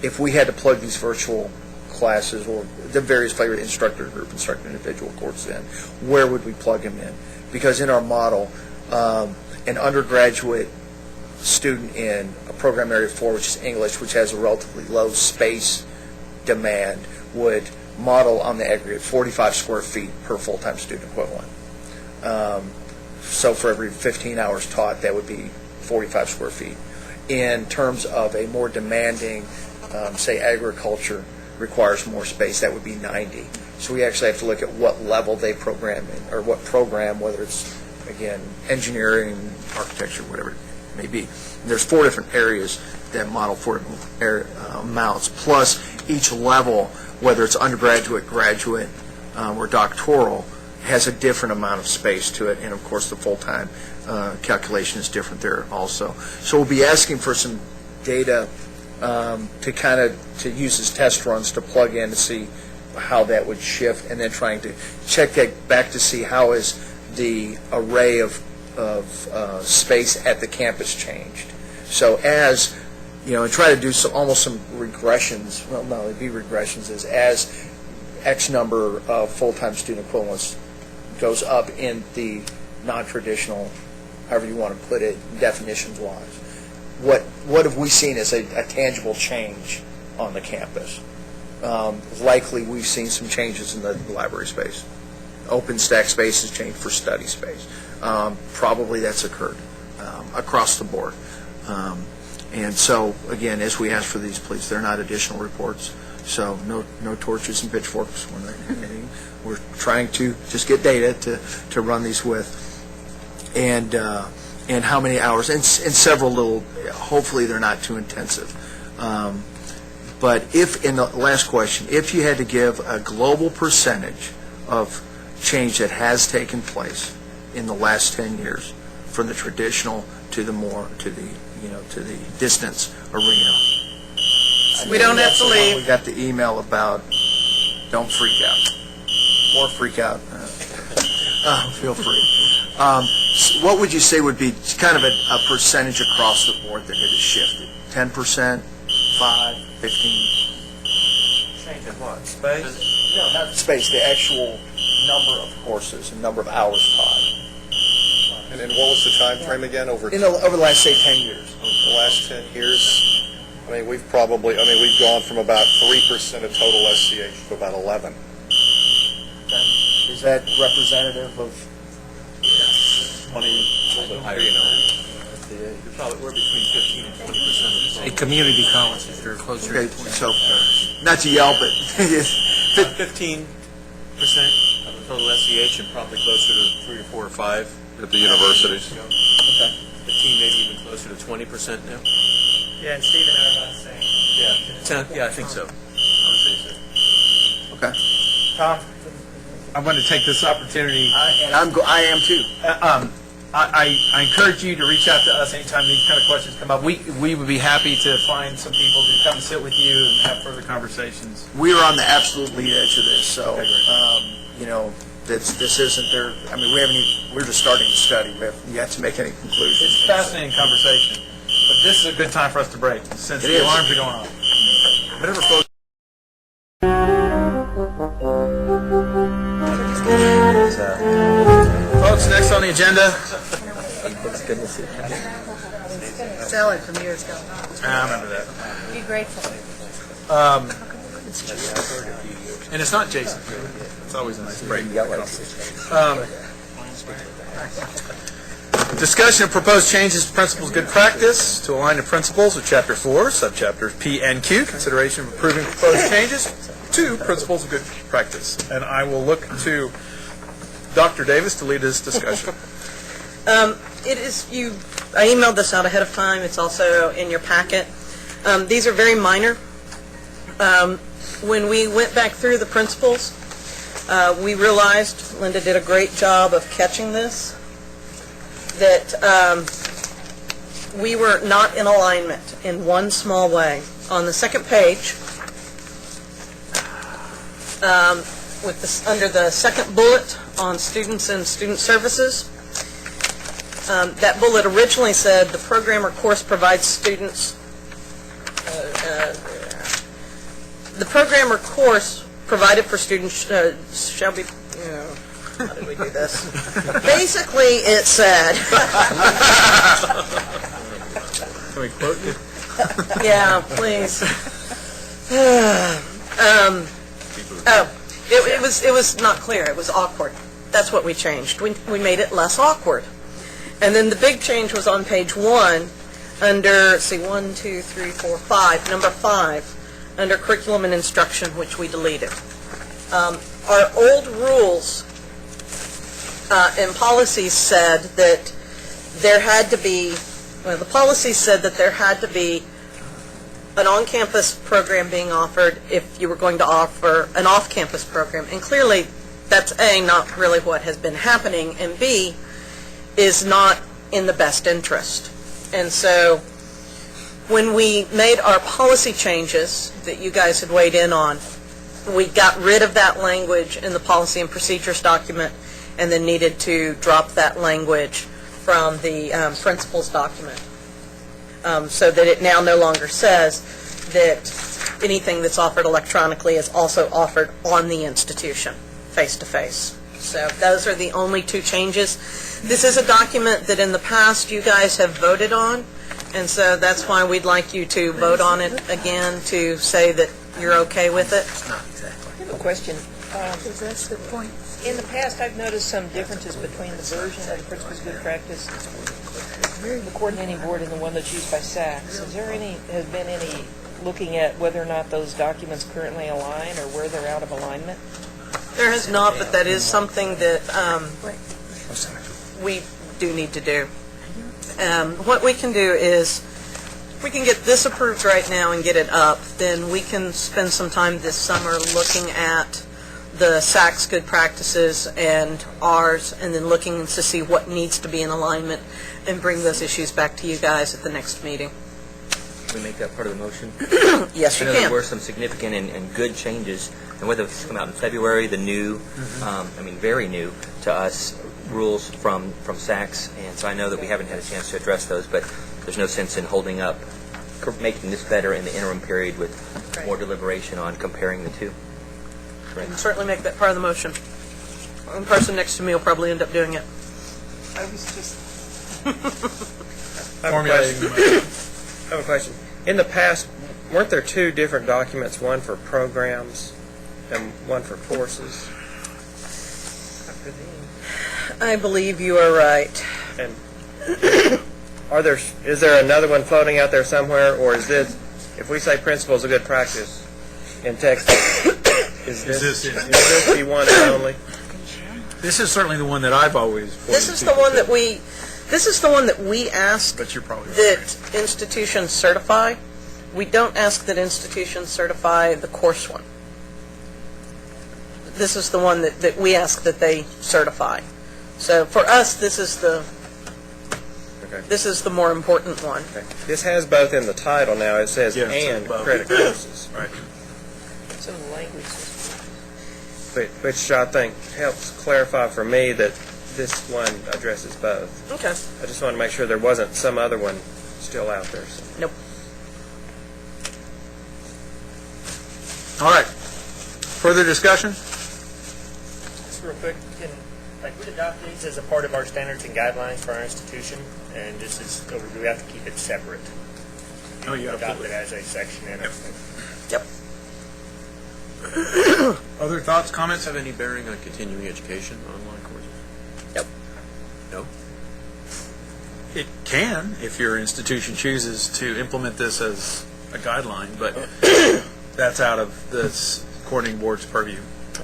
if we had to plug these virtual classes or the various flavor instructor group, instructor individual courses in, where would we plug them in? Because in our model, an undergraduate student in a program area 4, which is English, which has a relatively low space demand, would model on the aggregate 45 square feet per full-time student equivalent. So for every 15 hours taught, that would be 45 square feet. In terms of a more demanding, say agriculture requires more space, that would be 90. So we actually have to look at what level they program in, or what program, whether it's, again, engineering, architecture, whatever it may be. And there's 4 different areas that model 4 amounts, plus each level, whether it's undergraduate, graduate, or doctoral, has a different amount of space to it, and of course the full-time calculation is different there also. So we'll be asking for some data to use as test runs to plug in to see how that would shift, and then trying to check that back to see how is the array of space at the campus changed. So as and try to do almost some regressions. Well, no, it'd be regressions as X number of full-time student equivalents goes up in the non-traditional, however you want to put it, definitions-wise. What have we seen as a tangible change on the campus? Likely we've seen some changes in the library space. OpenStack space has changed for study space. Probably that's occurred across the board. And so, again, as we ask for these, please, they're not additional reports. So no torches and pitchforks. We're trying to just get data to run these with. And how many hours, and several little, hopefully they're not too intensive. But in the last question, if you had to give a global percentage of change that has taken place in the last 10 years, from the traditional to the distance arena. We don't have to leave. We got the email about don't freak out. Or freak out. Feel free. What would you say would be kind of a percentage across the board that it has shifted? 10%? 5? 15? Change in what? Space? No, not space. The actual number of courses and number of hours taught. And what was the time frame again? Over the last, say, 10 years. Over the last 10 years, we've gone from about 3% of total SCH to about 11. Is that representative of 20, a little bit higher, we're between 15 and 20%. A community colleges, they're closer to 20. So, not to yell, but 15% of the total SCH and probably closer to 3 or 4 or 5 at the universities. Okay. 15, maybe even closer to 20% now. Yeah, and Steve and I are about the same. Yeah, I think so. I would say so. Okay. Tom? I want to take this opportunity. I am too. I encourage you to reach out to us anytime these kind of questions come up. We would be happy to find some people to come sit with you and have further conversations. We are on the absolute lead edge of this, so this isn't there. We haven't even. We're just starting to study. We haven't yet to make any conclusions. It's a fascinating conversation, but this is a good time for us to break since the alarms are going off. Whatever folks. Folks, next on the agenda. Salad from years ago. I remember that. Be grateful. And it's not Jason. It's always a nice break. Discussion of proposed changes to Principles Good Practice to align the principles of Chapter 4, subchapters P and Q. Consideration of approving proposed changes to Principles of Good Practice. And I will look to Dr. Davis to lead this discussion. I emailed this out ahead of time. It's also in your packet. These are very minor. When we went back through the principles, we realized, Linda did a great job of catching this, that we were not in alignment in one small way. On the second page, under the second bullet on students and student services, that bullet originally said the program or course provides students The program or course provided for students shall be, how did we do this? Basically, it said, Can we quote you? yeah, please. It was not clear. It was awkward. That's what we changed. We made it less awkward. And then the big change was on page 1, under, let's see, 1, 2, 3, 4, 5, number 5, under curriculum and instruction, which we deleted. Our old rules and policies said that there had to be, well, the policy said that there had to be an on-campus program being offered if you were going to offer an off-campus program. And clearly, that's A, not really what has been happening, and B, is not in the best interest. And so when we made our policy changes that you guys had weighed in on, we got rid of that language in the policy and procedures document and then needed to drop that language from the principals document. So that it now no longer says that anything that's offered electronically is also offered on the institution, face-to-face. So those are the only two changes. This is a document that in the past you guys have voted on, and so that's why we'd like you to vote on it again to say that you're okay with it. I have a question. That's the point. In the past, I've noticed some differences between the version of the Principal's Good Practice, the coordinating board, and the one that's used by SACS. Has been any looking at whether or not those documents currently align or where they're out of alignment? There has not, but that is something that we do need to do. What we can do is, if we can get this approved right now and get it up, then we can spend some time this summer looking at the SACS good practices and ours, and then looking to see what needs to be in alignment and bring those issues back to you guys at the next meeting. Can we make that part of the motion? Yes, you I know can. there were some significant and good changes, and whether it's come out in February, the new, very new to us, rules from SACS, and so I know that we haven't had a chance to address those, but there's no sense in holding up, making this better in the interim period with more deliberation on comparing the two. I can certainly make that part of the motion. The person next to me will probably end up doing it. I was just formulating the motion. I have a question. In the past, weren't there two different documents, one for programs and one for courses? I believe you are right. And is there another one floating out there somewhere, or is this, if we say principles of good practice in text, is this the one and only? This is certainly the one that I've always. This is the one that we ask but you're probably that institutions certify. We don't ask that institutions certify the course one. This is the one that we ask that they certify. So for us, this is the more important one. Okay. This has both in the title now. It says and credit courses. Right. Some language. Which I think helps clarify for me that this one addresses both. Okay. I just want to make sure there wasn't some other one still out there. So. Nope. All right. Further discussion? Just real quick, we adopt these as a part of our standards and guidelines for our institution, and this is, do we have to keep it separate? Oh, yeah. Adopt it as a section in it. Yep. Other thoughts, comments? Have any bearing on continuing education online courses? Yep. No? It can, if your institution chooses to implement this as a guideline, but that's out of this coordinating board's purview.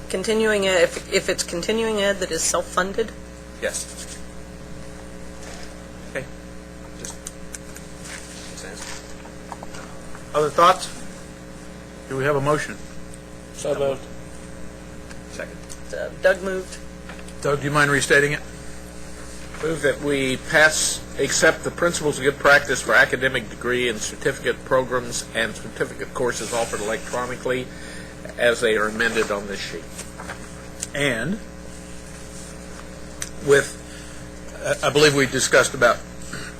Continuing ed, if it's continuing ed that is self-funded, Yes. Okay. Just sense. Other thoughts? Do we have a motion? So moved. Second. Doug moved. Doug, do you mind restating it? Move that we accept the principles of good practice for academic degree and certificate programs and certificate courses offered electronically as they are amended on this sheet. And with, I believe we discussed about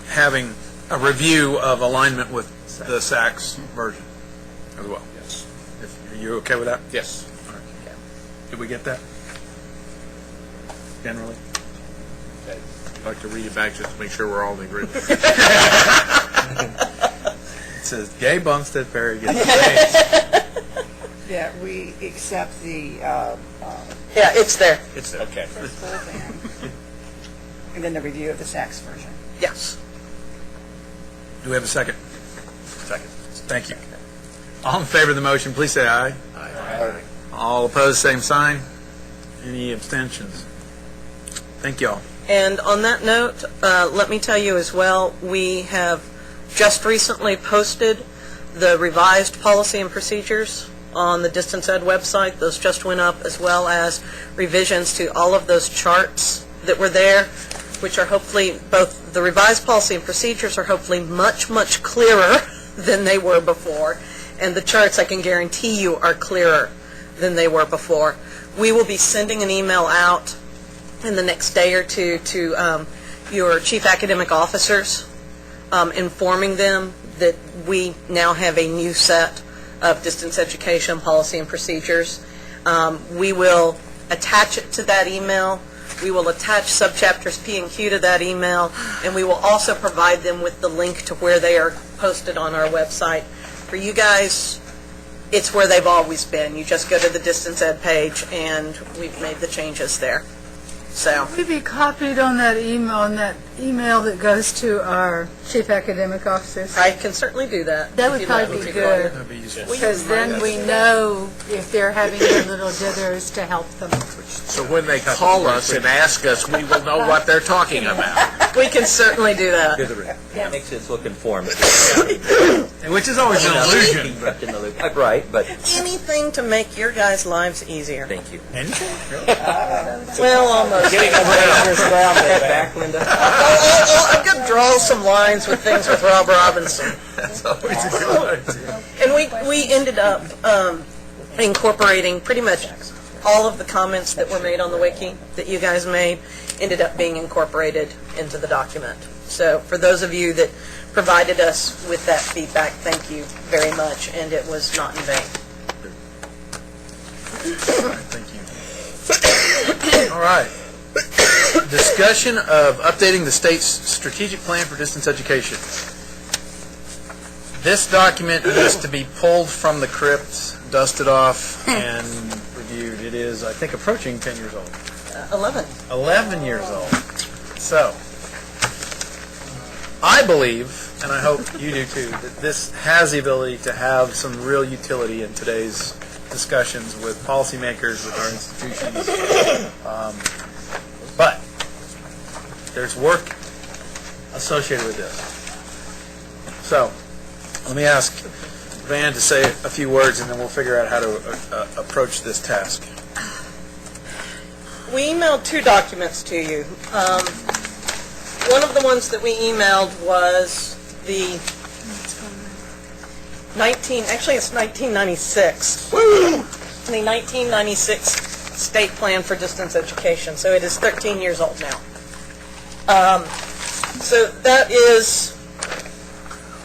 having a review of alignment with the SACS version as well. Yes. Are you okay with that? Yes. All right. Did we get that? Generally? I'd like to read it back just to make sure we're all in agreement. It says, Gay Bumstead Perry gets Yeah, we accept the Yeah, it's there. It's there. Okay. full band, and then the review of the sax version. Yes. Do we have a second? Second. Thank you. All in favor of the motion, please say aye. Aye. All opposed, same sign. Any abstentions? Thank you all. And on that note, let me tell you as well, we have just recently posted the revised policy and procedures on the Distance Ed website. Those just went up, as well as revisions to all of those charts that were there, which are hopefully, both the revised policy and procedures are hopefully much, much clearer than they were before. And the charts, I can guarantee you, are clearer than they were before. We will be sending an email out in the next day or two to your chief academic officers, informing them that we now have a new set of distance education policy and procedures. We will attach it to that email. We will attach subchapters P and Q to that email, and we will also provide them with the link to where they are posted on our website. For you guys, it's where they've always been. You just go to the Distance Ed page, and we've made the changes there. So, Would we be copied on that email that goes to our chief academic officers? I can certainly do that. That if would you'd probably like be me to. good, That'd be useful. because then we know if they're having their little dithers to help them. So when they call us and ask us, we will know what they're talking about. We can certainly do that. That makes it look informed. Which is always an illusion. Being kept in the loop. Right, but Anything to make your guys' lives easier. thank you. Anything? Well, almost. Getting over dangerous ground there. Back, Linda. I'm going to draw some lines with things with Rob Robinson. That's always a good idea. And we ended up incorporating pretty much all of the comments that were made on the wiki that you guys made ended up being incorporated into the document. So for those of you that provided us with that feedback, thank you very much, and it was not in vain. Thank you. All right. Discussion of updating the state's strategic plan for distance education. This document needs to be pulled from the crypt, dusted off, and reviewed. It is, I think, approaching 10 years old. 11. 11 years old. So, I believe, and I hope you do too, that this has the ability to have some real utility in today's discussions with policymakers, with our institutions. But there's work associated with this. So, let me ask Van to say a few words, and then we'll figure out how to approach this task. We emailed two documents to you. One of the ones that we emailed was the it's 1996. The 1996 State Plan for Distance Education. So it is 13 years old now. So that is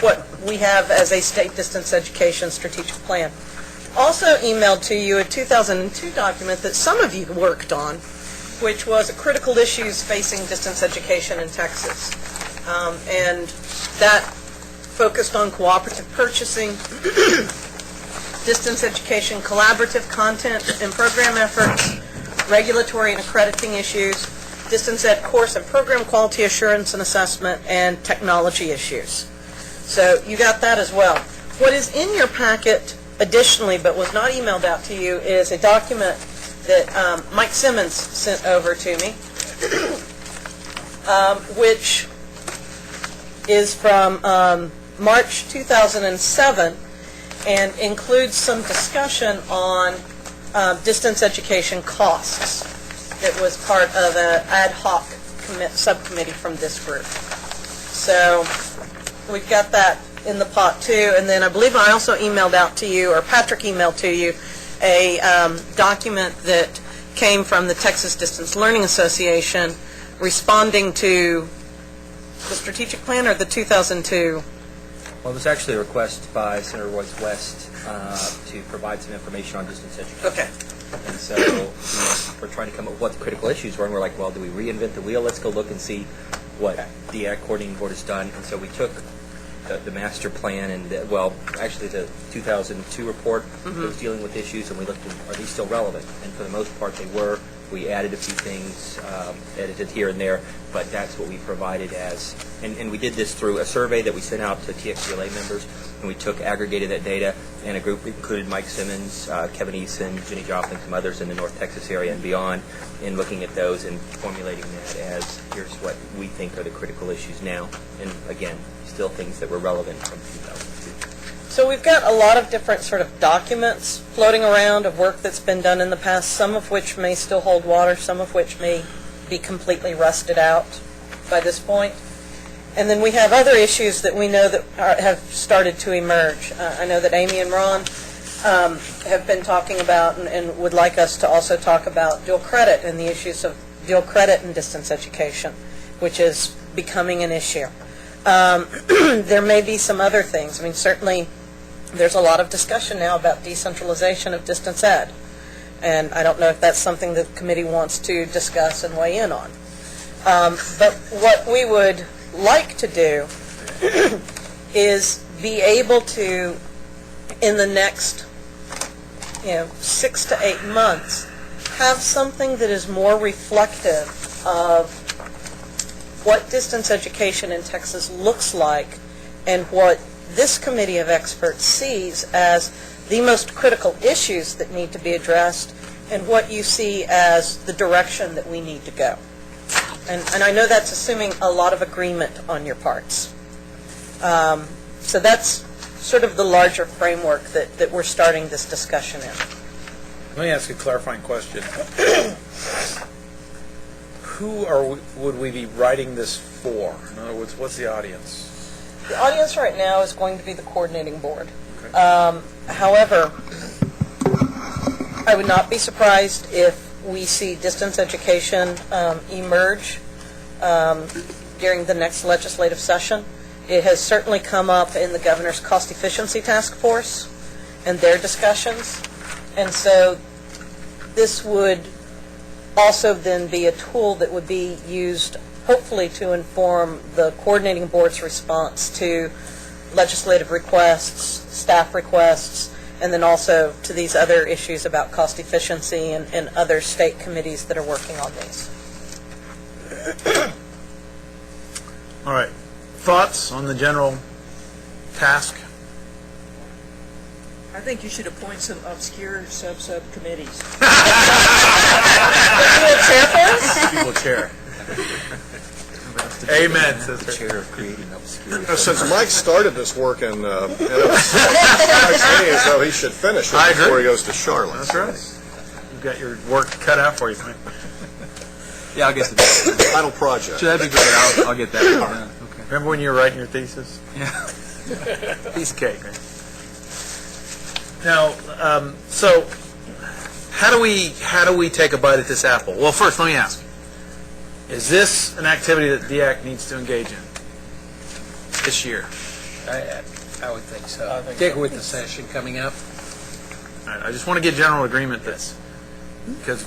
what we have as a state distance education strategic plan. Also emailed to you a 2002 document that some of you worked on, which was critical issues facing distance education in Texas. And that focused on cooperative purchasing, distance education, collaborative content and program efforts, regulatory and accrediting issues, distance ed course and program quality assurance and assessment, and technology issues. So you got that as well. What is in your packet additionally, but was not emailed out to you, is a document that Mike Simmons sent over to me, which is from March 2007 and includes some discussion on distance education costs. It was part of an ad hoc subcommittee from this group. So we've got that in the pot too. And then I believe I also emailed out to you, or Patrick emailed to you, a document that came from the Texas Distance Learning Association responding to the strategic plan, or the 2002? Well, it was actually a request by Senator Royce West to provide some information on distance education. Okay. And so we're trying to come up with what the critical issues were, and we're like, well, do we reinvent the wheel? Let's go look and see what the DEAC coordinating board has done. And so we took the master plan and, actually the 2002 report that was dealing with issues, and we looked at, are these still relevant? And for the most part, they were. We added a few things, edited here and there, but that's what we provided as, and we did this through a survey that we sent out to TXCLA members, and we aggregated that data, and a group included Mike Simmons, Kevin Eason, Jenny Joplin, some others in the North Texas area and beyond, in looking at those and formulating that as, here's what we think are the critical issues now, and again, still things that were relevant from 2002. So we've got a lot of different sort of documents floating around of work that's been done in the past, some of which may still hold water, some of which may be completely rusted out by this point. And then we have other issues that we know that have started to emerge. I know that Amy and Ron have been talking about and would like us to also talk about dual credit and the issues of dual credit and distance education, which is becoming an issue. There may be some other things. I mean, certainly there's a lot of discussion now about decentralization of distance ed, and I don't know if that's something the committee wants to discuss and weigh in on. But what we would like to do is be able to, in the next 6 to 8 months, have something that is more reflective of what distance education in Texas looks like and what this committee of experts sees as the most critical issues that need to be addressed and what you see as the direction that we need to go. And I know that's assuming a lot of agreement on your parts. So that's sort of the larger framework that we're starting this discussion in. Let me ask a clarifying question. Would we be writing this for? In other words, what's the audience? The audience right now is going to be the coordinating board. Okay. However, I would not be surprised if we see distance education emerge during the next legislative session. It has certainly come up in the governor's cost efficiency task force and their discussions. And so this would also then be a tool that would be used hopefully to inform the coordinating board's response to legislative requests, staff requests, and then also to these other issues about cost efficiency and other state committees that are working on these. All right. Thoughts on the general task? I think you should appoint some obscure sub-subcommittees. People chair. Amen, sister. Chair of creating obscure. Since Mike started this work in as though he should finish it before he goes to Charlotte. That's right. You've got your work cut out for you, Mike. Yeah, I'll get the Final project. That'd be great. I'll get that done. Okay. Remember when you were writing your thesis? Yeah. Piece of cake, right? Now, so how do we take a bite at this apple? Well, first, let me ask: is this an activity that DEAC needs to engage in this year? I would think so. Particularly with the session coming up. All right, I just want to get general agreement that because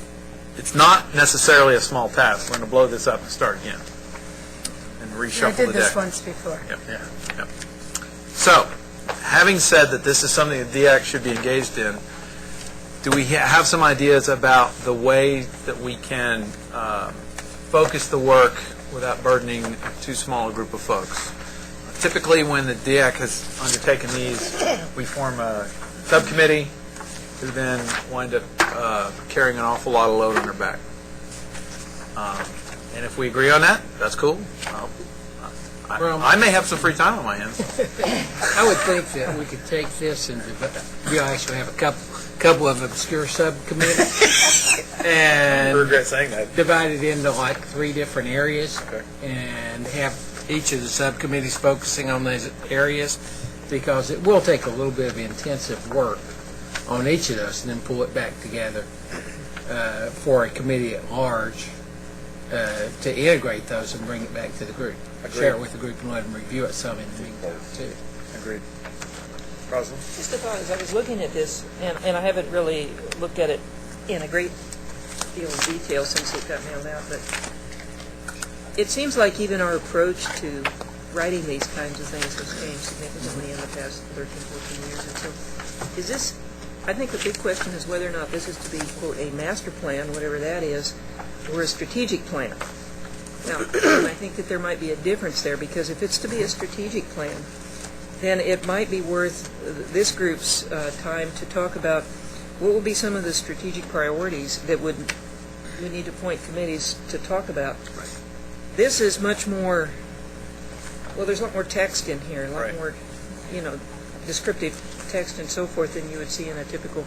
it's not necessarily a small task. We're going to blow this up and start again and reshuffle the deck. I did this once before. Yep. So, having said that this is something that DEAC should be engaged in, do we have some ideas about the way that we can focus the work without burdening too small a group of folks? Typically, when the DEAC has undertaken these, we form a subcommittee who then wind up carrying an awful lot of load on their back. And if we agree on that, that's cool. I may have some free time on my hands. I would think that we could take this and we'll actually have a couple of obscure subcommittees and I regret saying that. divide it into like 3 different areas and have each of the subcommittees focusing on those areas, because it will take a little bit of intensive work on each of those and then pull it back together for a committee at large to integrate those and bring it back to the group. Agreed. Share it with the group and let them review it some in the meantime too. Agreed. Rosalind? Just a thought, as I was looking at this, and I haven't really looked at it in a great deal of detail since it got mailed out, but it seems like even our approach to writing these kinds of things has changed significantly in the past 13, 14 years. And so is this, I think the big question is whether or not this is to be, quote, a master plan, whatever that is, or a strategic plan. Now, I think that there might be a difference there, because if it's to be a strategic plan, then it might be worth this group's time to talk about what will be some of the strategic priorities that we need to appoint committees to talk about. Right. This is much more, well, there's a lot more text in here, a lot more, descriptive text and so forth than you would see in a typical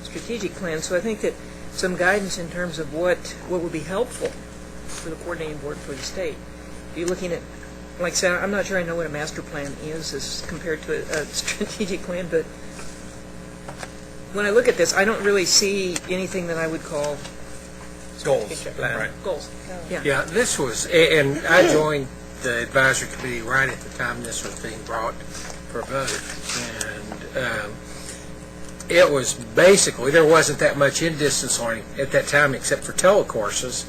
strategic plan. So I think that some guidance in terms of what would be helpful for the coordinating board for the state. If you're looking at, like I said, I'm not sure I know what a master plan is as compared to a strategic plan, but when I look at this, I don't really see anything that I would call goals. Right. Goals. Yeah. Yeah, this was, and I joined the advisory committee right at the time this was being brought for vote, and it was basically, there wasn't that much in-distance learning at that time except for telecourses.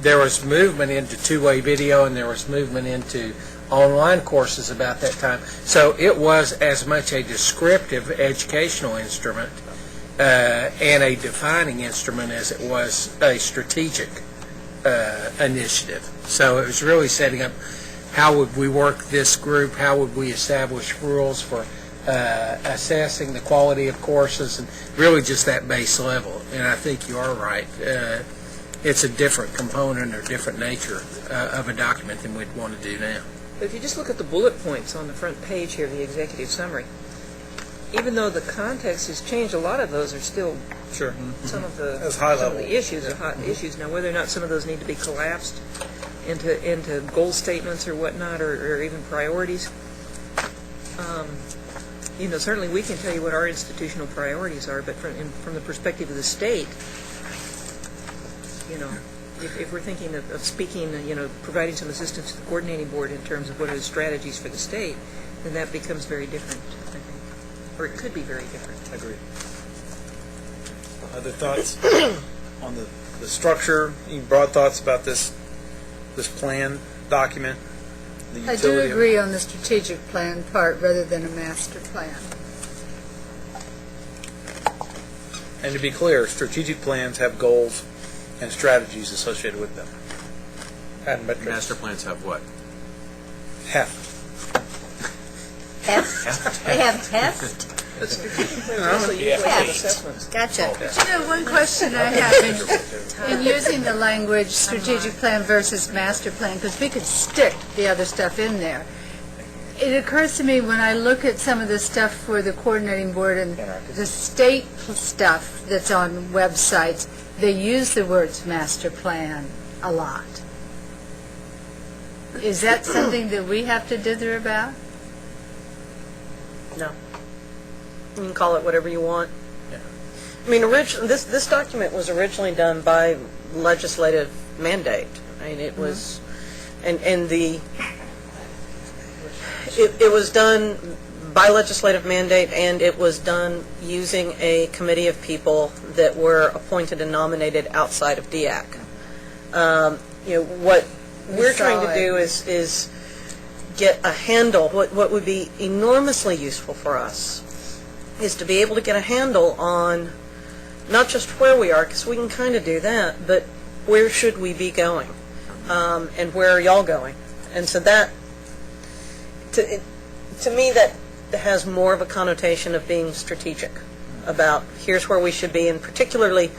There was movement into two-way video, and there was movement into online courses about that time. So it was as much a descriptive educational instrument and a defining instrument as it was a strategic initiative. So it was really setting up how would we work this group, how would we establish rules for assessing the quality of courses, and really just that base level. And I think you are right. It's a different component or different nature of a document than we'd want to do now. But if you just look at the bullet points on the front page here, the executive summary, even though the context has changed, a lot of those are still some of the issues are hot issues. Now, whether or not some of those need to be collapsed into goal statements or whatnot, or even priorities, certainly we can tell you what our institutional priorities are, but from the perspective of the state, if we're thinking of speaking, providing some assistance to the coordinating board in terms of what are the strategies for the state, then that becomes very different, I think. Or it could be very different. Agreed. Other thoughts on the structure? Any broad thoughts about this plan document? The I do agree on the strategic plan part rather than a master plan. And to be clear, strategic plans have goals and strategies associated with them. And master plans have what? Heft. Heft? They have heft? Gotcha. One question I have in using the language strategic plan versus master plan, because we could stick the other stuff in there. It occurs to me when I look at some of the stuff for the coordinating board and the state stuff that's on websites, they use the words master plan a lot. Is that something that we have to dither about? No. You can call it whatever you want. Yeah. I mean, this document was originally done by legislative mandate. I mean, it was, it was done by legislative mandate, and it was done using a committee of people that were appointed and nominated outside of DEAC. What we're trying to do is get a handle. What would be enormously useful for us is to be able to get a handle on not just where we are, because we can kind of do that, but where should we be going, and where are y'all going? And so that, to me, that has more of a connotation of being strategic about here's where we should be, and particularly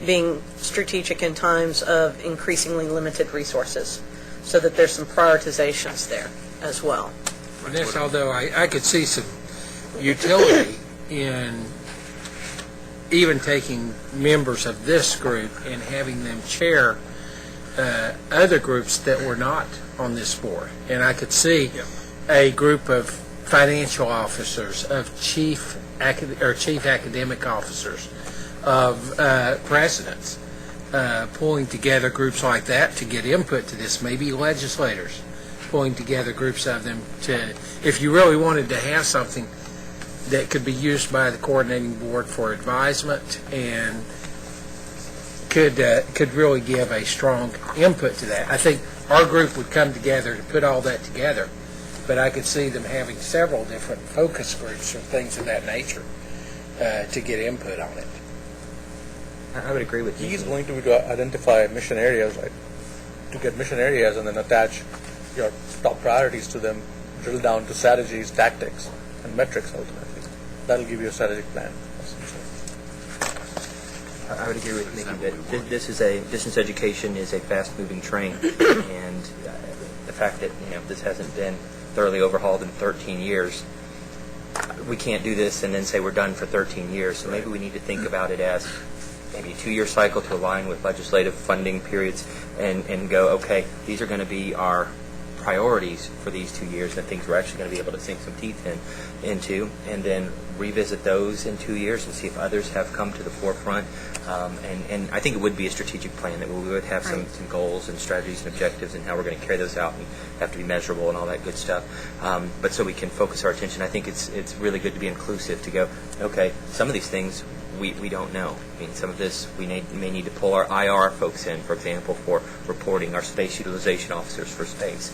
being strategic in times of increasingly limited resources, so that there's some prioritizations there as well. Vanessa, although I could see some utility in even taking members of this group and having them chair other groups that were not on this board. And I could see a group of financial officers, of chief academic officers, of presidents, pulling together groups like that to get input to this, maybe legislators pulling together groups of them to, if you really wanted to have something that could be used by the coordinating board for advisement and could really give a strong input to that. I think our group would come together to put all that together, but I could see them having several different focus groups or things of that nature to get input on it. I would agree with you. He's going to be to identify mission areas, right? To get mission areas and then attach your top priorities to them, drill down to strategies, tactics, and metrics ultimately. That'll give you a strategic plan. I would agree with Nikki that distance education is a fast-moving train, and the fact that this hasn't been thoroughly overhauled in 13 years, we can't do this and then say we're done for 13 years. So maybe we need to think about it as maybe a 2-year cycle to align with legislative funding periods, and go, okay, these are going to be our priorities for these 2 years, and things we're actually going to be able to sink some teeth into, and then revisit those in 2 years and see if others have come to the forefront. And I think it would be a strategic plan that we would have some goals and strategies and objectives and how we're going to carry those out and have to be measurable and all that good stuff. But so we can focus our attention. I think it's really good to be inclusive, to go, okay, some of these things we don't know. I mean, some of this we may need to pull our IR folks in, for example, for reporting, our space utilization officers for space.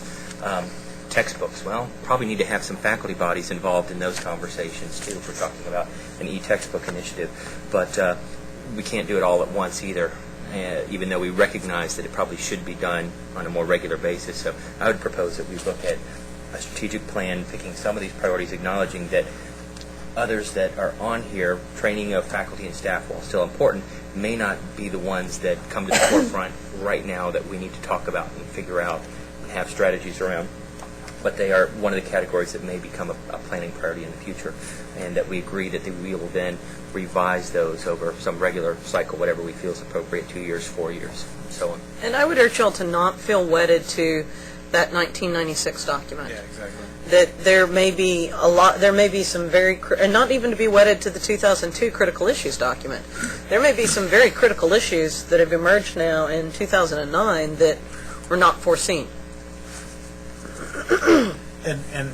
Textbooks, well, probably need to have some faculty bodies involved in those conversations too if we're talking about an e-textbook initiative. But we can't do it all at once either, even though we recognize that it probably should be done on a more regular basis. So I would propose that we look at a strategic plan, picking some of these priorities, acknowledging that others that are on here, training of faculty and staff, while still important, may not be the ones that come to the forefront right now that we need to talk about and figure out and have strategies around. But they are one of the categories that may become a planning priority in the future, and that we agree that we will then revise those over some regular cycle, whatever we feel is appropriate, 2 years, 4 years, and so on. And I would urge y'all to not feel wedded to that 1996 document. Yeah, exactly. That there may be some very, and not even to be wedded to the 2002 critical issues document. There may be some very critical issues that have emerged now in 2009 that were not foreseen. And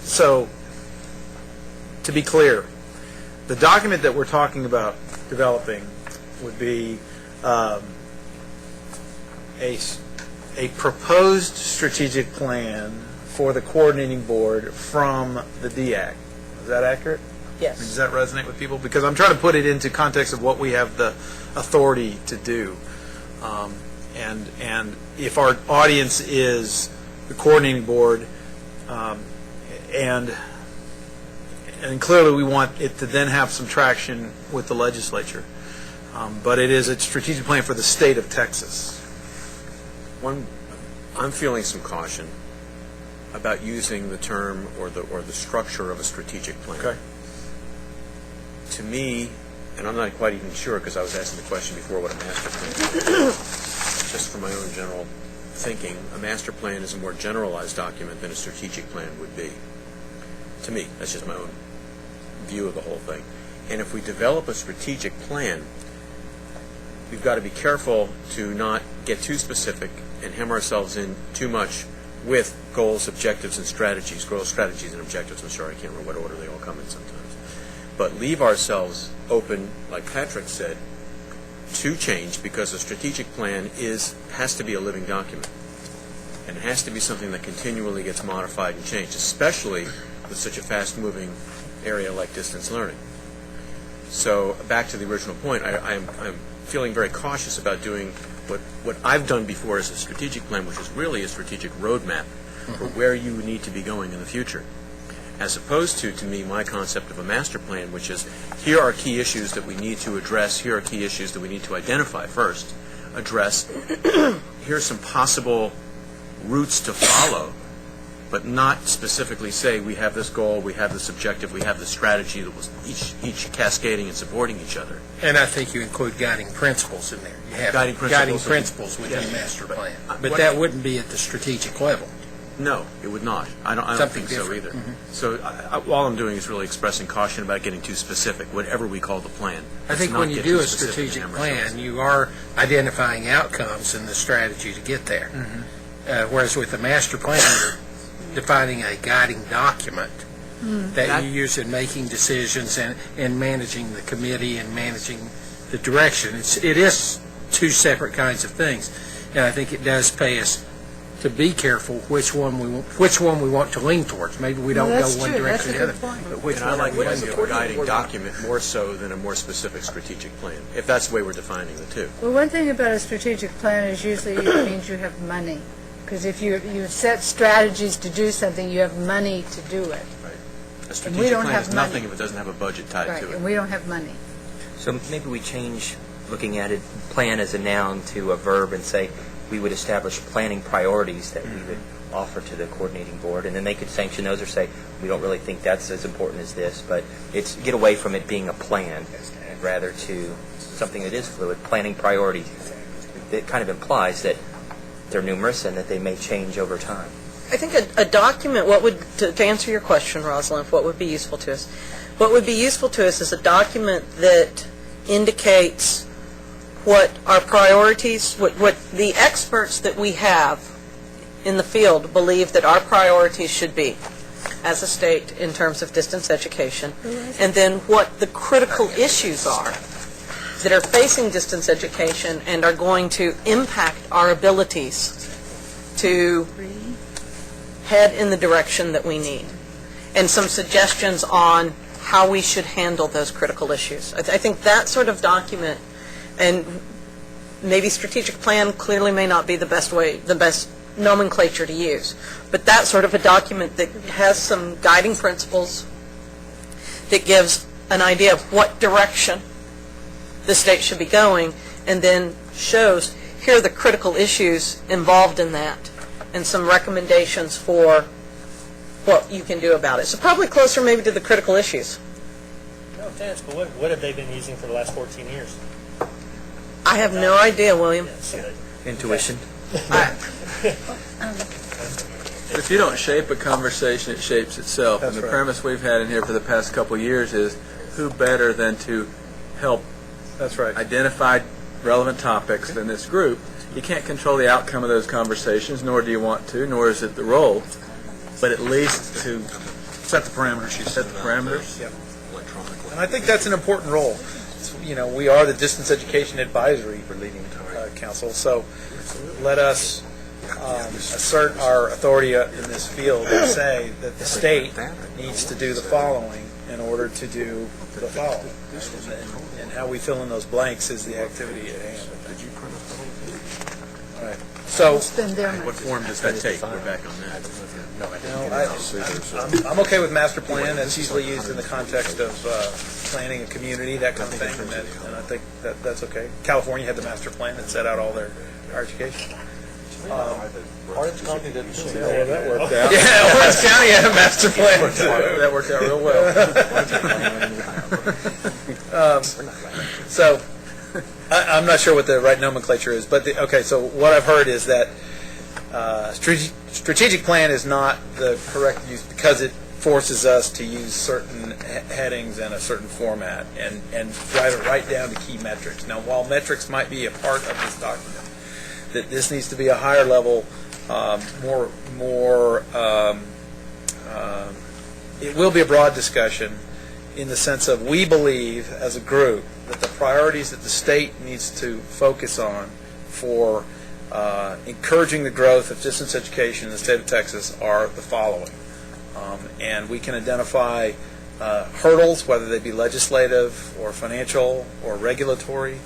so, to be clear, the document that we're talking about developing would be a proposed strategic plan for the coordinating board from the DEAC. Is that accurate? Yes. Does that resonate with people? Because I'm trying to put it into context of what we have the authority to do. And if our audience is the coordinating board, and clearly we want it to then have some traction with the legislature. But it is a strategic plan for the state of Texas. I'm feeling some caution about using the term or the structure of a strategic plan. Okay. To me, and I'm not quite even sure because I was asking the question before what a master plan is. Just for my own general thinking, a master plan is a more generalized document than a strategic plan would be. To me, that's just my own view of the whole thing. And if we develop a strategic plan, we've got to be careful to not get too specific and hem ourselves in too much with goals, objectives, and strategies. Goals, strategies, and objectives. I'm sorry, I can't remember what order they all come in sometimes. But leave ourselves open, like Patrick said, to change, because a strategic plan has to be a living document. And it has to be something that continually gets modified and changed, especially with such a fast-moving area like distance learning. So back to the original point, I'm feeling very cautious about doing what I've done before as a strategic plan, which is really a strategic roadmap for where you need to be going in the future. As opposed to me, my concept of a master plan, which is, here are key issues that we need to address, here are key issues that we need to identify first, address, here's some possible routes to follow, but not specifically say we have this goal, we have this objective, we have this strategy that was each cascading and supporting each other. And I think you include guiding principles in there. You have guiding principles within the master plan. But that wouldn't be at the strategic level. No, it would not. I don't think so either. So all I'm doing is really expressing caution about getting too specific, whatever we call the plan. I think when you do a strategic plan, you are identifying outcomes and the strategy to get there. Whereas with the master plan, you're defining a guiding document that you use in making decisions and managing the committee and managing the direction. It is two separate kinds of things, and I think it does pay us to be careful which one we want to lean towards. Maybe we don't go one direction or the other. But which one I like a guiding document more so than a more specific strategic plan, if that's the way we're defining the two. Well, one thing about a strategic plan is usually it means you have money. Because if you set strategies to do something, you have money to do it. Right. A we strategic don't plan have is nothing money. if it doesn't have a budget tied Right, to it. and we don't have money. So maybe we change looking at it, plan as a noun to a verb, and say we would establish planning priorities that we would offer to the coordinating board, and then they could sanction those or say, we don't really think that's as important as this, but it's get away from it being a plan and rather to something that is fluid, planning priorities. It kind of implies that they're numerous and that they may change over time. I think a document, to answer your question, Rosalind, what would be useful to us? What would be useful to us is a document that indicates what our priorities, what the experts that we have in the field believe that our priorities should be as a state in terms of distance education, and then what the critical issues are that are facing distance education and are going to impact our abilities to head in the direction that we need, and some suggestions on how we should handle those critical issues. I think that sort of document, and maybe strategic plan clearly may not be the best nomenclature to use, but that sort of a document that has some guiding principles that gives an idea of what direction the state should be going, and then shows here are the critical issues involved in that, and some recommendations for what you can do about it. So probably closer maybe to the critical issues. No offense, but what have they been using for the last 14 years? I have no idea, William. Intuition. If you don't shape a conversation, it shapes itself. And the premise we've had in here for the past couple of years is who better than to help identify relevant topics than this group. You can't control the outcome of those conversations, nor do you want to, nor is it the role, but at least to Set the parameters. set the parameters. Yep. And I think that's an important role. You know, we are the Distance Education Advisory Council, so let us assert our authority in this field and say that the state needs to do the following in order to do the following. And how we fill in those blanks is the activity at hand. All right. So, what form does that take? We're back on that. I'm okay with master plan. That's usually used in the context of planning a community, that kind of thing, and I think that's okay. California had the master plan that set out all their higher education. Orange County didn't do that. Yeah, that worked out. Yeah, Orange County had a master plan. That worked out real well. So, I'm not sure what the right nomenclature is, but okay. So what I've heard is that strategic plan is not the correct use because it forces us to use certain headings and a certain format and drive it right down to key metrics. Now, while metrics might be a part of this document, that this needs to be a higher level, it will be a broad discussion in the sense of we believe as a group that the priorities that the state needs to focus on for encouraging the growth of distance education in the state of Texas are the following. And we can identify hurdles, whether they be legislative or financial or regulatory.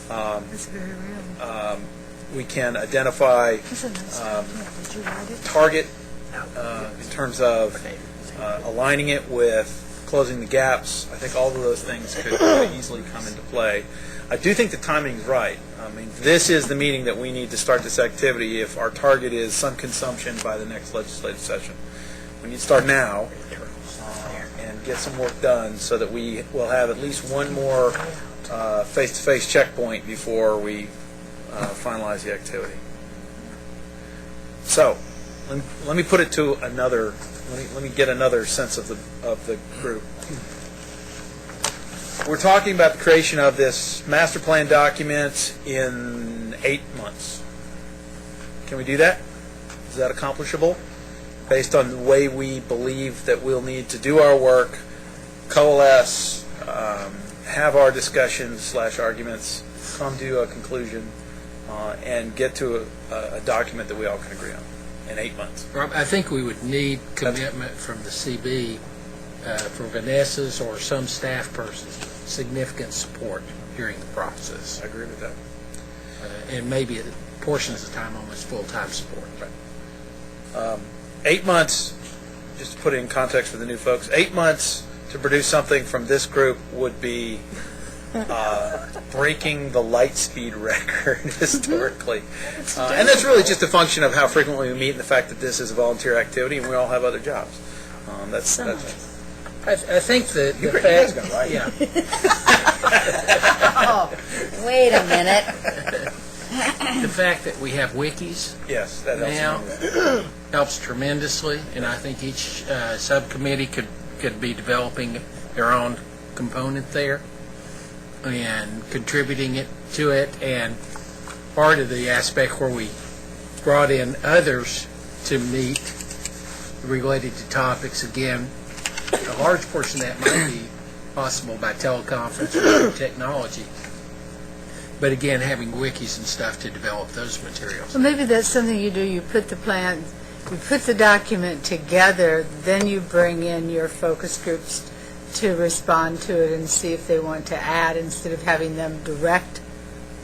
That's very real. We can identify target in terms of aligning it with closing the gaps. I think all of those things could easily come into play. I do think the timing is right. I mean, this is the meeting that we need to start this activity if our target is some consumption by the next legislative session. We need to start now and get some work done so that we will have at least one more face-to-face checkpoint before we finalize the activity. So, let me put it to another. Let me get another sense of the group. We're talking about the creation of this master plan document in 8 months. Can we do that? Is that accomplishable? based on the way we believe that we'll need to do our work, coalesce, have our discussions / arguments, come to a conclusion, and get to a document that we all can agree on in 8 months. Rob, I think we would need commitment from the CB for Vanessa's or some staff person's significant support during the process. I agree with that. And maybe at portions of the time almost full-time support. Right. 8 months, just to put it in context for the new folks, 8 months to produce something from this group would be breaking the light speed record historically. And that's really just a function of how frequently we meet and the fact that this is a volunteer activity and we all have other jobs. I think that the fact, right? Oh, wait a minute. the fact that we have wikis Yes, that helps. now helps tremendously, and I think each subcommittee could be developing their own component there and contributing to it. And part of the aspect where we brought in others to meet related to topics, again, a large portion of that might be possible by teleconference or technology. But again, having wikis and stuff to develop those materials. Well, maybe that's something you do. You put the plan, you put the document together, then you bring in your focus groups to respond to it and see if they want to add instead of having them direct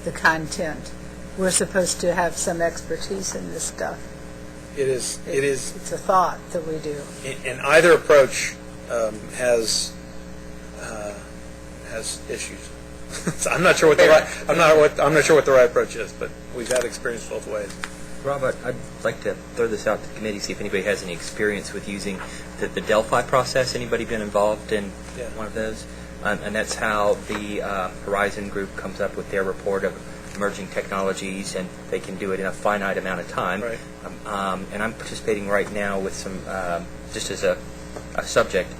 the content. We're supposed to have some expertise in this stuff. It is. It's a thought that we do. And either approach has issues. So I'm not sure what the right. I'm not sure what the right approach is, but we've had experience both ways. Rob, I'd like to throw this out to the committee, see if anybody has any experience with using the Delphi process. Anybody been involved in one of those? And that's how the Horizon group comes up with their report of emerging technologies, and they can do it in a finite amount of time. Right. And I'm participating right now with some, just as a subject,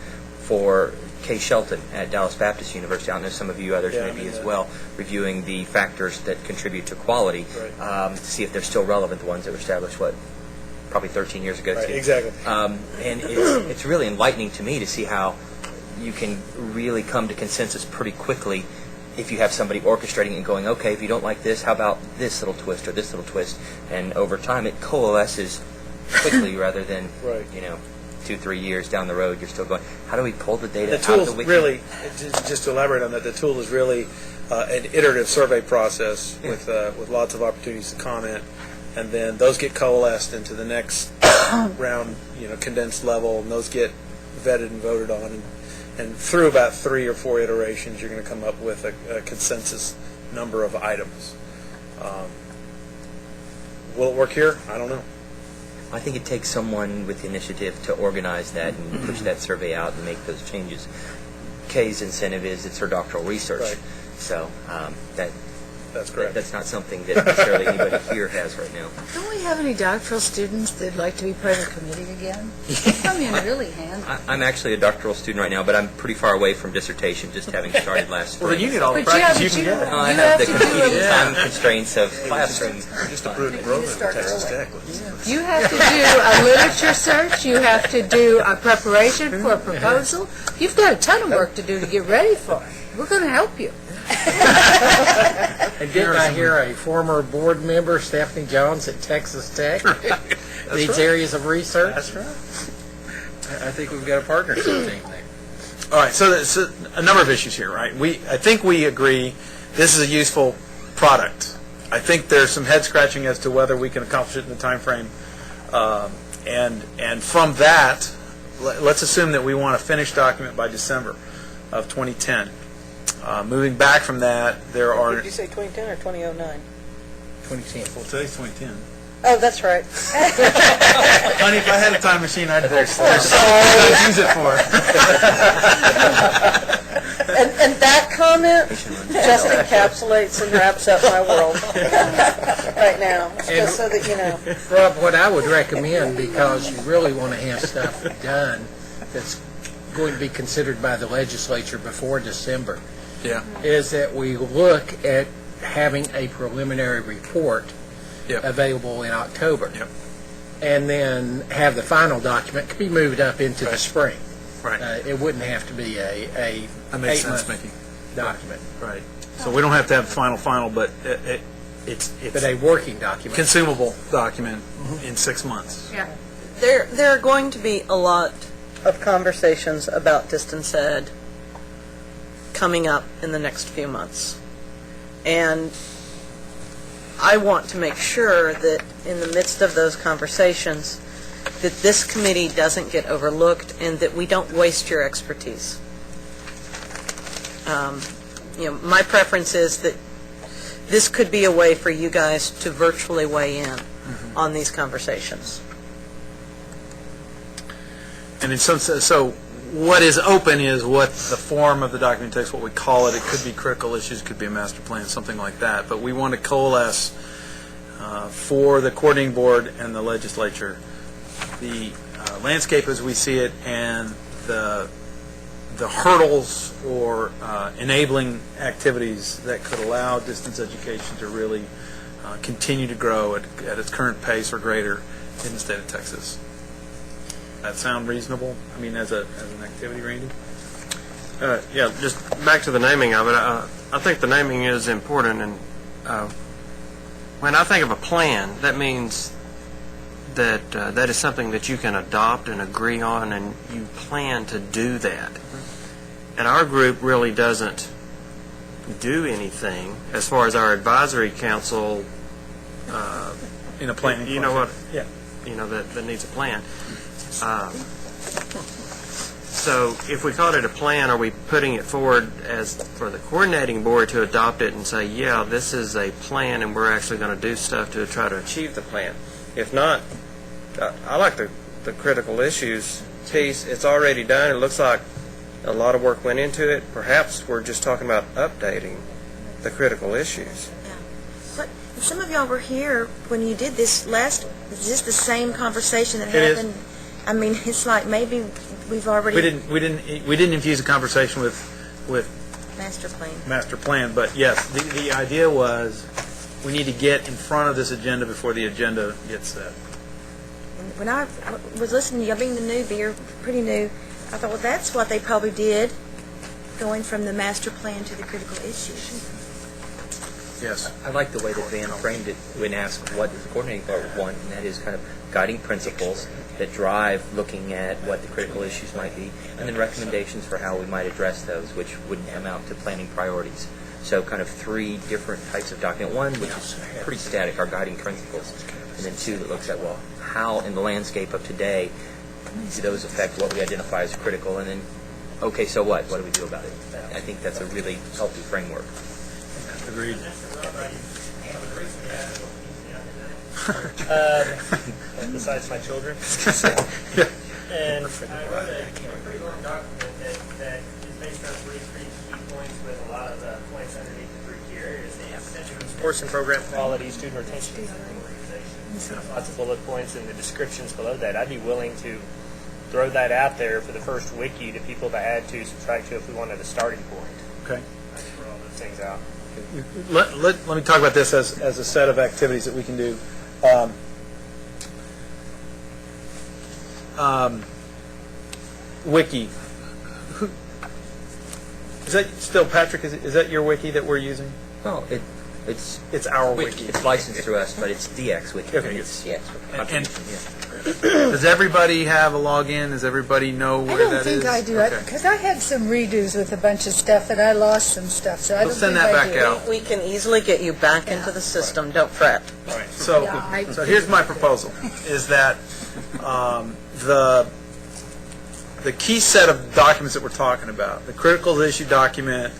for Kay Shelton at Dallas Baptist University. I know some of you others maybe as well, reviewing the factors that contribute to quality, to see if they're still relevant, the ones that were established, probably 13 years ago. Right, exactly. And it's really enlightening to me to see how you can really come to consensus pretty quickly if you have somebody orchestrating and going, okay, if you don't like this, how about this little twist or this little twist? And over time, it coalesces quickly rather than, 2-3 years down the road, you're still going, how do we pull the data The out of tool's the wiki? really, just to elaborate on that, the tool is really an iterative survey process with lots of opportunities to comment, and then those get coalesced into the next round, condensed level, and those get vetted and voted on, and through about 3 or 4 iterations, you're going to come up with a consensus number of items. Will it work here? I don't know. I think it takes someone with the initiative to organize that and push that survey out and make those changes. Kay's incentive is it's her doctoral research. Right. So that's correct. That's not something that necessarily anybody here has right now. Don't we have any doctoral students that'd like to be part of the committee again? Come in really handy. I'm actually a doctoral student right now, but I'm pretty far away from dissertation, just having started last spring. Well, then you get all the practice you can get. I have the competing time constraints of classroom. Just a prudent program at Texas Tech. You have to do a literature search. You have to do a preparation for a proposal. You've got a ton of work to do to get ready for it. We're going to help you. And didn't I hear a former board member, Stephanie Jones at Texas Tech, these areas of research? That's right. I think we've got a partnership team there. All right, so there's a number of issues here, right? I think we agree this is a useful product. I think there's some head scratching as to whether we can accomplish it in the time frame. And from that, let's assume that we want a finished document by December of 2010. Moving back from that, there are... Did you say 2010 or 2009? 2010. Well, today's 2010. Oh, that's right. Honey, if I had a time machine, I'd use it for. And that comment just encapsulates and wraps up my world right now, just so that you know. Rob, what I would recommend, because you really want to have stuff done that's going to be considered by the legislature before December, is that we look at having a preliminary report available in October. and then have the final document could be moved up into the spring. Right. It wouldn't have to be a That makes sense, 8-month Mickey. document. Right. So we don't have to have the final, but it's But a working document. consumable document in 6 months. Yeah. There are going to be a lot of conversations about distance ed coming up in the next few months. And I want to make sure that in the midst of those conversations, that this committee doesn't get overlooked and that we don't waste your expertise. My preference is that this could be a way for you guys to virtually weigh in on these conversations. And in some sense, so what is open is what the form of the document takes, what we call it. It could be critical issues, could be a master plan, something like that. But we want to coalesce for the coordinating board and the legislature the landscape as we see it and the hurdles or enabling activities that could allow distance education to really continue to grow at its current pace or greater in the state of Texas. That sound reasonable? I mean, as an activity, Randy? Yeah, just back to the naming of it. I think the naming is important, and when I think of a plan, that means that that is something that you can adopt and agree on, and you plan to do that. And our group really doesn't do anything as far as our advisory council. In a planning. You know what? Yeah. That needs a plan. So if we called it a plan, are we putting it forward as for the coordinating board to adopt it and say, yeah, this is a plan and we're actually going to do stuff to try to achieve the plan? If not, I like the critical issues piece. It's already done. It looks like a lot of work went into it. Perhaps we're just talking about updating the critical issues. But some of y'all were here when you did this last. Is this the same conversation that It happened? I mean, it's like maybe we've already We didn't infuse a conversation with master plan. but yes, the idea was we need to get in front of this agenda before the agenda gets set. And when I was listening to y'all, being the newbie, you're pretty new, I thought, well, that's what they probably did, going from the master plan to the critical issues. Yes. I like the way that Van framed it when asked what does the coordinating board want, and that is kind of guiding principles that drive looking at what the critical issues might be, and then recommendations for how we might address those, which would amount to planning priorities. So kind of 3 different types of document. 1, which is pretty static, our guiding principles, and then 2 that looks at, well, how in the landscape of today do those affect what we identify as critical, and then, okay, so what? What do we do about it? I think that's a really healthy framework. Agreed. Besides my children. And I wrote a curriculum document that is based on 3 key points with a lot of the points underneath the 3 key areas. Course and program quality, student retention, and organization. Lots of bullet points and the descriptions below that. I'd be willing to throw that out there for the first wiki to people to add to, subtract to if we wanted a starting point. Okay. I throw all those things out. Let me talk about this as a set of activities that we can do. Wiki. Is that still, Patrick, is that your wiki that we're using? Well, it's our wiki. It's licensed through us, but it's DEAC's wiki. Okay, It's contribution, yeah. Does everybody have a login? Does everybody know where I that is? don't think I do, Okay. because I had some redos with a bunch of stuff, and I lost some stuff, so I don't Let's send think that I back do. out. We can easily get you back into the system, don't fret. So here's my proposal, is that the key set of documents that we're talking about, the critical issue document,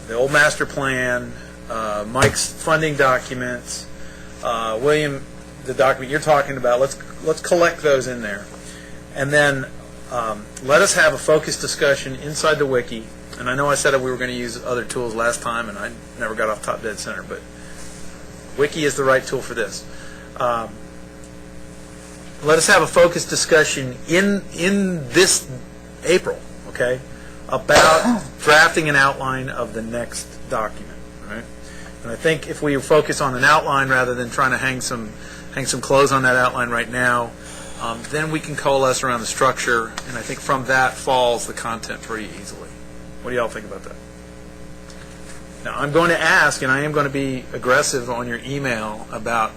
the old master plan, Mike's funding documents, William, the document you're talking about, let's collect those in there. And then let us have a focused discussion inside the wiki. And I know I said that we were going to use other tools last time, and I never got off top dead center, but wiki is the right tool for this. Let us have a focused discussion in this April, okay, about drafting an outline of the next document, right? And I think if we focus on an outline rather than trying to hang some clothes on that outline right now, then we can coalesce around the structure, and I think from that falls the content pretty easily. What do y'all think about that? Now, I'm going to ask, and I am going to be aggressive on your email about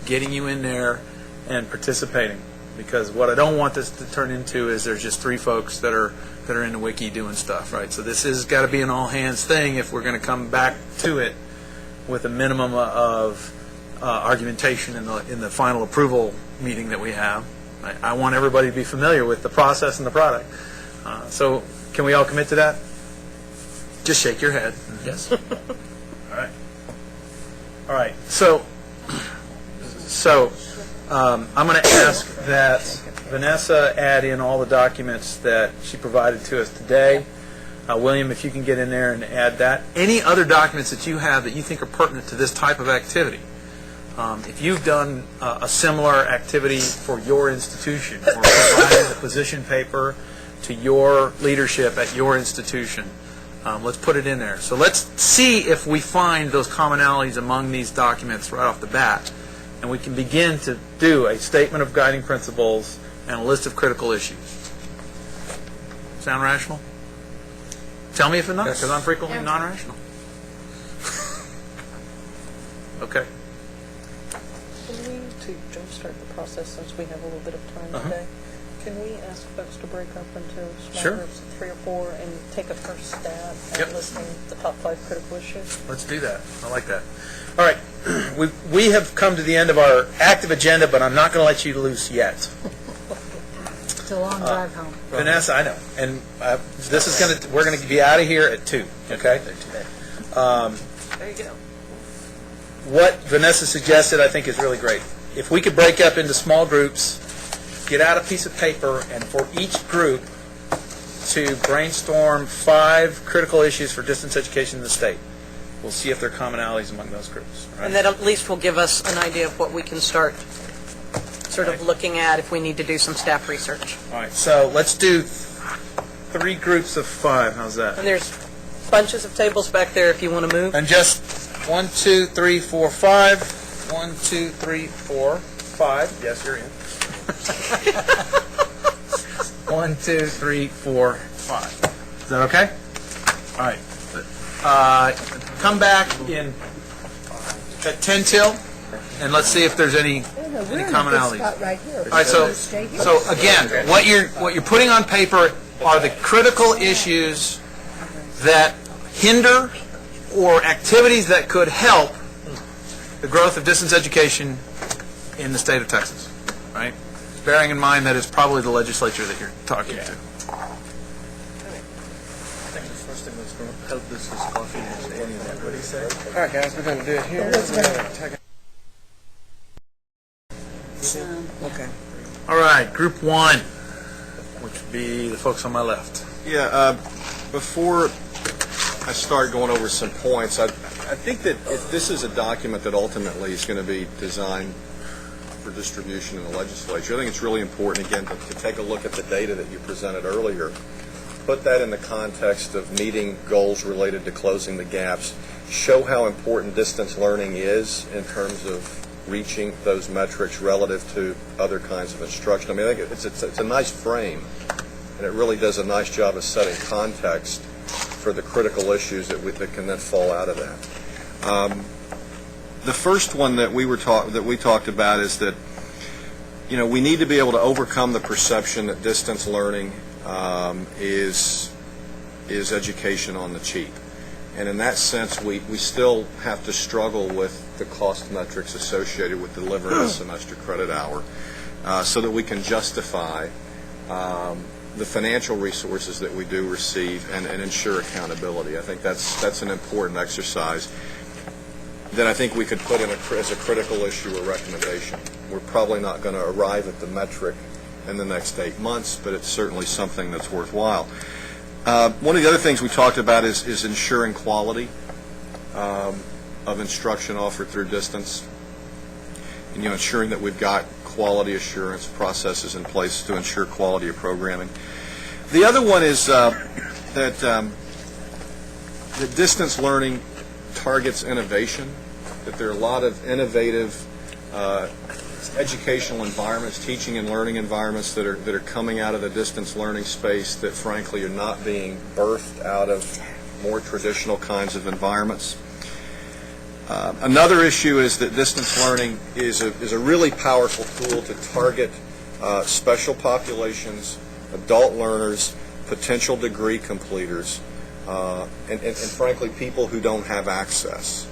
getting you in there and participating, because what I don't want this to turn into is there's just 3 folks that are in the wiki doing stuff, right? So this has got to be an all-hands thing if we're going to come back to it with a minimum of argumentation in the final approval meeting that we have. I want everybody to be familiar with the process and the product. So can we all commit to that? Just shake your head. Yes. All right. All right. So I'm going to ask that Vanessa add in all the documents that she provided to us today. William, if you can get in there and add that. Any other documents that you have that you think are pertinent to this type of activity. If you've done a similar activity for your institution or provided a position paper to your leadership at your institution, let's put it in there. So let's see if we find those commonalities among these documents right off the bat, and we can begin to do a statement of guiding principles and a list of critical issues. Sound rational? Tell me if it's not, because I'm frequently non-rational. Okay. To jumpstart the process, since we have a little bit of time today, can we ask folks to break up into small groups of 3 or 4 and take a first stab at listing the top 5 critical issues? Let's do that. I like that. All right. We have come to the end of our active agenda, but I'm not going to let you loose yet. It's a long drive home. Vanessa, I know. And this is going to, we're going to be out of here at 2, okay? There you go. What Vanessa suggested, I think, is really great. If we could break up into small groups, get out a piece of paper, and for each group to brainstorm 5 critical issues for distance education in the state. We'll see if there are commonalities among those groups. Right? And that at least will give us an idea of what we can start sort of looking at if we need to do some staff research. All right, so let's do 3 groups of 5. How's that? And there's bunches of tables back there if you want to move. And just 1, 2, 3, 4, 5. 1, 2, 3, 4, 5. Yes, you're in. 1, 2, 3, 4, 5. Is that okay? All right. Come back in at 10 till, and let's see if there's any commonalities. Right here. All right. So again, what you're putting on paper are the critical issues that hinder or activities that could help the growth of distance education in the state of Texas, right? Bearing in mind that it's probably the legislature that you're talking to. I think the first thing that's going to help this is coffee and that. What do you say? All right, guys, we're going to do it here. Okay. All right, group 1, which would be the folks on my left. Yeah, before I start going over some points, I think that if this is a document that ultimately is going to be designed for distribution in the legislature, I think it's really important, again, to take a look at the data that you presented earlier, put that in the context of meeting goals related to closing the gaps, show how important distance learning is in terms of reaching those metrics relative to other kinds of instruction. I mean, I think it's a nice frame, and it really does a nice job of setting context for the critical issues that can then fall out of that. The first one that we talked about is that, you know, we need to be able to overcome the perception that distance learning is education on the cheap. And in that sense, we still have to struggle with the cost metrics associated with delivering a semester credit hour so that we can justify the financial resources that we do receive and ensure accountability. I think that's an important exercise that I think we could put in as a critical issue or recommendation. We're probably not going to arrive at the metric in the next 8 months, but it's certainly something that's worthwhile. One of the other things we talked about is ensuring quality of instruction offered through distance, and ensuring that we've got quality assurance processes in place to ensure quality of programming. The other one is that distance learning targets innovation, that there are a lot of innovative educational environments, teaching and learning environments that are coming out of the distance learning space that frankly are not being birthed out of more traditional kinds of environments. Another issue is that distance learning is a really powerful tool to target special populations, adult learners, potential degree completers, and frankly people who don't have access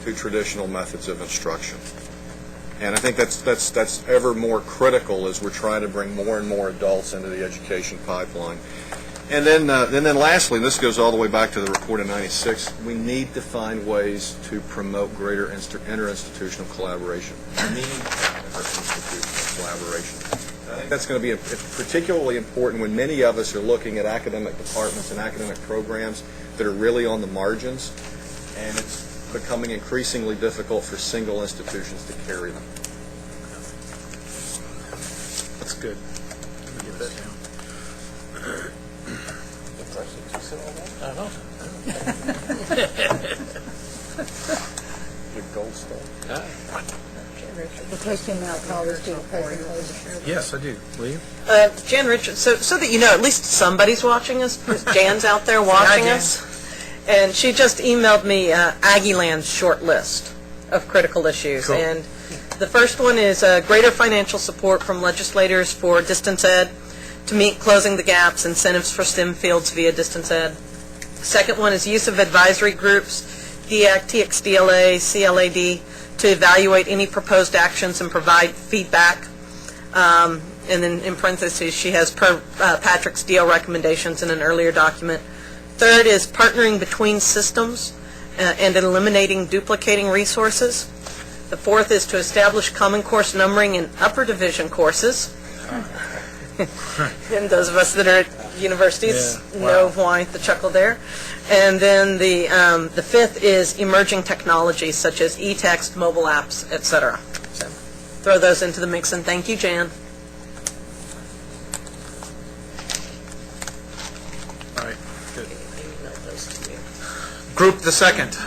to traditional methods of instruction. And I think that's ever more critical as we're trying to bring more and more adults into the education pipeline. And then lastly, and this goes all the way back to the report in '96, we need to find ways to promote greater interinstitutional collaboration. We need interinstitutional collaboration. I think that's going to be particularly important when many of us are looking at academic departments and academic programs that are really on the margins, and it's becoming increasingly difficult for single institutions to carry them. That's good. Let me get that down. I know. Good gold star. The question now calls to the presentation. Yes, I do. Will you? Jan Richards, so that you know, at least somebody's watching us. Jan's out there watching us. And she just emailed me Aggieland's short list of critical issues. Cool. And the first one is greater financial support from legislators for distance ed to meet closing the gaps, incentives for STEM fields via distance ed. The second one is use of advisory groups, DEAC, TXDLA, CLAD, to evaluate any proposed actions and provide feedback. And then in parentheses, she has Patrick's deal recommendations in an earlier document. Third is partnering between systems and eliminating duplicating resources. The fourth is to establish common course numbering in upper division courses. And those of us that are at universities know why the chuckle there. And then the fifth is emerging technologies such as e-text, mobile apps, etc. So throw those into the mix, and thank you, Jan. All right. Good. Group the second.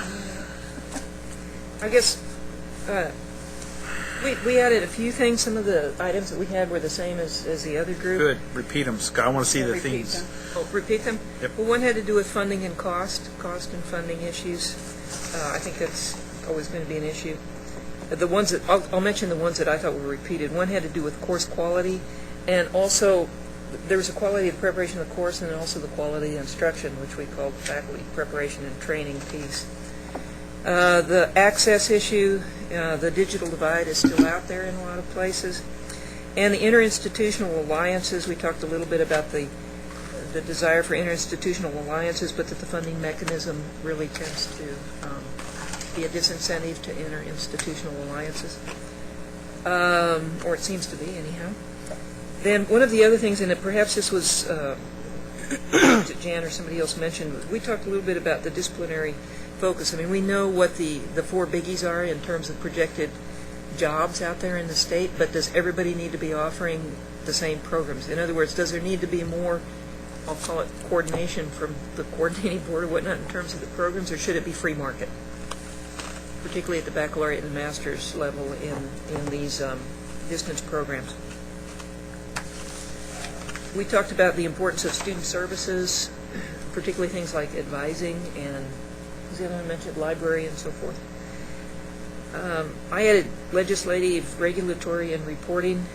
I guess we added a few things. Some of the items that we had were the same as the other group. Good. Repeat them, Scott. I want to see the Repeat themes. them. Oh, repeat them? Yep. Well, one had to do with funding and cost and funding issues. I think that's always going to be an issue. The ones that I'll mention the ones that I thought were repeated. One had to do with course quality, and also there was a quality of preparation of the course, and then also the quality of instruction, which we called faculty preparation and training piece. The access issue, the digital divide is still out there in a lot of places. And the interinstitutional alliances, we talked a little bit about the desire for interinstitutional alliances, but that the funding mechanism really tends to be a disincentive to interinstitutional alliances. Or it seems to be, anyhow. Then one of the other things, and perhaps this was that Jan or somebody else mentioned, we talked a little bit about the disciplinary focus. I mean, we know what the four biggies are in terms of projected jobs out there in the state, but does everybody need to be offering the same programs? In other words, does there need to be more, I'll call it coordination from the coordinating board or whatnot in terms of the programs, or should it be free market, particularly at the baccalaureate and master's level in these distance programs? We talked about the importance of student services, particularly things like advising and, as the other one mentioned, library and so forth. I added legislative, regulatory, and reporting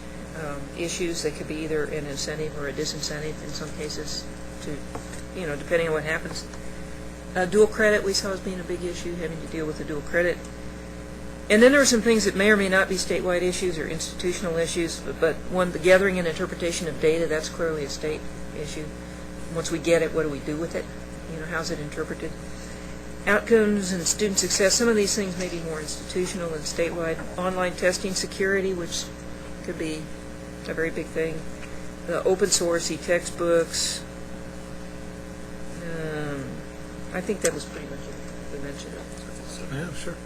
issues that could be either an incentive or a disincentive in some cases, to, depending on what happens. Dual credit we saw as being a big issue, having to deal with the dual credit. And then there are some things that may or may not be statewide issues or institutional issues, but one, the gathering and interpretation of data, that's clearly a state issue. Once we get it, what do we do with it? How's it interpreted? Outcomes and student success, some of these things may be more institutional than statewide. Online testing security, which could be a very big thing. Open source, e-textbooks. I think that was pretty much it. We mentioned it. Yeah, sure.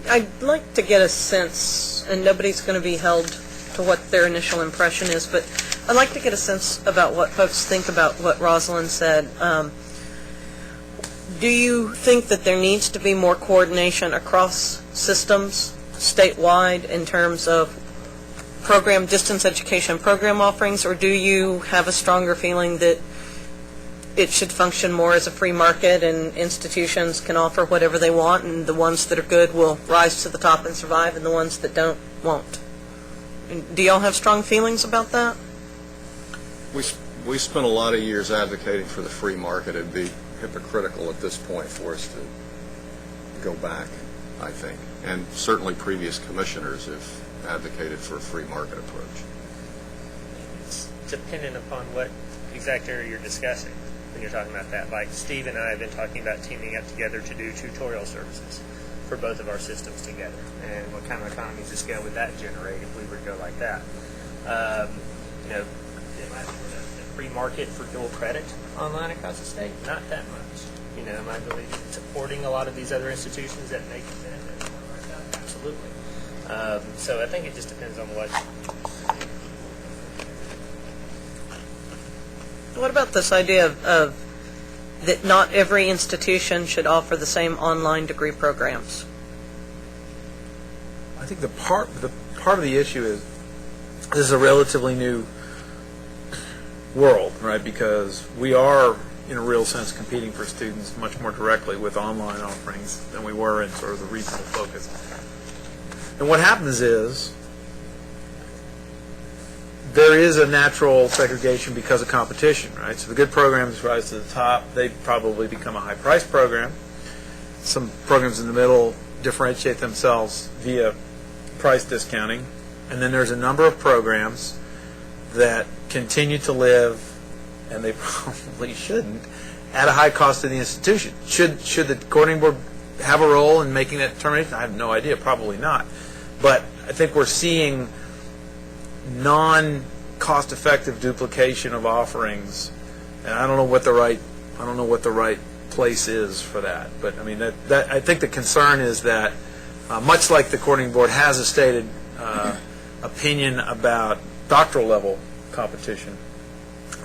I'd like to get a sense, and nobody's going to be held to what their initial impression is, but I'd like to get a sense about what folks think about what Rosalind said. Do you think that there needs to be more coordination across systems statewide in terms of distance education program offerings, or do you have a stronger feeling that it should function more as a free market and institutions can offer whatever they want, and the ones that are good will rise to the top and survive, and the ones that don't won't? Do y'all have strong feelings about that? We spent a lot of years advocating for the free market. It'd be hypocritical at this point for us to go back, I think. And certainly previous commissioners have advocated for a free market approach. It's dependent upon what exact area you're discussing when you're talking about that. Like Steve and I have been talking about teaming up together to do tutorial services for both of our systems together, and what kind of economies of scale would that generate if we were to go like that? Am I for the free market for dual credit online across the state? Not that much. Am I really supporting a lot of these other institutions that make benefit from like that? Absolutely. So I think it just depends on what. What about this idea of that not every institution should offer the same online degree programs? I think the part of the issue is this is a relatively new world, right? Because we are, in a real sense, competing for students much more directly with online offerings than we were in sort of the regional focus. And what happens is there is a natural segregation because of competition, right? So the good programs rise to the top. They probably become a high-priced program. Some programs in the middle differentiate themselves via price discounting. And then there's a number of programs that continue to live, and they probably shouldn't, at a high cost to the institution. Should the coordinating board have a role in making that determination? I have no idea. Probably not. But I think we're seeing non-cost-effective duplication of offerings, and I don't know what the right place is for that. But I mean, I think the concern is that much like the coordinating board has a stated opinion about doctoral level competition,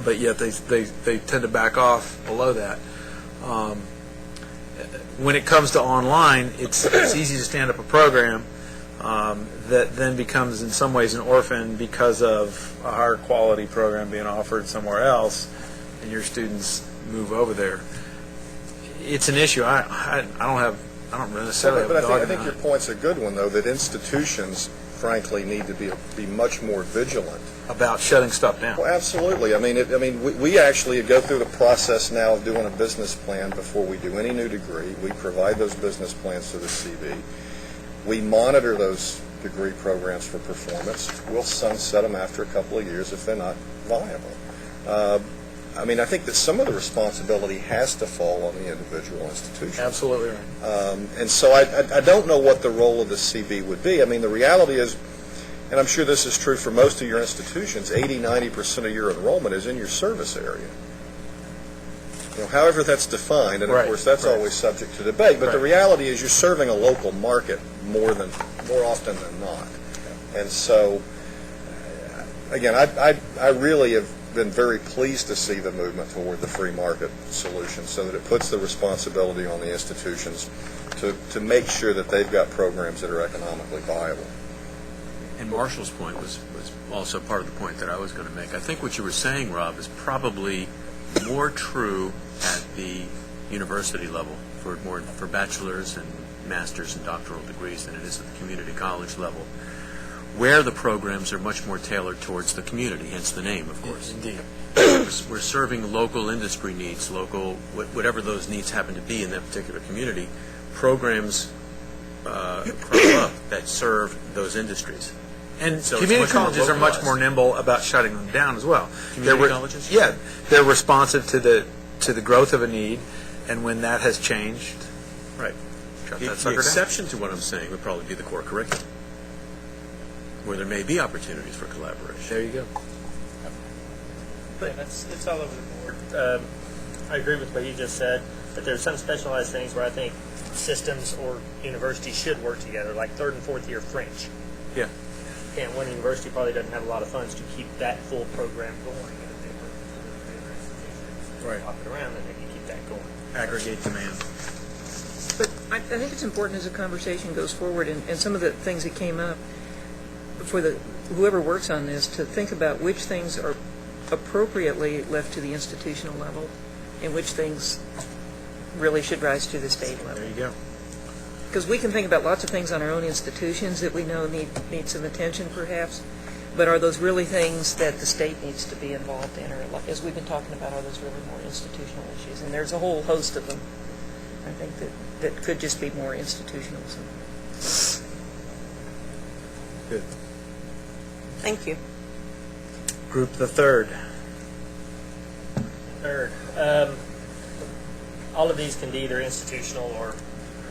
but yet they tend to back off below that. When it comes to online, it's easy to stand up a program that then becomes in some ways an orphan because of a higher quality program being offered somewhere else, and your students move over there. It's an issue. I don't necessarily have a dog in it. I think your point's a good one, though, that institutions, frankly, need to be much more vigilant about shutting stuff down. Well, absolutely. I mean, we actually go through the process now of doing a business plan before we do any new degree. We provide those business plans to the CB. We monitor those degree programs for performance. We'll sunset them after a couple of years if they're not viable. I mean, I think that some of the responsibility has to fall on the individual institution. Absolutely right. And so I don't know what the role of the CB would be. I mean, the reality is, and I'm sure this is true for most of your institutions, 80-90% of your enrollment is in your service area. However that's defined, and of course that's always subject to debate, but the reality is you're serving a local market more often than not. And so, again, I really have been very pleased to see the movement toward the free market solution, so that it puts the responsibility on the institutions to make sure that they've got programs that are economically viable. And Marshall's point was also part of the point that I was going to make. I think what you were saying, Rob, is probably more true at the university level for bachelor's and master's and doctoral degrees than it is at the community college level, where the programs are much more tailored towards the community, hence the name, of course. Indeed. We're serving local industry needs, whatever those needs happen to be in that particular community. Programs crop up that serve those industries. And so community colleges are much more nimble about shutting them down as well. Community colleges? Yeah, they're responsive to the growth of a need, and when that has changed, right. The exception to what I'm saying would probably be the core curriculum, where there may be opportunities for collaboration. There you go. But it's all over the board. I agree with what you just said, but there's some specialized things where I think systems or universities should work together, like third and fourth year French. Yeah. And one university probably doesn't have a lot of funds to keep that full program going. And if they work with other institutions, right, swap it around, then they can keep that going. aggregate demand. But I think it's important as a conversation goes forward, and some of the things that came up for whoever works on this to think about which things are appropriately left to the institutional level and which things really should rise to the state level. There you go. Because we can think about lots of things on our own institutions that we know need some attention perhaps, but are those really things that the state needs to be involved in, or as we've been talking about, are those really more institutional issues? And there's a whole host of them, I think, that could just be more institutional. Good. Thank you. Group the third. Third, all of these can be either institutional or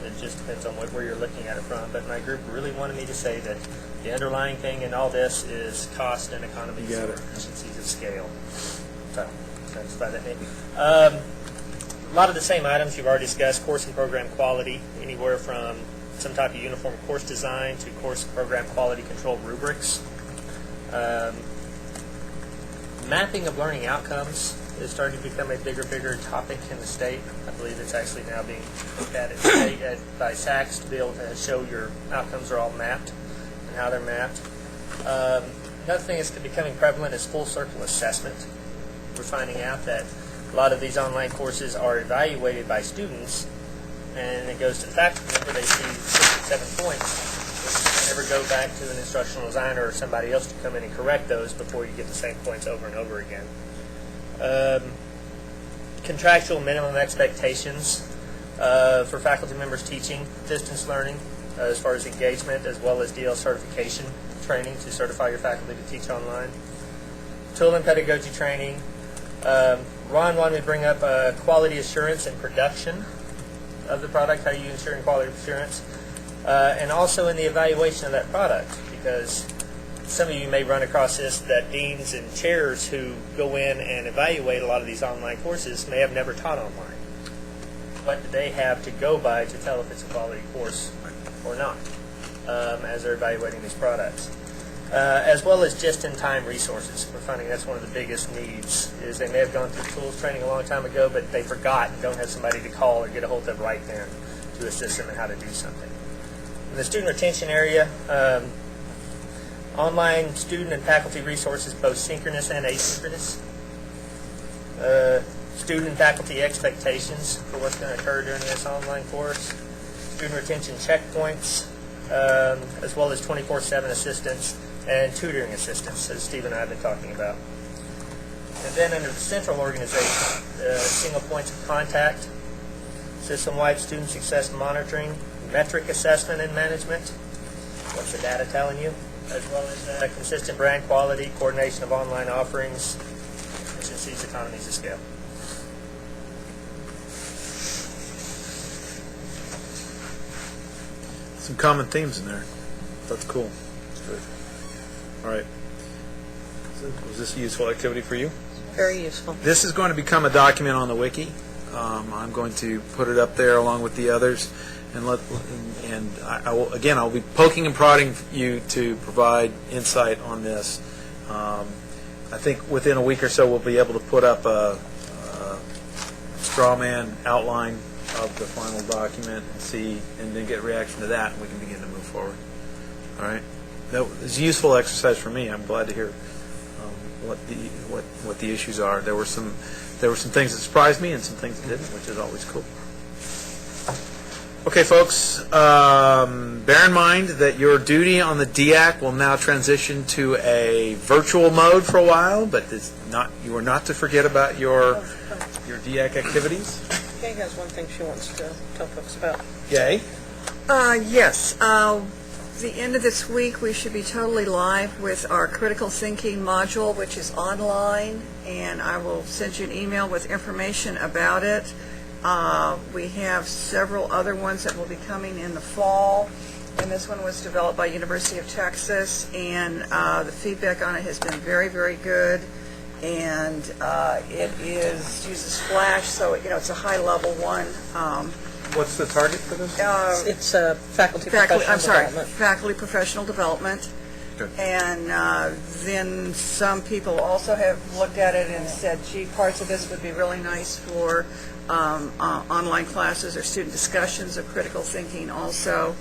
it just depends on where you're looking at it from. But my group really wanted me to say that the underlying thing in all this is cost and economies or efficiencies of scale. So that's by that name. A lot of the same items you've already discussed: course and program quality, anywhere from some type of uniform course design to course and program quality control rubrics. Mapping of learning outcomes is starting to become a bigger topic in the state. I believe it's actually now being looked at by SACs to be able to show your outcomes are all mapped and how they're mapped. Another thing that's becoming prevalent is full circle assessment. We're finding out that a lot of these online courses are evaluated by students, and it goes to the faculty member. They see 6 or 7 points. Never go back to an instructional designer or somebody else to come in and correct those before you get the same points over and over again. Contractual minimum expectations for faculty members teaching distance learning as far as engagement, as well as DL certification training to certify your faculty to teach online. Tool and pedagogy training. Ron wanted me to bring up quality assurance and production of the product. How are you ensuring quality assurance? And also in the evaluation of that product, because some of you may run across this, that deans and chairs who go in and evaluate a lot of these online courses may have never taught online. What do they have to go by to tell if it's a quality course or not as they're evaluating these products? As well as just-in-time resources. We're finding that's one of the biggest needs, is they may have gone through tools training a long time ago, but they forgot and don't have somebody to call or get a hold of right then to assist them in how to do something. In the student retention area, online student and faculty resources, both synchronous and asynchronous. Student and faculty expectations for what's going to occur during this online course. Student retention checkpoints, as well as 24/7 assistance and tutoring assistance, as Steve and I have been talking about. And then under the central organization, single points of contact, system-wide student success monitoring, metric assessment and management. What's the data telling you? As well as consistent brand quality, coordination of online offerings, efficiencies, economies of scale. Some common themes in there. That's cool. Good. All right. Was this a useful activity for you? Very useful. This is going to become a document on the wiki. I'm going to put it up there along with the others, and I will, again, I'll be poking and prodding you to provide insight on this. I think within a week or so we'll be able to put up a straw man outline of the final document and then get a reaction to that, and we can begin to move forward. All right. That was a useful exercise for me. I'm glad to hear what the issues are. There were some things that surprised me and some things that didn't, which is always cool. Okay, folks, bear in mind that your duty on the DEAC will now transition to a virtual mode for a while, but you are not to forget about your DEAC activities. Kay has one thing she wants to tell folks about. Yay. Yes. The end of this week, we should be totally live with our critical thinking module, which is online, and I will send you an email with information about it. We have several other ones that will be coming in the fall, and this one was developed by University of Texas, and the feedback on it has been very, very good. And it uses Flash, so it's a high-level one. What's the target for this? It's faculty professional development. Faculty professional development. And then some people also have looked at it and said, gee, parts of this would be really nice for online classes or student discussions of critical thinking also.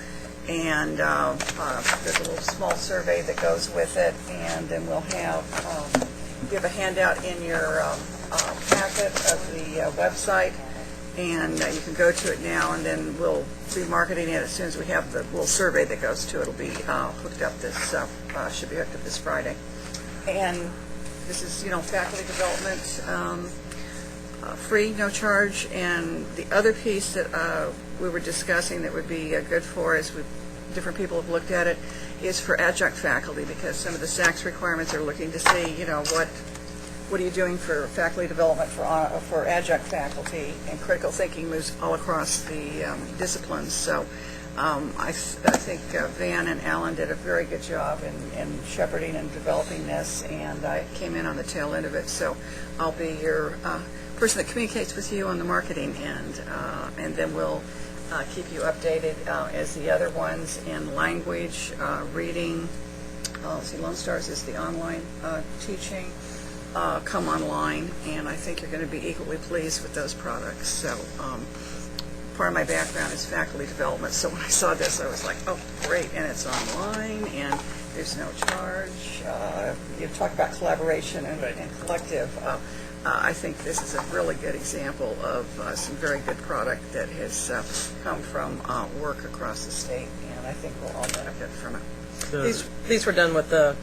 And there's a little small survey that goes with it. And then we'll give a handout in your packet of the website. And you can go to it now, and then we'll be marketing it as soon as we have the little survey that goes to it. It'll be hooked up should be hooked up this Friday. And this is, faculty development, free, no charge. And the other piece that we were discussing that would be good for, as different people have looked at it, is for adjunct faculty, because some of the SACS requirements are looking to see, what are you doing for faculty development for adjunct faculty, and critical thinking moves all across the disciplines. So I think Van and Alan did a very good job in shepherding and developing this, and I came in on the tail end of it. So I'll be your person that communicates with you on the marketing end, and then we'll keep you updated as the other ones in language, reading. Lone Stars is the online teaching. Come online, and I think you're going to be equally pleased with those products. So part of my background is faculty development, so when I saw this, I was like, oh, great, and it's online, and there's no charge. You talk about collaboration and collective. I think this is a really good example of some very good product that has come from work across the state, and I think we'll all benefit from it. These were done with the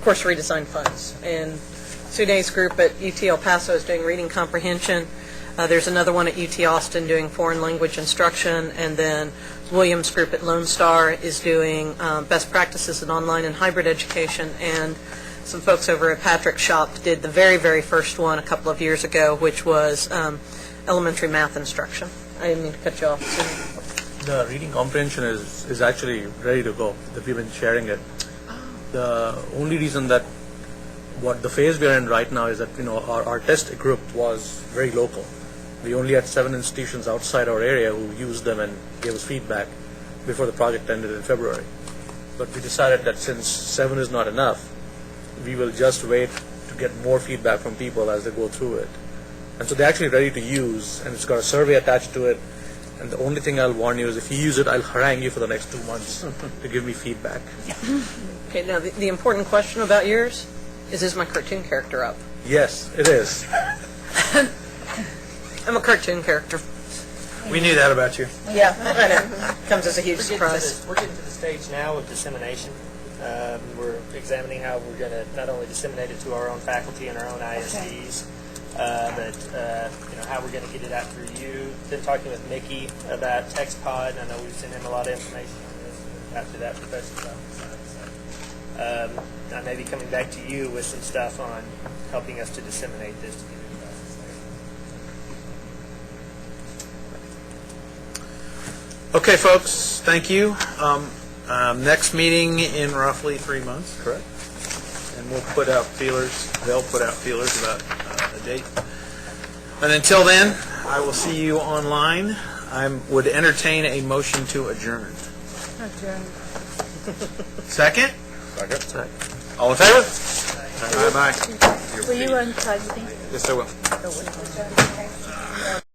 course redesign funds, and Sude's group at UT El Paso is doing reading comprehension. There's another one at UT Austin doing foreign language instruction, and then Williams' group at Lone Star is doing best practices in online and hybrid education, and some folks over at Patrick's shop did the very, very first one a couple of years ago, which was elementary math instruction. I didn't mean to cut you off. The reading comprehension is actually ready to go. We've been sharing it. The only reason that what the phase we are in right now is that our test group was very local. We only had 7 institutions outside our area who used them and gave us feedback before the project ended in February. But we decided that since 7 is not enough, we will just wait to get more feedback from people as they go through it. And so they're actually ready to use, and it's got a survey attached to it. And the only thing I'll warn you is if you use it, I'll harangue you for the next 2 months to give me feedback. Okay, now the important question about yours is my cartoon character up? Yes, it is. I'm a cartoon character. We knew that about you. Yeah, I know. Comes as a huge surprise. We're getting to the stage now of dissemination. We're examining how we're going to not only disseminate it to our own faculty and our own ISDs, but how we're going to get it out through you. Been talking with Mickey about TextPod. I know we've sent him a lot of information on this after that professional development. I may be coming back to you with some stuff on helping us to disseminate this to get it across the state. Okay, folks, thank you. Next meeting in roughly 3 months, correct? And we'll put out feelers. They'll put out feelers about a date. And until then, I will see you online. I would entertain a motion to adjourn. Adjourn. Second? Second. All in favor? Bye-bye. Will you unplug me? Yes, I will.